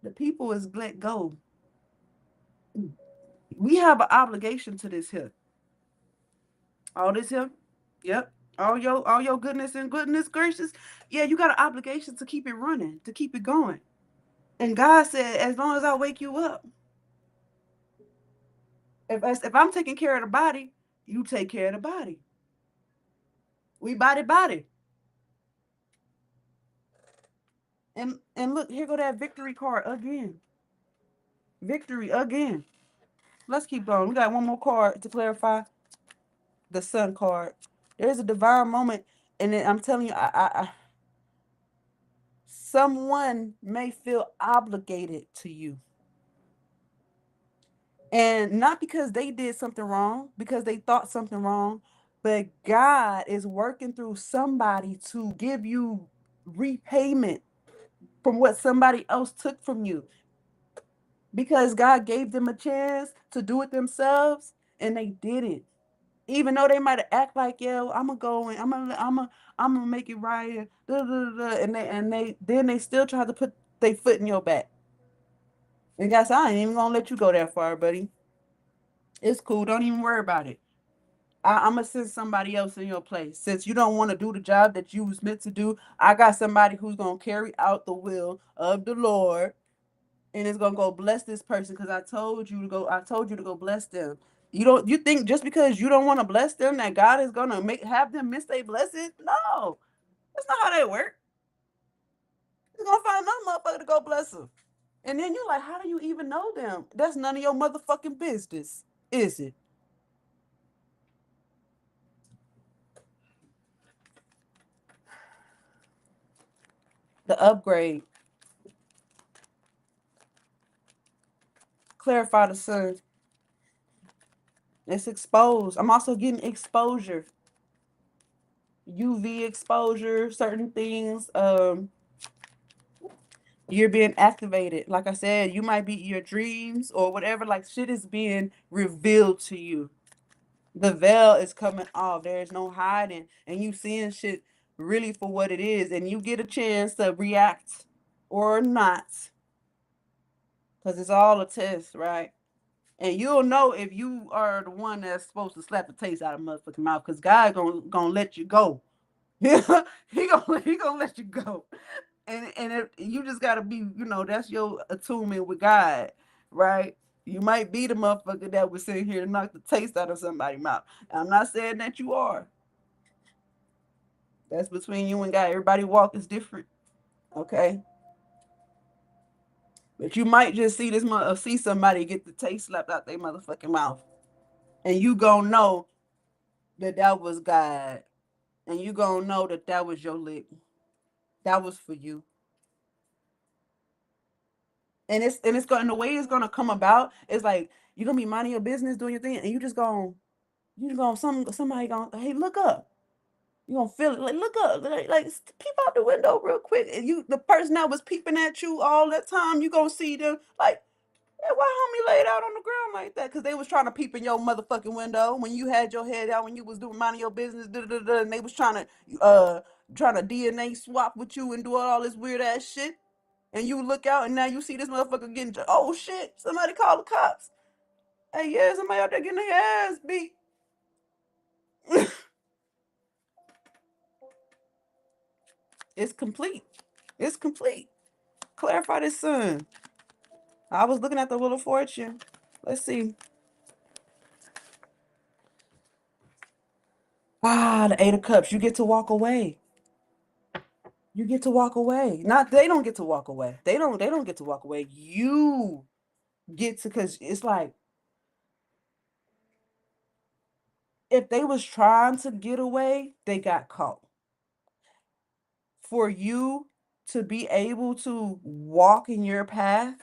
The people is let go. We have an obligation to this here. All this here. Yep. All your goodness gracious. Yeah, you got an obligation to keep it running, to keep it going. And God said, as long as I wake you up, if I'm taking care of the body, you take care of the body. We body. And look, here go that victory card again. Victory again. Let's keep going. We got one more card to clarify. The sun card. There's a divine moment, and I'm telling you, someone may feel obligated to you, and not because they did something wrong, because they thought something wrong, but God is working through somebody to give you repayment from what somebody else took from you, because God gave them a chance to do it themselves, and they didn't. Even though they might act like, yeah, well, I'm gonna go and I'm gonna make it right, and then they still try to put their foot in your back. And guys, I ain't even gonna let you go that far, buddy. It's cool. Don't even worry about it. I'm gonna send somebody else in your place. Since you don't want to do the job that you was meant to do, I got somebody who's gonna carry out the will of the Lord, and it's gonna go bless this person because I told you to go. I told you to go bless them. You think just because you don't want to bless them that God is gonna have them miss their blessing? No, that's not how that works. He's gonna find another motherfucker to go bless them. And then you're like, how do you even know them? That's none of your motherfucking business, is it? The upgrade. Clarify the sun. It's exposed. I'm also getting exposure, UV exposure, certain things. You're being activated. Like I said, you might be your dreams or whatever. Like shit is being revealed to you. The veil is coming off. There is no hiding, and you seeing shit really for what it is, and you get a chance to react or not, because it's all a test, right? And you'll know if you are the one that's supposed to slap the taste out of motherfucking mouth, because God gonna let you go. He gonna let you go, and you just gotta be, that's your attunement with God, right? You might be the motherfucker that was sitting here to knock the taste out of somebody's mouth. I'm not saying that you are. That's between you and God. Everybody walk is different, okay? But you might just see somebody get the taste slapped out their motherfucking mouth, and you gonna know that that was God, and you gonna know that that was your lick. That was for you. And it's going the way it's gonna come about. It's like you're gonna be minding your business, doing your thing, and you just gonna somebody gonna, hey, look up. You gonna feel it, like, look up, like peep out the window real quick, and the person that was peeping at you all that time, you gonna see them like, hey, why homie laid out on the ground like that? Because they was trying to peep in your motherfucking window when you had your head out, when you was doing minding your business, and they was trying to DNA swap with you and do all this weird ass shit. And you look out and now you see this motherfucker getting, oh shit, somebody call the cops. Hey, yeah, somebody out there getting their ass beat. It's complete. It's complete. Clarify this, son. I was looking at the Wheel of Fortune. Let's see. The Eight of Cups. You get to walk away. You get to walk away. Not they don't get to walk away. They don't get to walk away. You get to, because it's like if they was trying to get away, they got caught. For you to be able to walk in your path,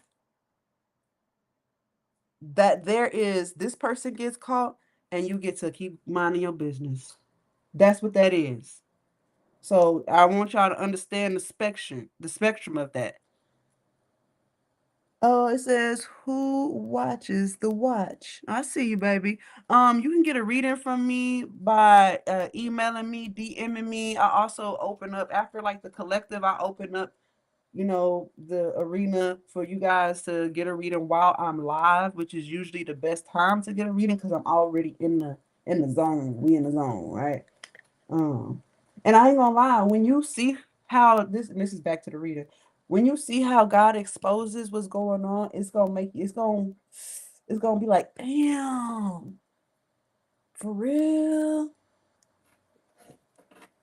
that there is this person gets caught and you get to keep minding your business. That's what that is. So I want y'all to understand the spectrum of that. Oh, it says who watches the watch. I see you, baby. You can get a reading from me by emailing me, DMing me. I also open up after like the collective. I open up, the arena for you guys to get a reading while I'm live, which is usually the best time to get a reading because I'm already in the zone. We in the zone, right? Um, and I ain't gonna lie, when you see how this, and this is back to the reader, when you see how God exposes what's going on, it's gonna be like, damn, for real.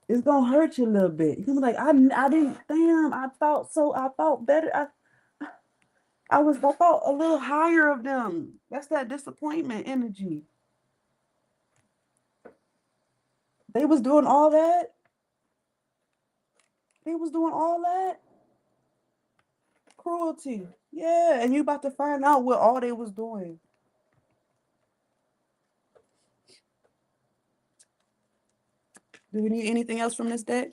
It's gonna hurt you a little bit. You're gonna be like, I didn't, damn, I thought so, I thought better. I thought a little higher of them. That's that disappointment energy. They was doing all that. They was doing all that cruelty. Yeah, and you about to find out what all they was doing. Do we need anything else from this deck?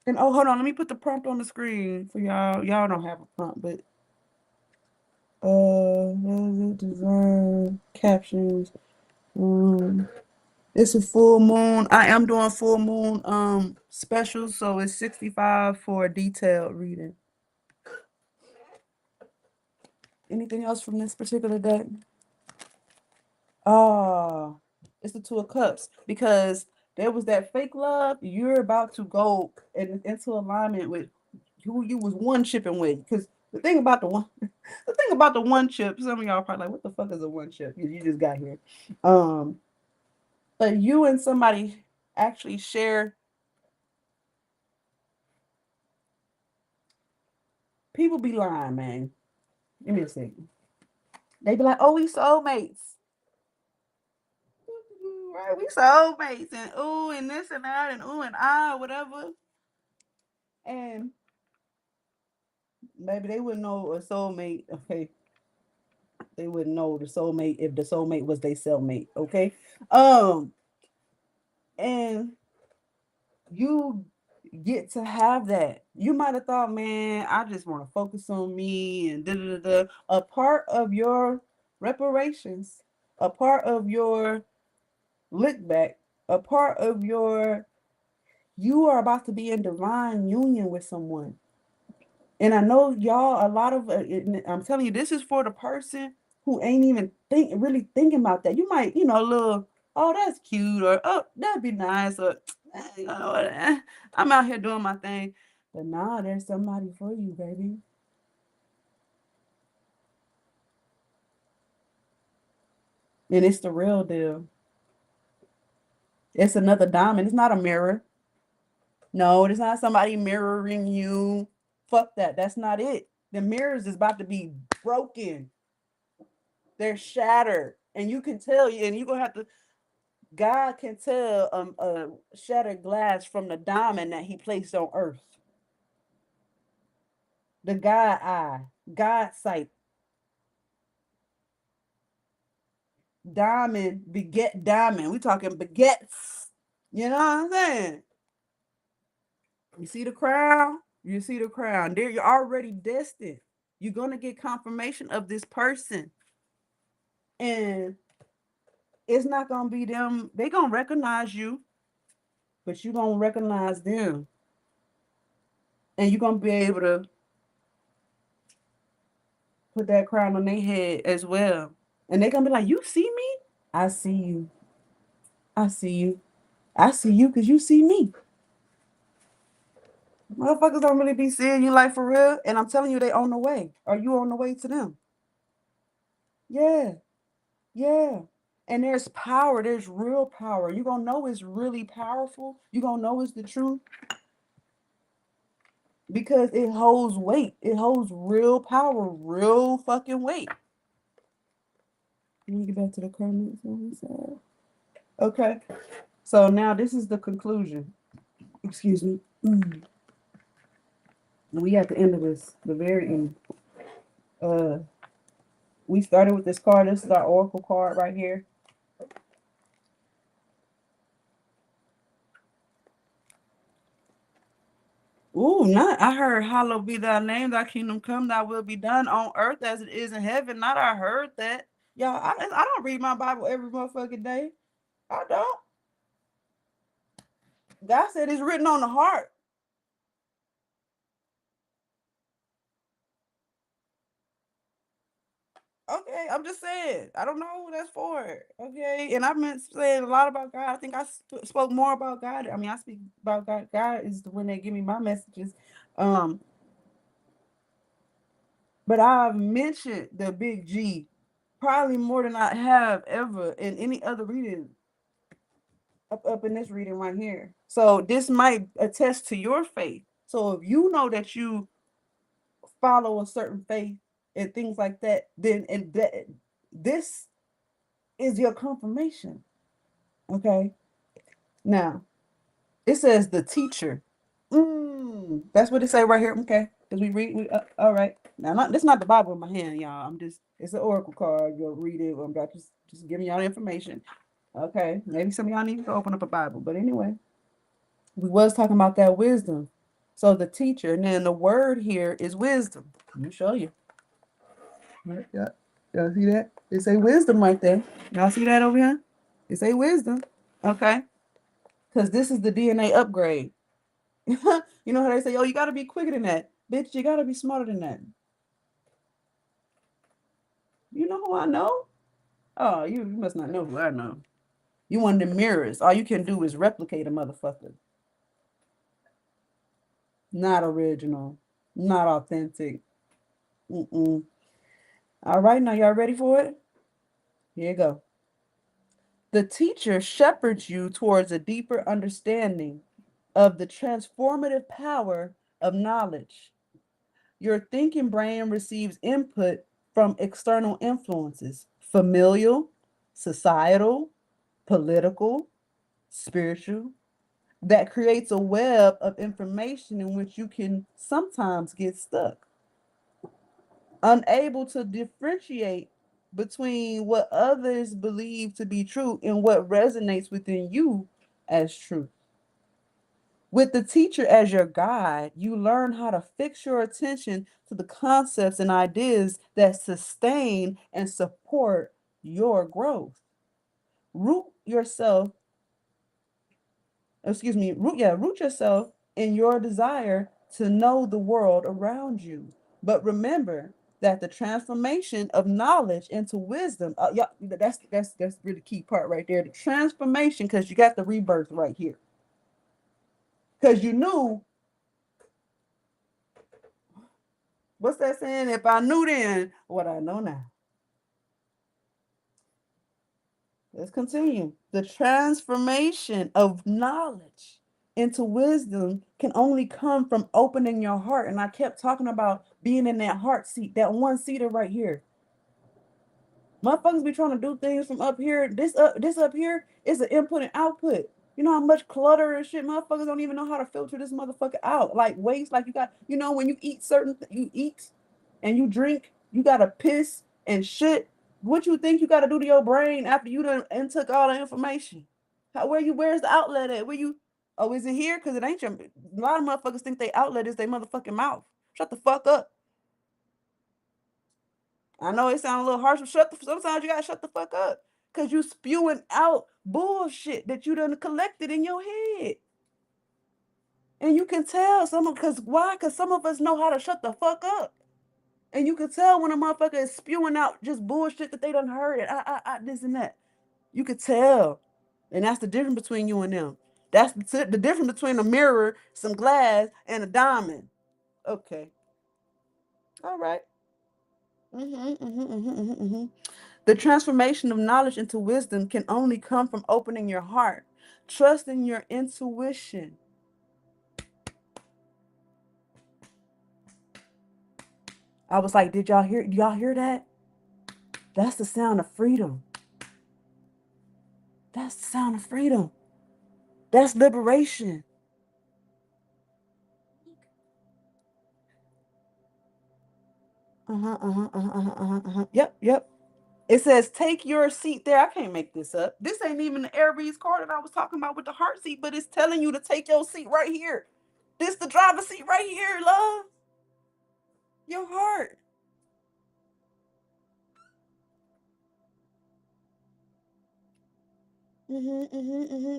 And oh, hold on, let me put the prompt on the screen for y'all. Y'all don't have a prompt, but design captions. Um, it's a full moon. I am doing full moon special, so it's 65 for a detailed reading. Anything else from this particular deck? Oh, it's the Two of Cups because there was that fake love. You're about to go into alignment with who you was one chipping with. Because the thing about the one chip, some of y'all are probably like, what the fuck is a one chip? You just got here. Um, but you and somebody actually share. People be lying, man. Give me a second. They be like, oh, we soulmates. Right, we soulmates, and ooh, and this and that, and ooh, and ah, whatever. And maybe they wouldn't know a soulmate. Okay, They wouldn't know the soulmate if the soulmate was their cellmate. Okay. Um, and you get to have that. You might have thought, man, I just want to focus on me and da da da. A part of your reparations, a part of your look back, a part of your you are about to be in divine union with someone. And I know y'all, a lot of, I'm telling you, this is for the person who ain't even really thinking about that. You might, a little, oh, that's cute, or oh, that'd be nice, or I'm out here doing my thing. But nah, there's somebody for you, baby. And it's the real deal. It's another diamond. It's not a mirror. No, it's not somebody mirroring you. Fuck that. That's not it. The mirrors is about to be broken. They're shattered. And you can tell, and you're going to have to, God can tell a shattered glass from the diamond that he placed on earth. The God eye, God sight. Diamond beget diamond. We talking begets. You know what I'm saying? You see the crown? You see the crown. There, you're already destined. You're gonna get confirmation of this person. And it's not gonna be them, they gonna recognize you, but you gonna recognize them. And you're gonna be able to put that crown on their head as well. And they're gonna be like, you see me? I see you. I see you. I see you because you see me. Motherfuckers don't really be seeing you like for real. And I'm telling you, they on the way. Are you on the way to them? Yeah. Yeah. And there's power. There's real power. You're gonna know it's really powerful. You're gonna know it's the truth because it holds weight. It holds real power, real fucking weight. Let me get back to the comments on the side. Okay. So now this is the conclusion. Excuse me. We at the end of this, the very end. Uh, we started with this card. This is our oracle card right here. Ooh, not I heard hallowed be thy name, thy kingdom come, thy will be done on earth as it is in heaven. Not I heard that. Y'all, I don't read my Bible every motherfucking day. I don't. God said it's written on the heart. Okay, I'm just saying. I don't know who that's for. Okay, and I've been saying a lot about God. I think I spoke more about God. I mean, I speak about God. God is the one that give me my messages. Um, but I've mentioned the big G probably more than I have ever in any other reading up in this reading right here. So this might attest to your faith. So if you know that you follow a certain faith and things like that, then and that this is your confirmation. Okay. Now it says the teacher. That's what it say right here. Okay. Because we read. All right. Now, this not the Bible in my hand, y'all. I'm just. It's an oracle card. You'll read it. I'm about just giving y'all information. Okay. Maybe some of y'all need to open up a Bible. But anyway, we was talking about that wisdom. So the teacher, and then the word here is wisdom. Let me show you. Right, yeah. Y'all see that? It say wisdom right there. Y'all see that over here? It say wisdom. Okay. Because this is the DNA upgrade. You know how they say, oh, you got to be quicker than that. Bitch, you got to be smarter than that. You know who I know? Oh, you must not know who I know. You one of the mirrors. All you can do is replicate a motherfucker. Not original. Not authentic. Mm-mm. All right, now y'all ready for it? Here you go. The teacher shepherds you towards a deeper understanding of the transformative power of knowledge. Your thinking brain receives input from external influences, familial, societal, political, spiritual, that creates a web of information in which you can sometimes get stuck, unable to differentiate between what others believe to be true and what resonates within you as truth. With the teacher as your guide, you learn how to fix your attention to the concepts and ideas that sustain and support your growth. Root yourself, root yourself in your desire to know the world around you. But remember that the transformation of knowledge into wisdom, yeah, that's really key part right there. The transformation, because you got the rebirth right here. Because you knew, what's that saying? If I knew then what I know now. Let's continue. The transformation of knowledge into wisdom can only come from opening your heart. And I kept talking about being in that heart seat, that one seater right here. Motherfuckers be trying to do things from up here. This up here is an input and output. You know how much clutter and shit. Motherfuckers don't even know how to filter this motherfucker out. Like waste, like you got, when you eat you eat and you drink, you gotta piss and shit. What you think you gotta do to your brain after you done and took all the information? Where's the outlet at? Oh, is it here? Cause it ain't your, a lot of motherfuckers think they outlet is their motherfucking mouth. Shut the fuck up. I know it sounds a little harsh, but sometimes you gotta shut the fuck up. Cause you spewing out bullshit that you done collected in your head. And you can tell cause why? Cause some of us know how to shut the fuck up. And you can tell when a motherfucker is spewing out just bullshit that they done heard it. This and that. You could tell. And that's the difference between you and them. That's the difference between a mirror, some glass, and a diamond. Okay. All right. The transformation of knowledge into wisdom can only come from opening your heart, trusting your intuition. I was like, did y'all hear that? That's the sound of freedom. That's the sound of freedom. That's liberation. Yep. It says, take your seat there. I can't make this up. This ain't even the Aries card that I was talking about with the heart seat, but it's telling you to take your seat right here. This the driver's seat right here, love. Your heart.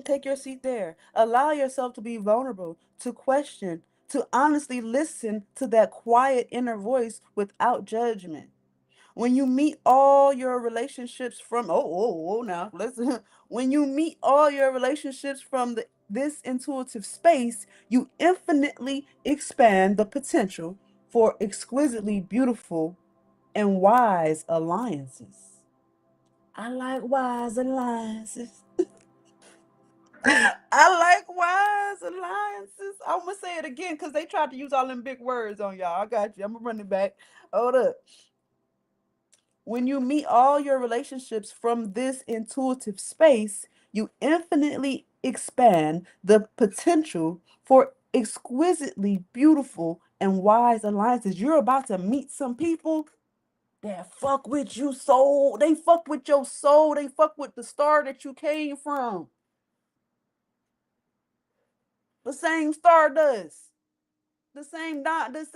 Take your seat there. Allow yourself to be vulnerable, to question, to honestly listen to that quiet inner voice without judgment. When you meet all your relationships from now listen, when you meet all your relationships from this intuitive space, you infinitely expand the potential for exquisitely beautiful and wise alliances. I like wise alliances. I like wise alliances. I'm gonna say it again because they tried to use all them big words on y'all. I got you. I'm gonna run it back. Hold up. When you meet all your relationships from this intuitive space, you infinitely expand the potential for exquisitely beautiful and wise alliances. You're about to meet some people that fuck with you soul. They fuck with your soul. They fuck with the star that you came from. The same star does. The same diamonds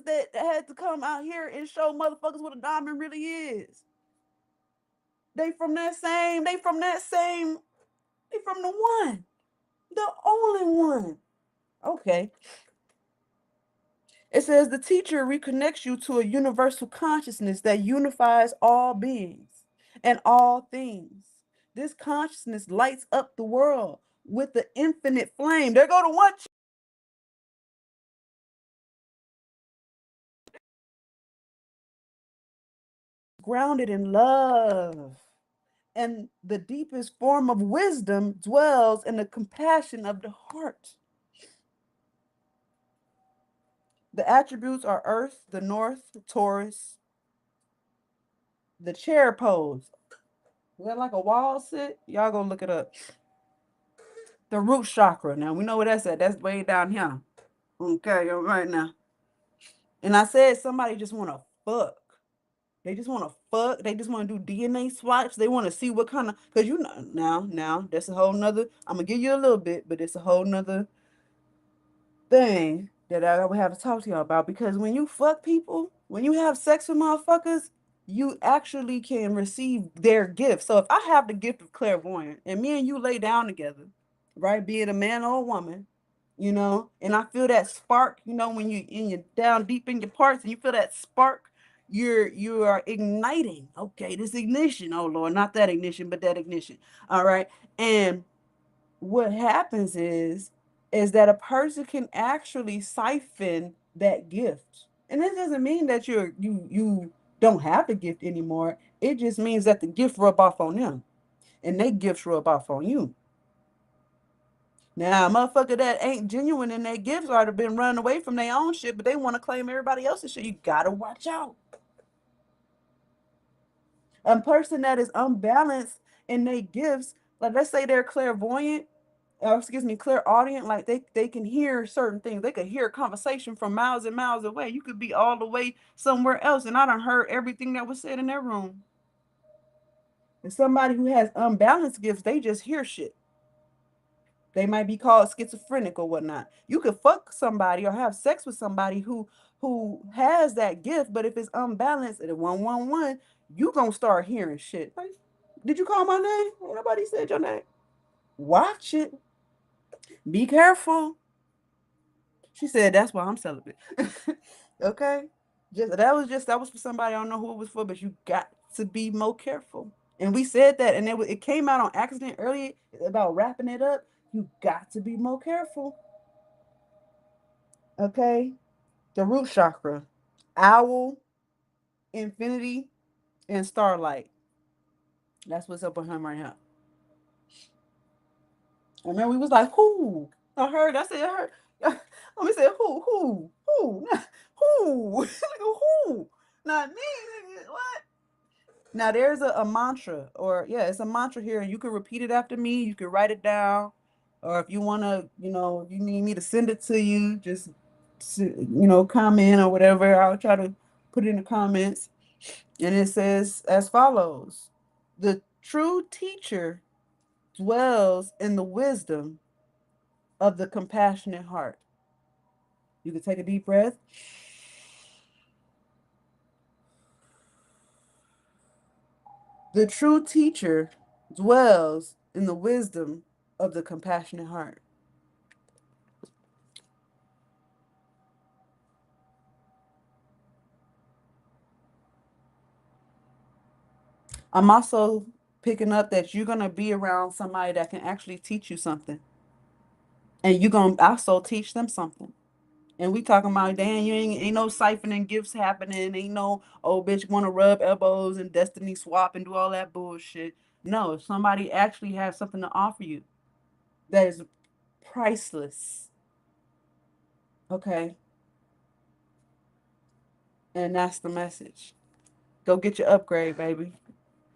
that had to come out here and show motherfuckers what a diamond really is. They from the one, the only one. Okay. It says the teacher reconnects you to a universal consciousness that unifies all beings and all things. This consciousness lights up the world with the infinite flame. There go to one grounded in love. And the deepest form of wisdom dwells in the compassion of the heart. The attributes are Earth, the North, the Taurus, the chair pose. Is that like a wall sit? Y'all go look it up. The root chakra. Now we know where that's at. That's way down here. Okay, all right now. And I said somebody just want to fuck. They just want to fuck. They just want to do DNA swipes. They want to see what kind of, because you know, now, that's a whole nother, I'm going to give you a little bit, but it's a whole nother thing that I would have to talk to y'all about. Because when you fuck people, when you have sex with motherfuckers, you actually can receive their gift. So if I have the gift of clairvoyant and me and you lay down together, right, be it a man or a woman, and I feel that spark, when you're down deep in your parts and you feel that spark, you are igniting. Okay, this ignition. Oh Lord, not that ignition, but that ignition. All right. And what happens is that a person can actually siphon that gift. And this doesn't mean that you don't have the gift anymore. It just means that the gift rub off on them and they gifts rub off on you. Now, a motherfucker that ain't genuine in their gifts or have been running away from their own shit, but they want to claim everybody else's shit. You gotta watch out. A person that is unbalanced in their gifts, like let's say they're clairvoyant, excuse me, clairaudient, like they can hear certain things. They could hear a conversation from miles and miles away. You could be all the way somewhere else, and I done heard everything that was said in that room. And somebody who has unbalanced gifts, they just hear shit. They might be called schizophrenic or whatnot. You could fuck somebody or have sex with somebody who has that gift, but if it's unbalanced at a 111, you gonna start hearing shit. Like, did you call my name? Nobody said your name. Watch it. Be careful. She said that's why I'm celibate. Okay. That was for somebody. I don't know who it was for, but you got to be more careful. And we said that, and it came out on accident earlier about wrapping it up. You got to be more careful. Okay. The root chakra, owl, infinity, and starlight. That's what's up with him right now. I remember we was like, who? I heard. I said, I heard. Let me say, who, who, who? Not me. What? Now there's a mantra, or yeah, it's a mantra here, and you can repeat it after me. You can write it down, or if you wanna, if you need me to send it to you, just comment or whatever. I'll try to put it in the comments. And it says as follows: the true teacher dwells in the wisdom of the compassionate heart. You can take a deep breath. The true teacher dwells in the wisdom of the compassionate heart. I'm also picking up that you're going to be around somebody that can actually teach you something. And you're going to also teach them something. And we talking about, damn, you ain't no siphoning gifts happening. Ain't no, oh, bitch, want to rub elbows and destiny swap and do all that bullshit. No, if somebody actually has something to offer you that is priceless, okay? And that's the message. Go get your upgrade, baby.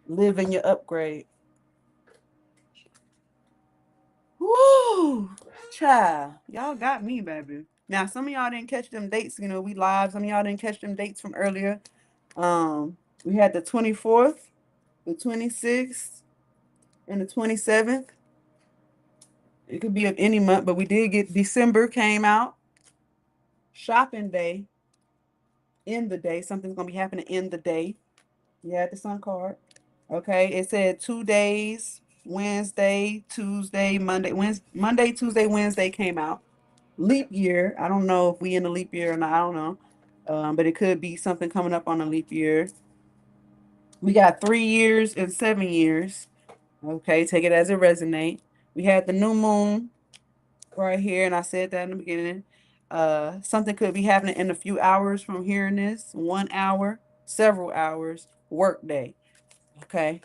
Live in your upgrade. Woo! Child, y'all got me, baby. Now, some of y'all didn't catch them dates. We live. Some of y'all didn't catch them dates from earlier. We had the 24th, the 26th, and the 27th. It could be of any month, but we did get December came out. Shopping day, in the day. Something's going to be happening in the day. You had the sun card. Okay, it said 2 days, Wednesday, Tuesday, Monday, Wednesday, Monday, Tuesday, Wednesday came out. Leap year. I don't know if we in the leap year or not. I don't know. But it could be something coming up on a leap year. We got 3 years and 7 years. Okay, take it as it resonate. We had the new moon right here, and I said that in the beginning. Something could be happening in a few hours from hearing this. 1 hour, several hours, work day. Okay.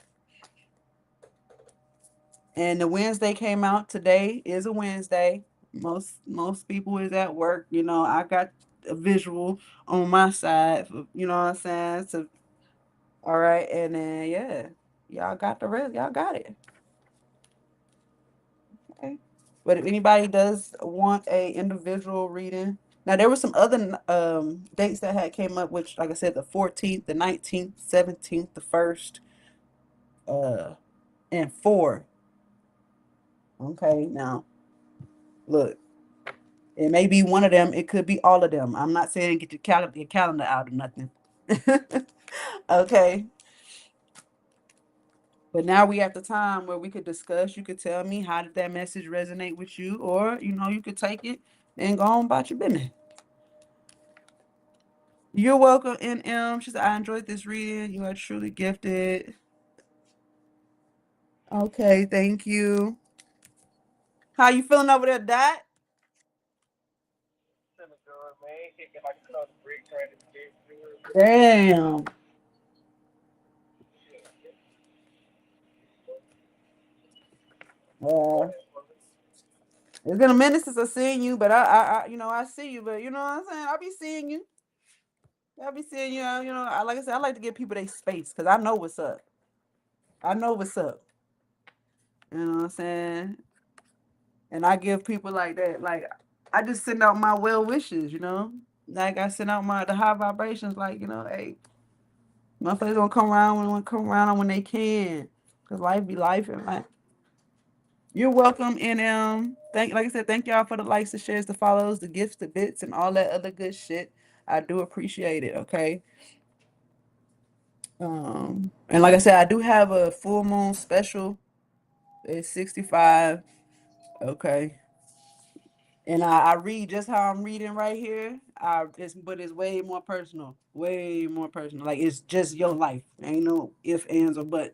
And the Wednesday came out today is a Wednesday. Most people is at work. I got a visual on my side. You know what I'm saying? So all right, and then yeah, y'all got the rest. Y'all got it. Okay. But if anybody does want a individual reading, Now there were some other dates that had came up, which, like I said, the 14th, the 19th, 17th, the 1st, uh, and 4. Okay, now look, it may be one of them. It could be all of them. I'm not saying get your calendar out or nothing. Okay, but now we at the time where we could discuss. You could tell me how did that message resonate with you, or you could take it and go on about your business. You're welcome, NM. She said, I enjoyed this reading. You are truly gifted. Okay, thank you. How you feeling over there, Dot? Damn. Uh, it's been a minute since I seen you, but I see you, but you know what I'm saying? I'll be seeing you. I'll be seeing you. Like I said, I like to give people their space because I know what's up. I know what's up. You know what I'm saying? And I give people like that. Like I just send out my well wishes. Like I send out the high vibrations, like, hey, motherfuckers gonna come around when they want to come around when they can. Cause life be life and like you're welcome, NM. Like I said, thank y'all for the likes, the shares, the follows, the gifts, the bits, and all that other good shit. I do appreciate it, okay? And like I said, I do have a full moon special. It's 65. Okay. And I read just how I'm reading right here. But it's way more personal. Way more personal. Like it's just your life. Ain't no ifs, ands, or buts.